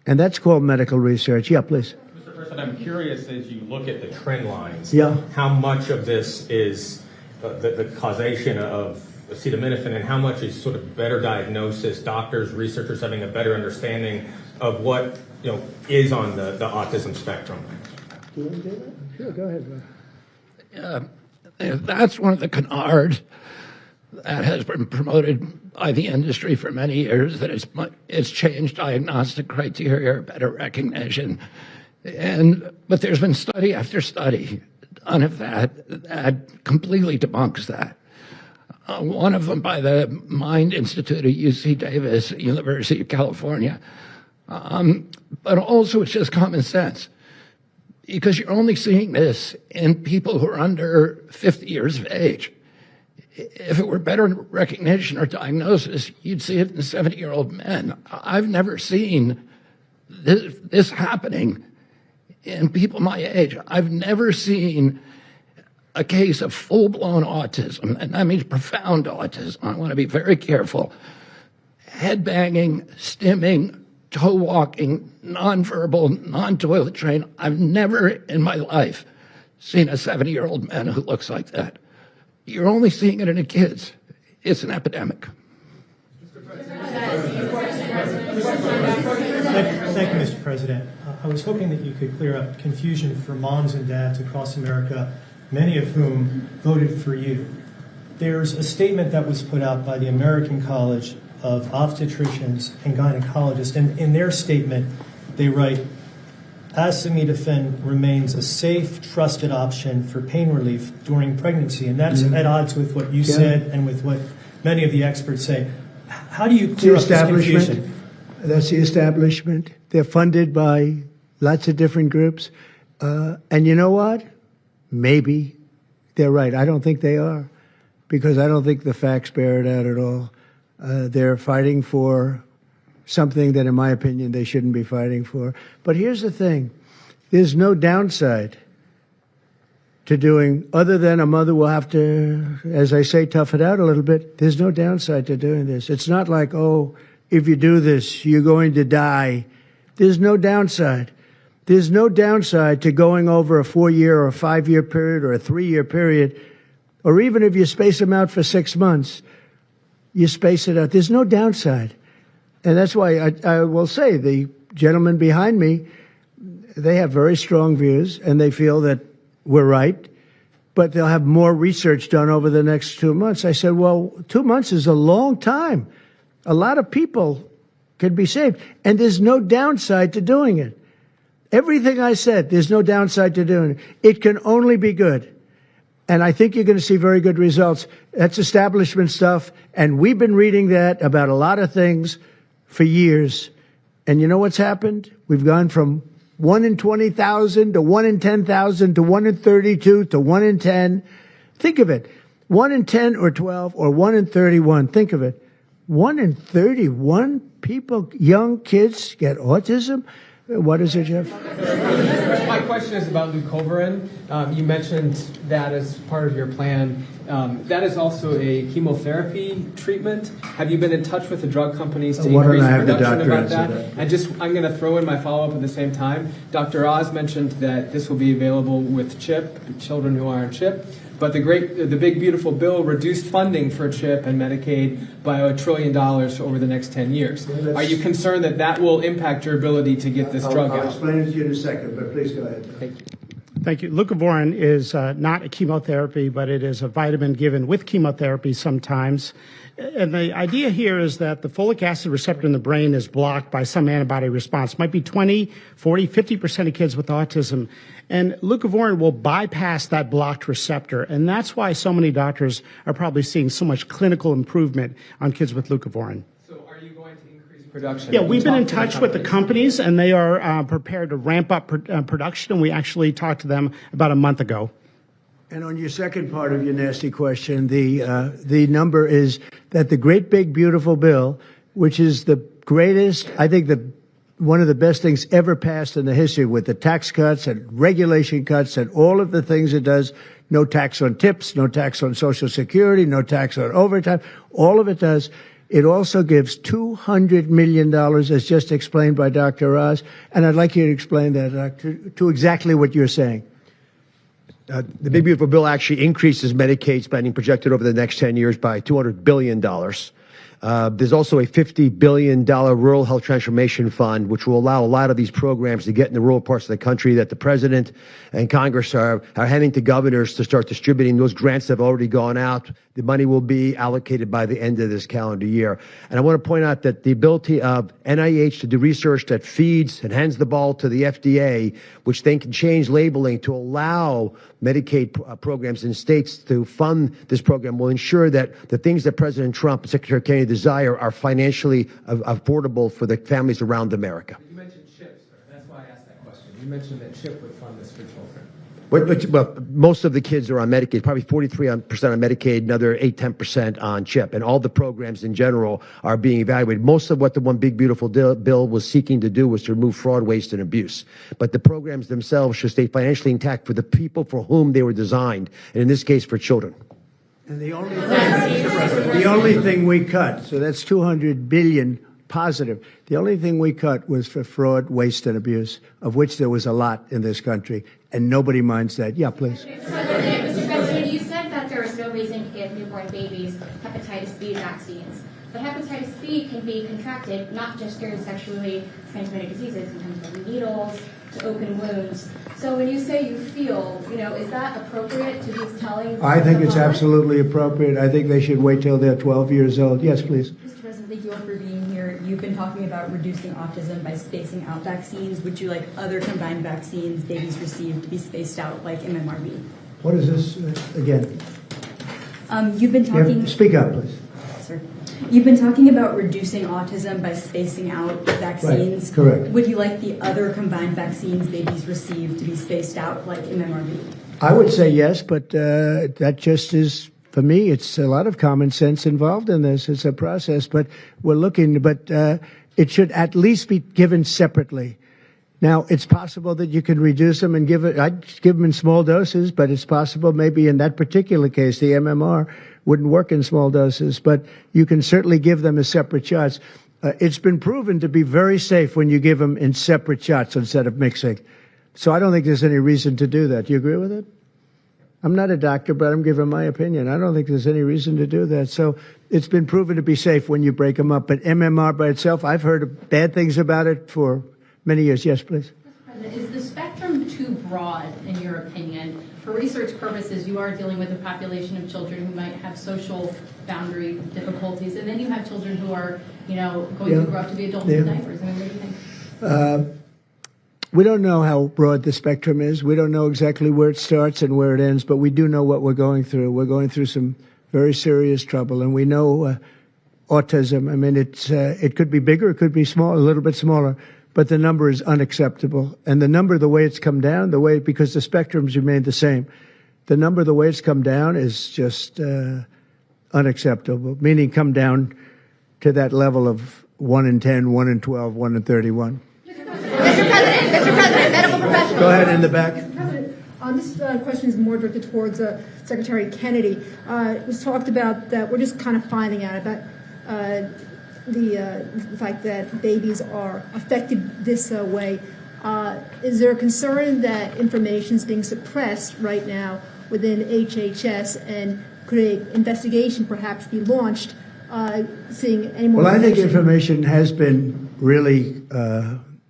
Speaker 10: And that's called medical research. Yeah, please.
Speaker 4: Mr. President, I'm curious as you look at the trend lines,
Speaker 10: yeah,
Speaker 4: how much of this is the causation of acetaminophen and how much is sort of better diagnosis, doctors, researchers having a better understanding of what is on the autism spectrum?
Speaker 10: Do you want to do that? Sure, go ahead, bro.
Speaker 17: That's one of the canards that has been promoted by the industry for many years, that it's changed diagnostic criteria, better recognition. But there's been study after study done of that completely debunks that. One of them by the Mind Institute at UC Davis, University of California. But also it's just common sense, because you're only seeing this in people who are under 50 years of age. If it were better recognition or diagnosis, you'd see it in 70-year-old men. I've never seen this happening in people my age. I've never seen a case of full-blown autism, and that means profound autism. I want to be very careful. Head banging, stimming, toe walking, nonverbal, non-toilet trained. I've never in my life seen a 70-year-old man who looks like that. You're only seeing it in the kids. It's an epidemic.
Speaker 23: Thank you, Mr. President. I was hoping that you could clear up confusion for moms and dads across America, many of whom voted for you. There's a statement that was put out by the American College of Obstetricians and Gynecologists, and in their statement, they write, acetaminophen remains a safe, trusted option for pain relief during pregnancy, and that's at odds with what you said and with what many of the experts say. How do you clear up this confusion?
Speaker 10: That's the establishment. They're funded by lots of different groups. And you know what? Maybe they're right. I don't think they are, because I don't think the facts bear it out at all. They're fighting for something that, in my opinion, they shouldn't be fighting for. But here's the thing. There's no downside to doing, other than a mother will have to, as I say, tough it out a little bit. There's no downside to doing this. It's not like, oh, if you do this, you're going to die. There's no downside. There's no downside to going over a 4-year or a 5-year period or a 3-year period, or even if you space them out for 6 months, you space it out. There's no downside. And that's why I will say the gentleman behind me, they have very strong views, and they feel that we're right, but they'll have more research done over the next 2 months. I said, well, 2 months is a long time. A lot of people can be saved, and there's no downside to doing it. Everything I said, there's no downside to doing it. It can only be good. And I think you're going to see very good results. That's establishment stuff, and we've been reading that about a lot of things for years. And you know what's happened? We've gone from 1 in 20,000 to 1 in 10,000 to 1 in 32 to 1 in 10. Think of it. 1 in 10 or 12 or 1 in 31. Think of it. 1 in 31 people, young kids, get autism. What is it, Jeff?
Speaker 5: My question is about leucovorin. You mentioned that as part of your plan. That is also a chemotherapy treatment. Have you been in touch with the drug companies to increase production about that? And just, I'm going to throw in my follow-up at the same time. Dr. Oz mentioned that this will be available with CHIP, children who are on CHIP. But the big beautiful bill reduced funding for CHIP and Medicaid by $1 trillion over the next 10 years. Are you concerned that that will impact your ability to get this drug out?
Speaker 10: I'll explain it to you in a second, but please go ahead.
Speaker 5: Thank you.
Speaker 19: Thank you. Leucovorin is not a chemotherapy, but it is a vitamin given with chemotherapy sometimes. And the idea here is that the folic acid receptor in the brain is blocked by some antibody response. It might be 20, 40, 50% of kids with autism. And leucovorin will bypass that blocked receptor. And that's why so many doctors are probably seeing so much clinical improvement on kids with leucovorin.
Speaker 5: So are you going to increase production?
Speaker 19: Yeah, we've been in touch with the companies, and they are prepared to ramp up production. And we actually talked to them about a month ago.
Speaker 10: And on your second part of your nasty question, the number is that the great big beautiful bill, which is the greatest, I think one of the best things ever passed in the history, with the tax cuts and regulation cuts and all of the things it does, no tax on tips, no tax on Social Security, no tax on overtime, all of it does. It also gives $200 million, as just explained by Dr. Oz, and I'd like you to explain that to exactly what you're saying.
Speaker 20: The Big Beautiful Bill actually increases Medicaid spending projected over the next 10 years by $200 billion. There's also a $50 billion rural health transformation fund, which will allow a lot of these programs to get in the rural parts of the country that the president and Congress are handing to governors to start distributing. Those grants have already gone out. The money will be allocated by the end of this calendar year. And I want to point out that the ability of NIH to do research that feeds and hands the ball to the FDA, which then can change labeling to allow Medicaid programs in states to fund this program, will ensure that the things that President Trump and Secretary Kennedy desire are financially affordable for the families around America.
Speaker 5: You mentioned CHIP, sir. That's why I asked that question. You mentioned that CHIP would fund this for children.
Speaker 20: But most of the kids are on Medicaid, probably 43% on Medicaid, another 8-10% on CHIP. And all the programs in general are being evaluated. Most of what the One Big Beautiful Bill was seeking to do was to remove fraud, waste, and abuse. But the programs themselves should stay financially intact for the people for whom they were designed, and in this case, for children.
Speaker 10: And the only thing we cut, so that's $200 billion positive. The only thing we cut was for fraud, waste, and abuse, of which there was a lot in this country, and nobody minds that. Yeah, please.
Speaker 6: Mr. President, you said that there is no reason to give newborn babies hepatitis B vaccines. But hepatitis B can be contracted not just through sexually transmitted diseases, sometimes from needles to open wounds. So when you say you feel, is that appropriate to be telling?
Speaker 10: I think it's absolutely appropriate. I think they should wait till they're 12 years old. Yes, please.
Speaker 7: Mr. President, thank you all for being here. You've been talking about reducing autism by spacing out vaccines. Would you like other combined vaccines babies receive to be spaced out, like MMRV?
Speaker 10: What is this again?
Speaker 7: You've been talking.
Speaker 10: Speak up, please.
Speaker 7: Sir. You've been talking about reducing autism by spacing out vaccines.
Speaker 10: Right, correct.
Speaker 7: Would you like the other combined vaccines babies receive to be spaced out, like MMRV?
Speaker 10: I would say yes, but that just is, for me, it's a lot of common sense involved in this. It's a process, but we're looking, but it should at least be given separately. Now, it's possible that you can reduce them and I'd give them in small doses, but it's possible maybe in that particular case, the MMR wouldn't work in small doses, but you can certainly give them as separate shots. It's been proven to be very safe when you give them in separate shots instead of mixing. So I don't think there's any reason to do that. Do you agree with it? I'm not a doctor, but I'm giving my opinion. I don't think there's any reason to do that. So it's been proven to be safe when you break them up. But MMR by itself, I've heard bad things about it for many years. Yes, please.
Speaker 24: Is the spectrum too broad, in your opinion? For research purposes, you are dealing with a population of children who might have social boundary difficulties, and then you have children who are, going to grow up to be adults in diapers. I mean, what do you think?
Speaker 10: We don't know how broad the spectrum is. We don't know exactly where it starts and where it ends, but we do know what we're going through. We're going through some very serious trouble, and we know autism. I mean, it could be bigger, it could be small, a little bit smaller, but the number is unacceptable. And the number, the way it's come down, because the spectrums remain the same, the number, the way it's come down is just unacceptable, meaning come down to that level of 1 in 10, 1 in 12, 1 in 31.
Speaker 6: Mr. President, medical professionals.
Speaker 10: Go ahead in the back.
Speaker 8: President, this question is more directed towards Secretary Kennedy. It was talked about that we're just kind of finding out about the fact that babies are affected this way. Is there a concern that information is being suppressed right now within HHS, and could an investigation perhaps be launched seeing any more
Speaker 10: Well, I think
Speaker 8: information?
Speaker 10: information has been really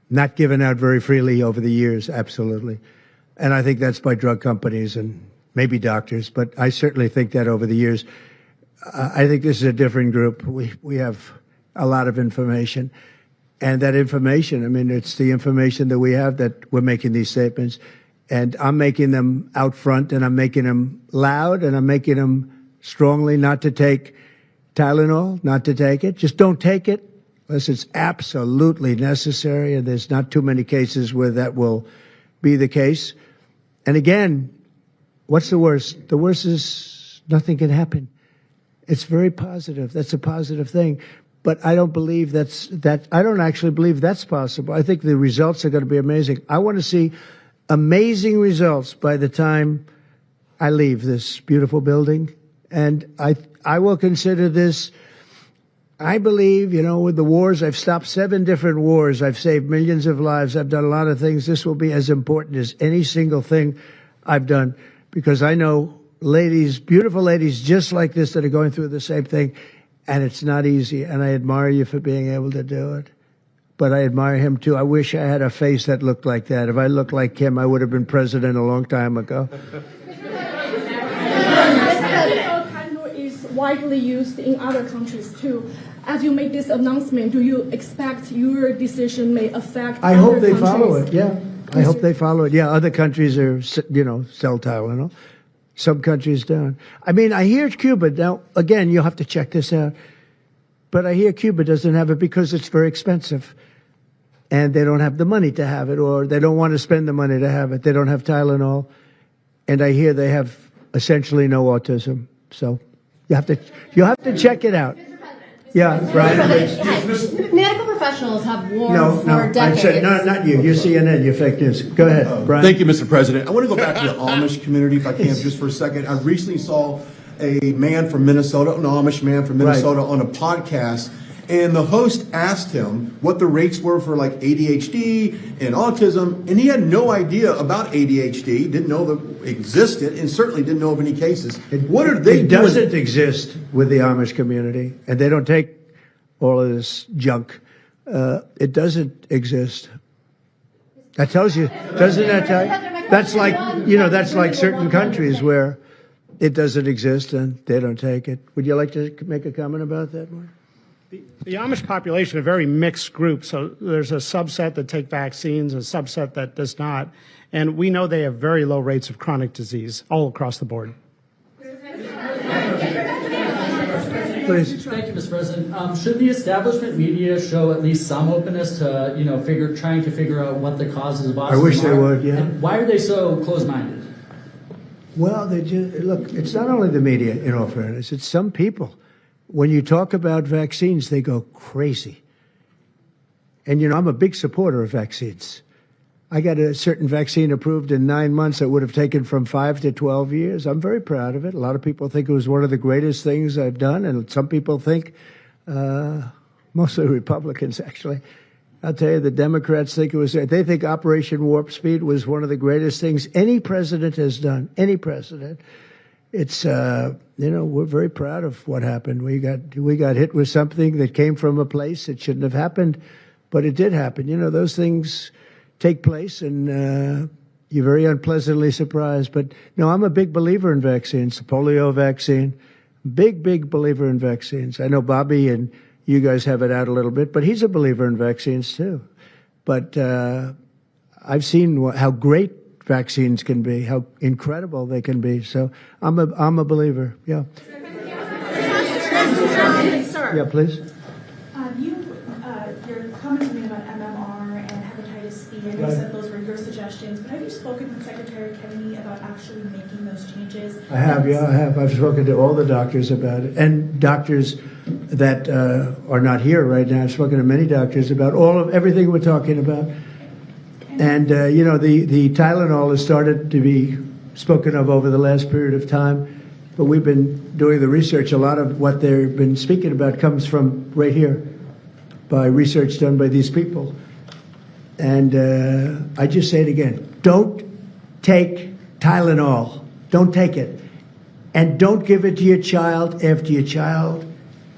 Speaker 10: not given out very freely over the years, absolutely. And I think that's by drug companies and maybe doctors, but I certainly think that over the years. I think this is a different group. We have a lot of information. And that information, I mean, it's the information that we have that we're making these statements. And I'm making them out front, and I'm making them loud, and I'm making them strongly not to take Tylenol, not to take it. Just don't take it unless it's absolutely necessary, and there's not too many cases where that will be the case. And again, what's the worst? The worst is nothing can happen. It's very positive. That's a positive thing. But I don't believe I don't actually believe that's possible. I think the results are going to be amazing. I want to see amazing results by the time I leave this beautiful building. And I will consider this, I believe, with the wars, I've stopped 7 different wars. I've saved millions of lives. I've done a lot of things. This will be as important as any single thing I've done, because I know ladies, beautiful ladies just like this that are going through the same thing. And it's not easy, and I admire you for being able to do it. But I admire him, too. I wish I had a face that looked like that. If I looked like him, I would have been president a long time ago.
Speaker 22: Tylenol is widely used in other countries, too. As you make this announcement, do you expect your decision may affect
Speaker 10: I
Speaker 22: other
Speaker 10: hope they
Speaker 22: countries?
Speaker 10: follow it, yeah. I hope they follow it. Yeah, other countries are, sell Tylenol. Some countries don't. I mean, I hear Cuba. Now, again, you'll have to check this out. But I hear Cuba doesn't have it because it's very expensive. And they don't have the money to have it, or they don't want to spend the money to have it. They don't have Tylenol. And I hear they have essentially no autism. So you'll have to check it out. Yeah, Brian.
Speaker 24: Medical professionals have warned for decades.
Speaker 10: I said, not you. You're CNN. You're fake news. Go ahead, Brian.
Speaker 9: Thank you, Mr. President. I want to go back to the Amish community, if I can, just for a second. I recently saw a man from Minnesota, an Amish man from Minnesota, on a podcast, and the host asked him what the rates were for like ADHD and autism, and he had no idea about ADHD, didn't know that it existed, and certainly didn't know of any cases. What are they doing?
Speaker 10: It doesn't exist with the Amish community, and they don't take all of this junk. It doesn't exist. That tells you, doesn't that tell you? That's like, that's like certain countries where it doesn't exist and they don't take it. Would you like to make a comment about that, Mark?
Speaker 19: The Amish population, a very mixed group. So there's a subset that take vaccines, a subset that does not. And we know they have very low rates of chronic disease all across the board.
Speaker 10: Please.
Speaker 12: Thank you, Mr. President. Should the establishment media show at least some openness to, trying to figure out what the causes of autism are?
Speaker 10: I wish they would, yeah.
Speaker 12: And why are they so closed-minded?
Speaker 10: Well, look, it's not only the media, in all fairness, it's some people. When you talk about vaccines, they go crazy. And, I'm a big supporter of vaccines. I got a certain vaccine approved in 9 months that would have taken from 5 to 12 years. I'm very proud of it. A lot of people think it was one of the greatest things I've done, and some people think, mostly Republicans, actually. I'll tell you, the Democrats think they think Operation Warp Speed was one of the greatest things any president has done, any president. It's, we're very proud of what happened. We got hit with something that came from a place that shouldn't have happened, but it did happen. Those things take place, and you're very unpleasantly surprised. But no, I'm a big believer in vaccines. The polio vaccine, big believer in vaccines. I know Bobby and you guys have it out a little bit, but he's a believer in vaccines too. But I've seen how great vaccines can be, how incredible they can be. So I'm a believer. Yeah.
Speaker 22: Sir.
Speaker 10: Yeah, please.
Speaker 22: Your comments made about MMR and hepatitis B, I know you said those were your suggestions, but have you spoken with Secretary Kennedy about actually making those changes?
Speaker 10: I have, yeah, I have. I've spoken to all the doctors about it, and doctors that are not here right now. I've spoken to many doctors about everything we're talking about. And, the Tylenol has started to be spoken of over the last period of time, but we've been doing the research. A lot of what they've been speaking about comes from right here by research done by these people. And I just say it again, don't take Tylenol. Don't take it. And don't give it to your child after your child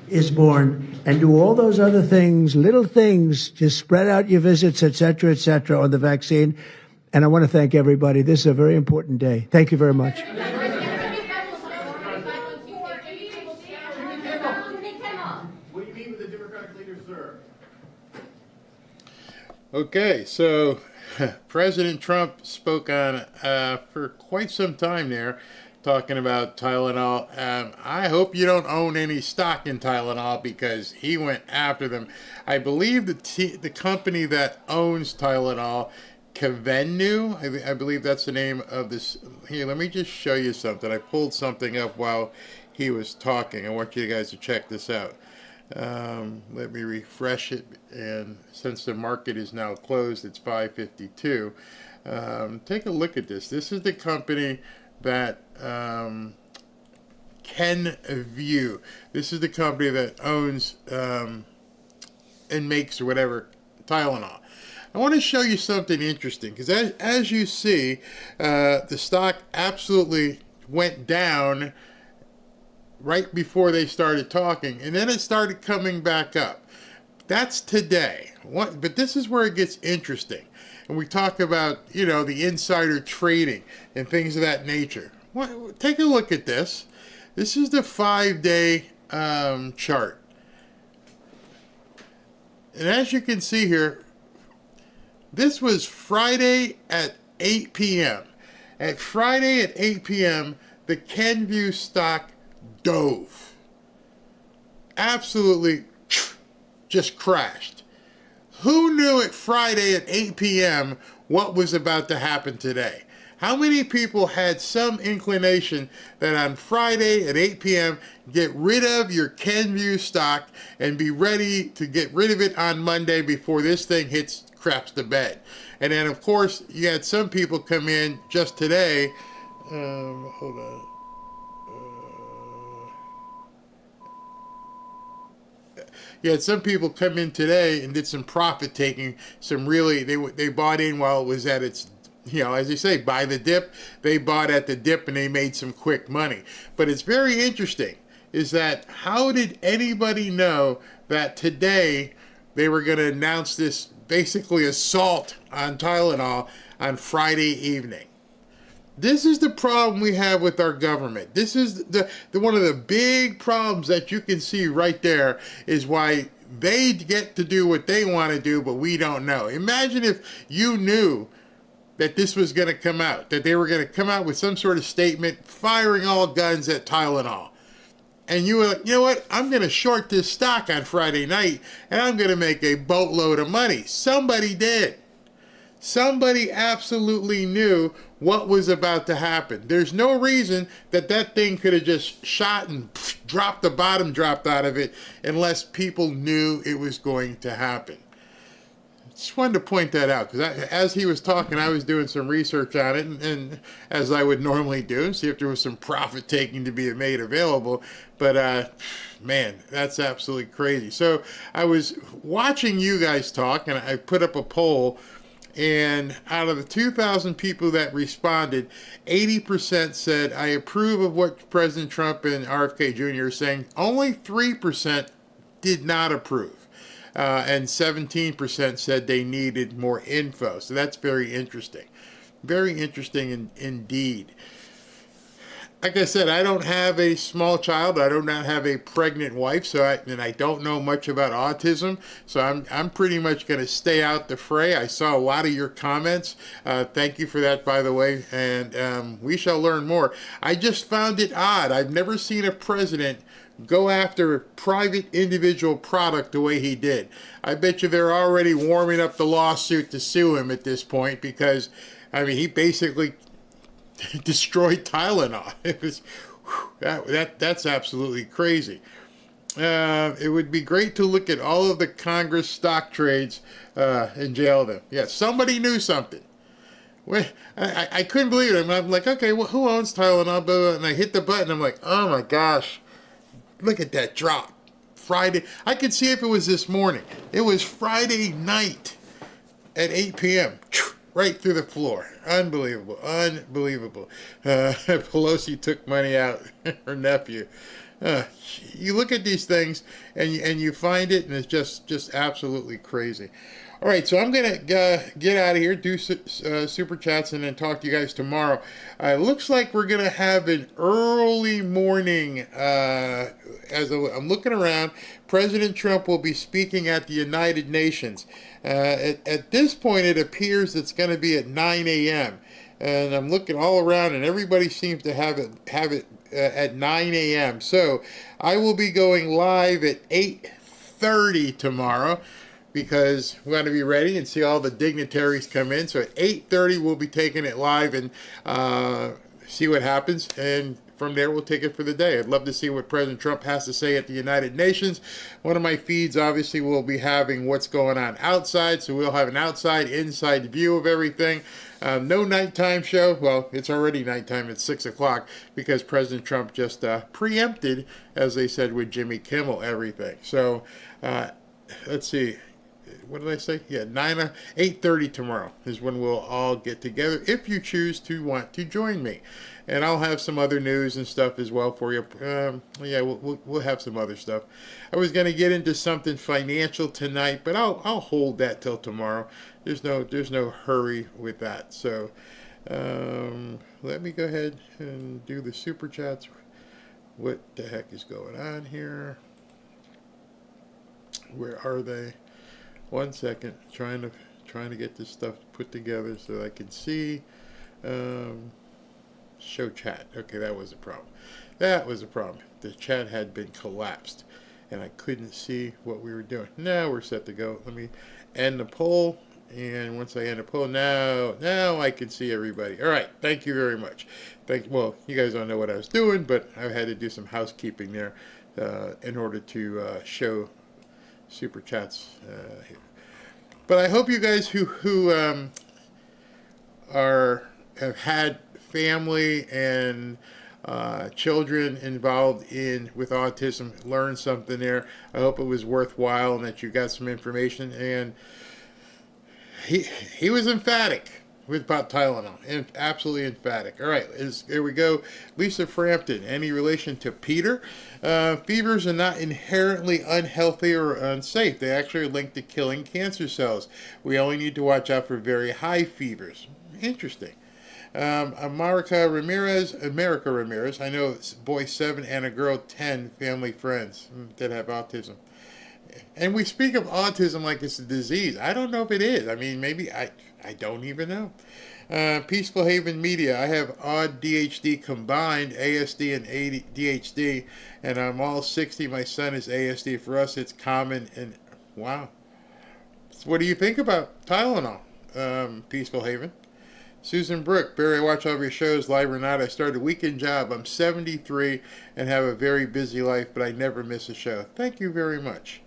Speaker 10: is born. And do all those other things, little things, just spread out your visits, et cetera, on the vaccine. And I want to thank everybody. This is a very important day. Thank you very much.
Speaker 9: Will you meet with the Democratic leader, sir?
Speaker 3: Okay, so President Trump spoke on for quite some time there, talking about Tylenol. I hope you don't own any stock in Tylenol because he went after them. I believe the company that owns Tylenol, Kavennu, I believe that's the name of this. Here, let me just show you something. I pulled something up while he was talking. I want you guys to check this out. Let me refresh it, and since the market is now closed, it's 5:52. Take a look at this. This is the company that Kenvue. This is the company that owns and makes or whatever Tylenol. I want to show you something interesting because as you see, the stock absolutely went down right before they started talking, and then it started coming back up. That's today. But this is where it gets interesting. And we talk about, the insider trading and things of that nature. Take a look at this. This is the 5-day chart. And as you can see here, this was Friday at 8 p.m. At Friday at 8 p.m., the Kenvue stock dove. Absolutely just crashed. Who knew at Friday at 8 p.m. what was about to happen today? How many people had some inclination that on Friday at 8 p.m. get rid of your Kenvue stock and be ready to get rid of it on Monday before this thing craps the bed? And then, of course, you had some people come in just today. Hold on. You had some people come in today and did some profit taking. They bought in while it was at its, as they say, buy the dip. They bought at the dip and they made some quick money. But it's very interesting is that how did anybody know that today they were going to announce this basically assault on Tylenol on Friday evening? This is the problem we have with our government. This is the one of the big problems that you can see right there is why they get to do what they want to do, but we don't know. Imagine if you knew that this was going to come out, that they were going to come out with some sort of statement firing all guns at Tylenol. And you were like, you know what? I'm going to short this stock on Friday night, and I'm going to make a boatload of money. Somebody did. Somebody absolutely knew what was about to happen. There's no reason that thing could have just shot and dropped out of it unless people knew it was going to happen. Just wanted to point that out because as he was talking, I was doing some research on it, and as I would normally do, see if there was some profit taking to be made available. But man, that's absolutely crazy. So I was watching you guys talk, and I put up a poll. And out of the 2,000 people that responded, 80% said, I approve of what President Trump and Rfkjr are saying. Only 3% did not approve. And 17% said they needed more info. So that's very interesting. Very interesting indeed. Like I said, I don't have a small child. I do not have a pregnant wife, and I don't know much about autism. So I'm pretty much going to stay out the fray. I saw a lot of your comments. Thank you for that, by the way. And we shall learn more. I just found it odd. I've never seen a president go after a private individual product the way he did. I bet you they're already warming up the lawsuit to sue him at this point because, he basically destroyed Tylenol. It was that's absolutely crazy. it would be great to look at all of the Congress stock trades and jail them. Yeah, somebody knew something. I couldn't believe it. I'm like, okay, well, who owns Tylenol? Blah, blah, and I hit the button. I'm like, oh my gosh, look at that drop. Friday. I could see if it was this morning. It was Friday night at 8 p.m. Right through the floor. Unbelievable. Unbelievable. Pelosi took money out. Her nephew. You look at these things and you find it, and it's just absolutely crazy. All right, so I'm going to get out of here, do super chats, and then talk to you guys tomorrow. It looks like we're going to have an early morning. I'm looking around, President Trump will be speaking at the United Nations. At this point, it appears it's going to be at 9 a.m. And I'm looking all around, and everybody seems to have it at 9 a.m. So I will be going live at 8:30 tomorrow, because we want to be ready and see all the dignitaries come in. So at 8:30, we'll be taking it live and see what happens. And from there, we'll take it for the day. I'd love to see what President Trump has to say at the United Nations. One of my feeds, obviously, will be having what's going on outside. So we'll have an outside, inside view of everything. No nighttime show. Well, it's already nighttime at 6 o'clock because President Trump just preempted, as they said with Jimmy Kimmel, everything. So let's see. What did I say? Yeah, 8:30 tomorrow is when we'll all get together, if you choose to want to join me. And I'll have some other news and stuff as well for you. Yeah, we'll have some other stuff. I was going to get into something financial tonight, but I'll hold that till tomorrow. There's no hurry with that. So let me go ahead and do the super chats. What the heck is going on here? Where are they? 1 second, trying to get this stuff put together so I can see. Show chat. Okay, that was a problem. That was a problem. The chat had been collapsed, and I couldn't see what we were doing. Now we're set to go. Let me end the poll, and once I end the poll, now I can see everybody. All right, thank you very much. Well, you guys don't know what I was doing, but I had to do some housekeeping there in order to show super chats here. But I hope you guys who have had family and children involved with autism learned something there. I hope it was worthwhile and that you got some information. And he was emphatic about Tylenol, and absolutely emphatic. All right, here we go. Lisa Frampton, any relation to Peter? Fevers are not inherently unhealthy or unsafe. They actually are linked to killing cancer cells. We only need to watch out for very high fevers. Interesting. America Ramirez, I know it's a boy 7 and a girl 10, family friends that have autism. And we speak of autism like it's a disease. I don't know if it is. I mean, maybe I don't even know. Peaceful Haven Media. I have odd DHD combined, ASD and ADHD, and I'm all 60. My son is ASD. For us, it's common. And wow. So what do you think about Tylenol, Peaceful Haven? Susan Brook, Barry, I watch all of your shows, live or not. I started a weekend job. I'm 73 and have a very busy life, but I never miss a show. Thank you very much.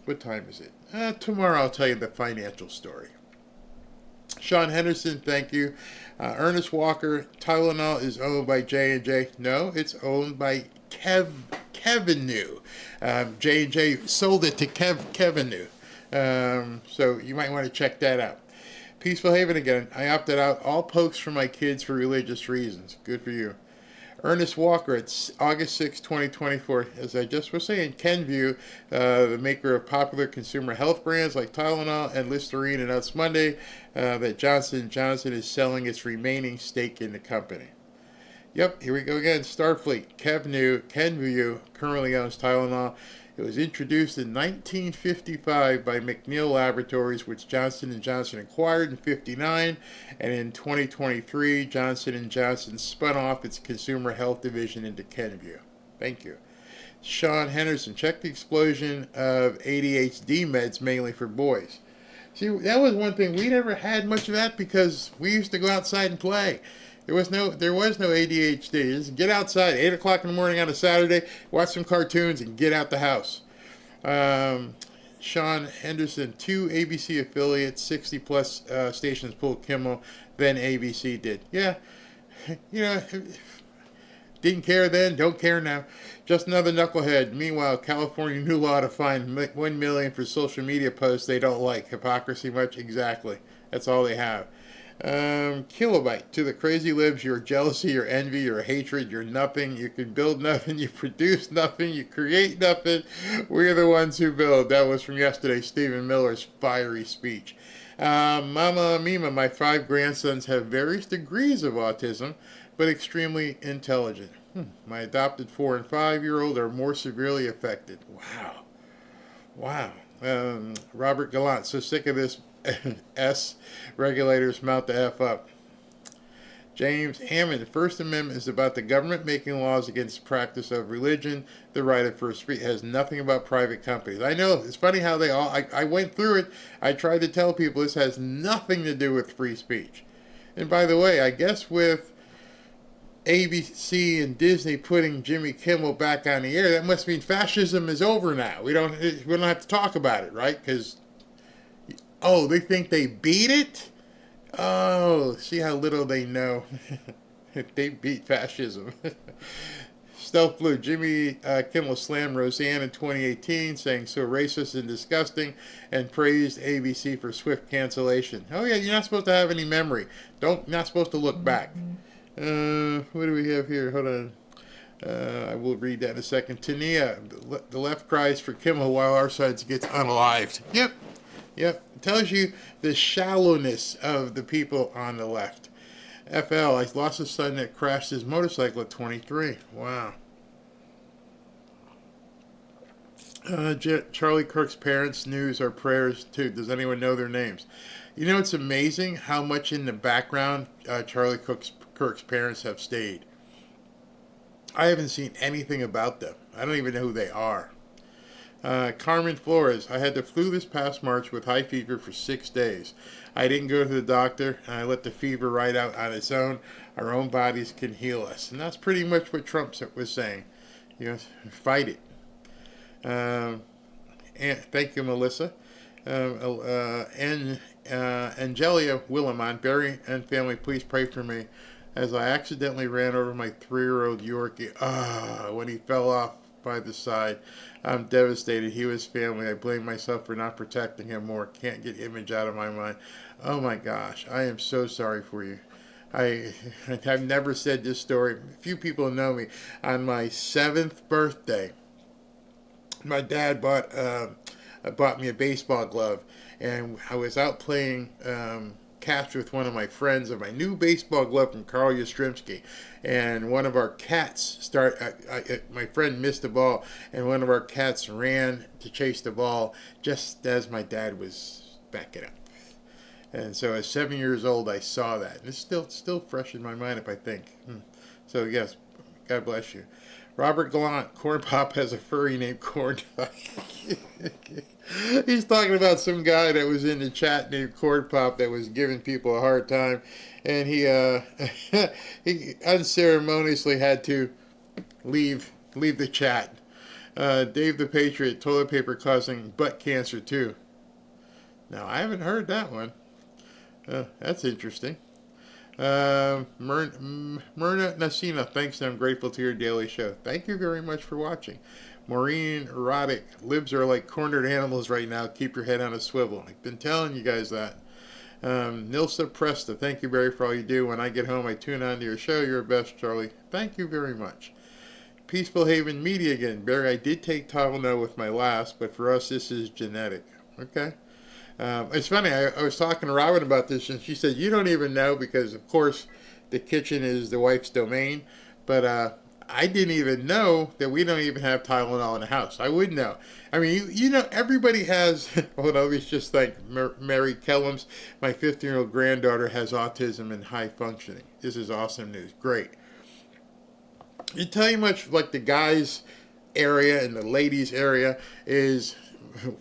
Speaker 3: What time is it? Tomorrow I'll tell you the financial story. Sean Henderson, thank you. Ernest Walker, Tylenol is owned by J&J. No, it's owned by Kevinu. J&J sold it to Kevinu. So you might want to check that out. Peaceful Haven again. I opted out all pokes for my kids for religious reasons. Good for you. Ernest Walker, it's August 6, 2024. As I just was saying, Kenvue, the maker of popular consumer health brands like Tylenol and Listerine, announced Monday that Johnson & Johnson is selling its remaining stake in the company. Yep, here we go again. Starfleet, Kenvue currently owns Tylenol. It was introduced in 1955 by McNeil Laboratories, which Johnson & Johnson acquired in 1959, and in 2023, Johnson & Johnson spun off its consumer health division into Kenvue. Thank you. Sean Henderson, check the explosion of ADHD meds, mainly for boys. See, that was one thing. We never had much of that because we used to go outside and play. There was no ADHD. Just get outside, 8 o'clock in the morning on a Saturday, watch some cartoons, and get out the house. Sean Henderson, 2 ABC affiliates, 60 plus stations pulled Kimmel than ABC did. Yeah, you know, didn't care then, don't care now. Just another knucklehead. Meanwhile, California new law to fine $1 million for social media posts they don't like. Hypocrisy much? Exactly. That's all they have. Kilobyte, to the crazy libs, your jealousy, your envy, your hatred, you're nothing. You can build nothing, you produce nothing, you create nothing. We're the ones who build. That was from yesterday, Stephen Miller's fiery speech. Mama Mima, my 5 grandsons have various degrees of autism, but extremely intelligent. My adopted 4 and 5-year-old are more severely affected. Wow. Robert Gallant, so sick of this regulators mount the F up. James Hammond, the First Amendment is about the government making laws against the practice of religion. The right of first speech has nothing about private companies. I know, it's funny how they all, I went through it. I tried to tell people this has nothing to do with free speech. And by the way, I guess with ABC and Disney putting Jimmy Kimmel back on the air, that must mean fascism is over now. We don't have to talk about it, right? Because, oh, they think they beat it? Oh, see how little they know. They beat fascism. Stealth Blue, Jimmy Kimmel slammed Roseanne in 2018, saying so racist and disgusting, and praised ABC for swift cancellation. Oh yeah, you're not supposed to have any memory. You're not supposed to look back. What do we have here? Hold on. I will read that in a second. Tania, the left cries for Kimmel while our side gets unalived. Yep. It tells you the shallowness of the people on the left. FL, I lost a son that crashed his motorcycle at 23. Wow. Charlie Kirk's parents' news our prayers too. Does anyone know their names? You know, it's amazing how much in the background Charlie Kirk's parents have stayed. I haven't seen anything about them. I don't even know who they are. Carmen Flores, I had the flu this past March with high fever for 6 days. I didn't go to the doctor, and I let the fever ride out on its own. Our own bodies can heal us. And that's pretty much what Trump was saying. You know, fight it. And thank you, Melissa. Angelia Willimon, Barry and family, please pray for me as I accidentally ran over my 3-year-old Yorkie when he fell off by the side. I'm devastated. He was family. I blame myself for not protecting him more. Can't get image out of my mind. Oh my gosh, I am so sorry for you. I've never said this story. Few people know me. On my 7th birthday, my dad bought me a baseball glove, and I was out playing catch with one of my friends of my new baseball glove from Carl Yastrzemski, and one of our cats my friend missed the ball, and one of our cats ran to chase the ball just as my dad was backing up. And so at 7 years old, I saw that. And it's still fresh in my mind if I think. So yes, God bless you. Robert Gallant, Corn Pop has a furry named Corn Dog. He's talking about some guy that was in the chat named Corn Pop that was giving people a hard time, and he unceremoniously had to leave the chat. Dave the Patriot, toilet paper causing butt cancer too. Now I haven't heard that one. That's interesting. Myrna Nasina, thanks, and I'm grateful to your daily show. Thank you very much for watching. Maureen Erotic, libs are like cornered animals right now. Keep your head on a swivel. I've been telling you guys that. Nilsa Presta, thank you, Barry, for all you do. When I get home, I tune on to your show. You're the best, Charlie. Thank you very much. Peaceful Haven Media again. Barry, I did take Tylenol with my last, but for us, this is genetic. Okay? It's funny, I was talking to Robin about this, and she said, you don't even know, because, of course, the kitchen is the wife's domain, but I didn't even know that we don't even have Tylenol in the house. I would know. I mean, you know, everybody has, hold on, let's just thank Mary Kellums. My 15-year-old granddaughter has autism and high functioning. This is awesome news. Great. You tell you much like the guys area and the ladies area is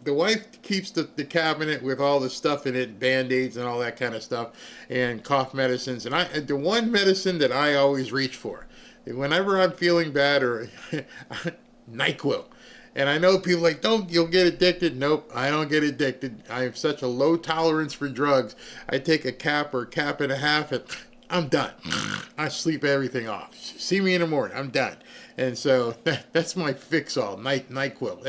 Speaker 3: the wife keeps the cabinet with all the stuff in it, Band-Aids and all that kind of stuff, and cough medicines. And the one medicine that I always reach for, whenever I'm feeling bad, or NyQuil. And I know people like, you'll get addicted. Nope, I don't get addicted. I have such a low tolerance for drugs. I take a cap or a cap and a half, and I'm done. I sleep everything off. See me in the morning. I'm done. And so that's my fix-all, NyQuil.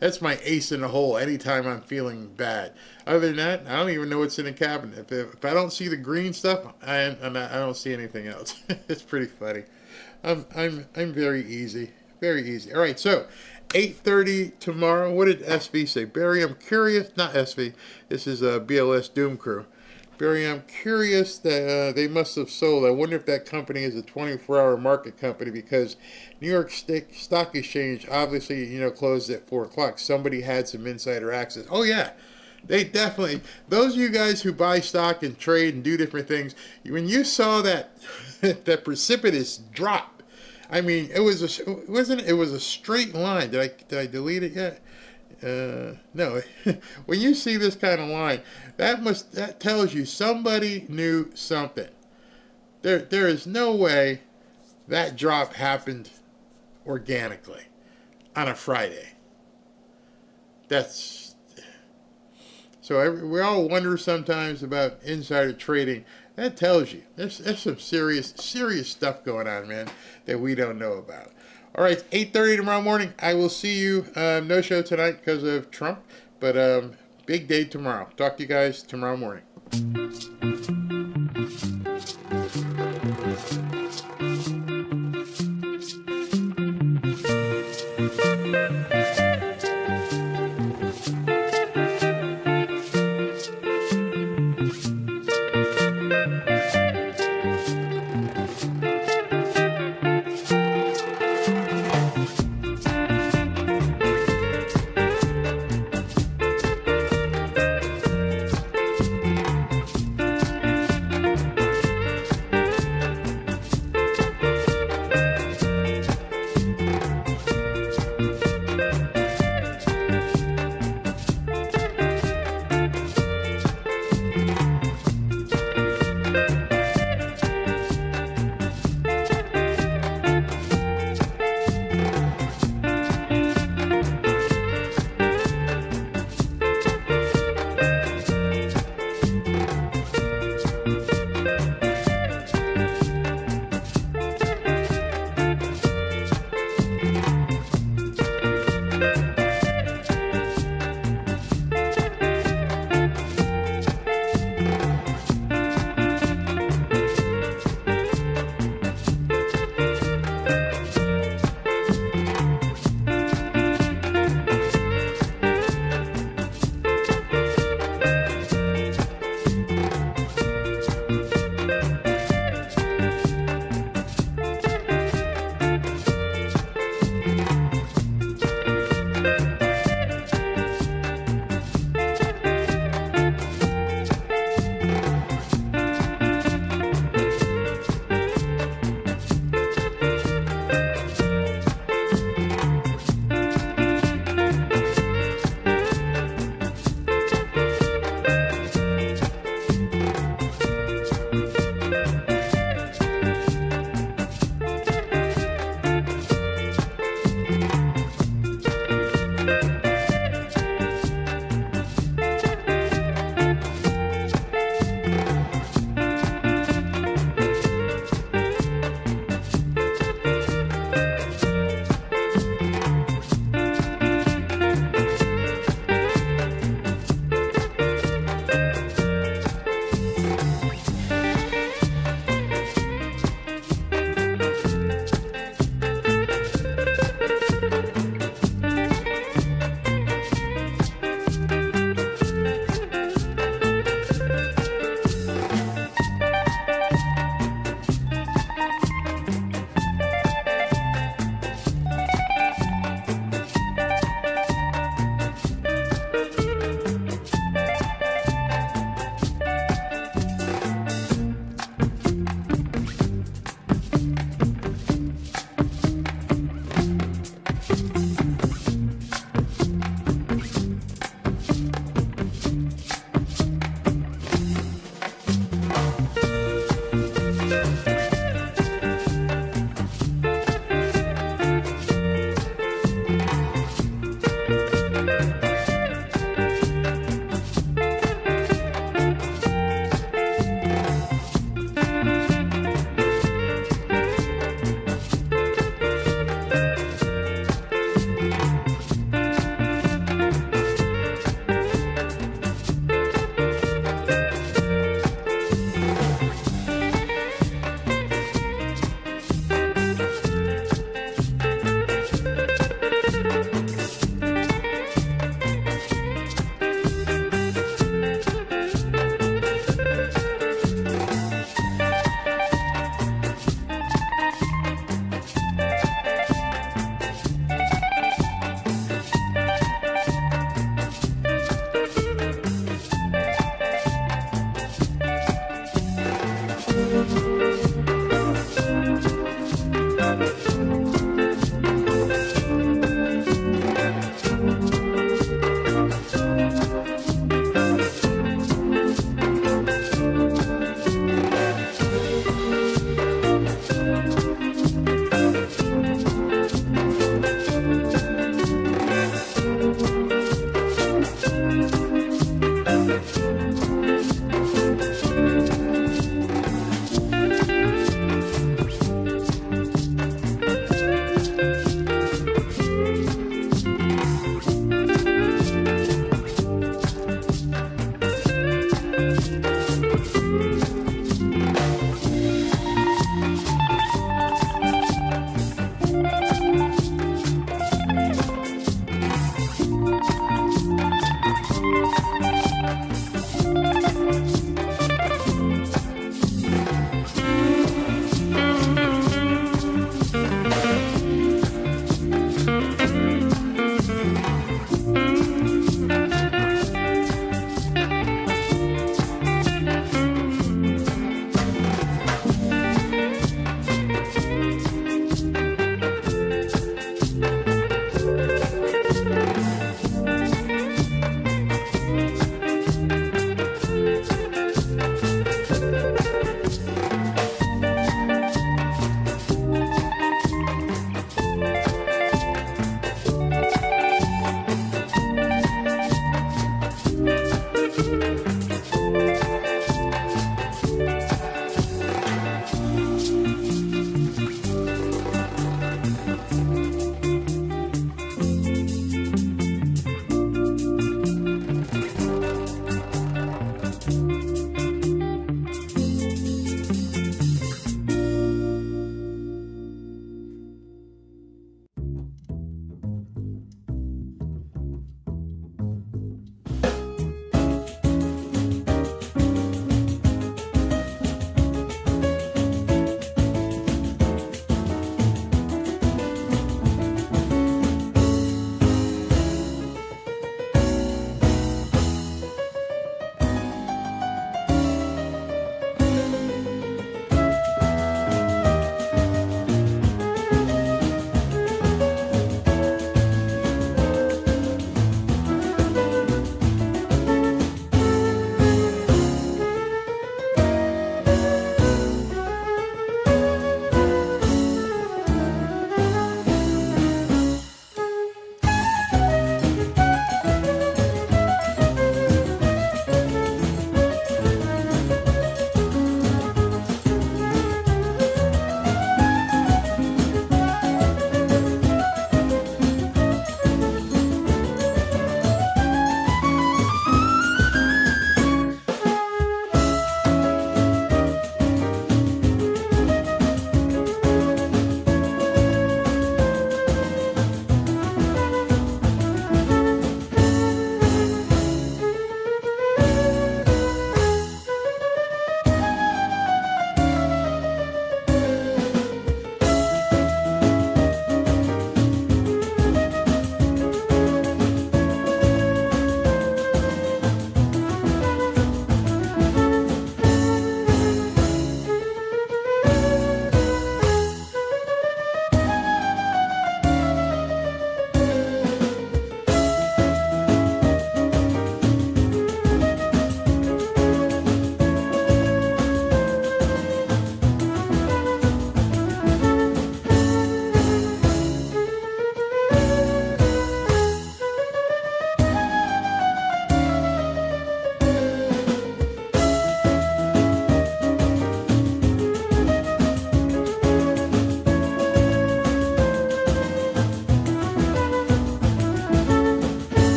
Speaker 3: That's my ace in the hole anytime I'm feeling bad. Other than that, I don't even know what's in the cabinet. If I don't see the green stuff, I don't see anything else. It's pretty funny. I'm very easy. Very easy. All right, so 8:30 tomorrow. What did SV say? Barry, I'm curious. Not SV. This is BLS Doom Crew. Barry, I'm curious that they must have sold. I wonder if that company is a 24-hour market company, because New York Stock Exchange obviously, closed at 4 o'clock. Somebody had some insider access. Oh, yeah. They definitely, those of you guys who buy stock and trade and do different things, when you saw that that precipitous drop, I mean, it was a straight line. Did I delete it yet? No. When you see this kind of line, that tells you somebody knew something. There is no way that drop happened organically on a Friday. So we all wonder sometimes about insider trading. That tells you there's some serious stuff going on, man, that we don't know about. All right, 8:30 tomorrow morning. I will see you. No show tonight because of Trump, but big day tomorrow. Talk to you guys tomorrow morning.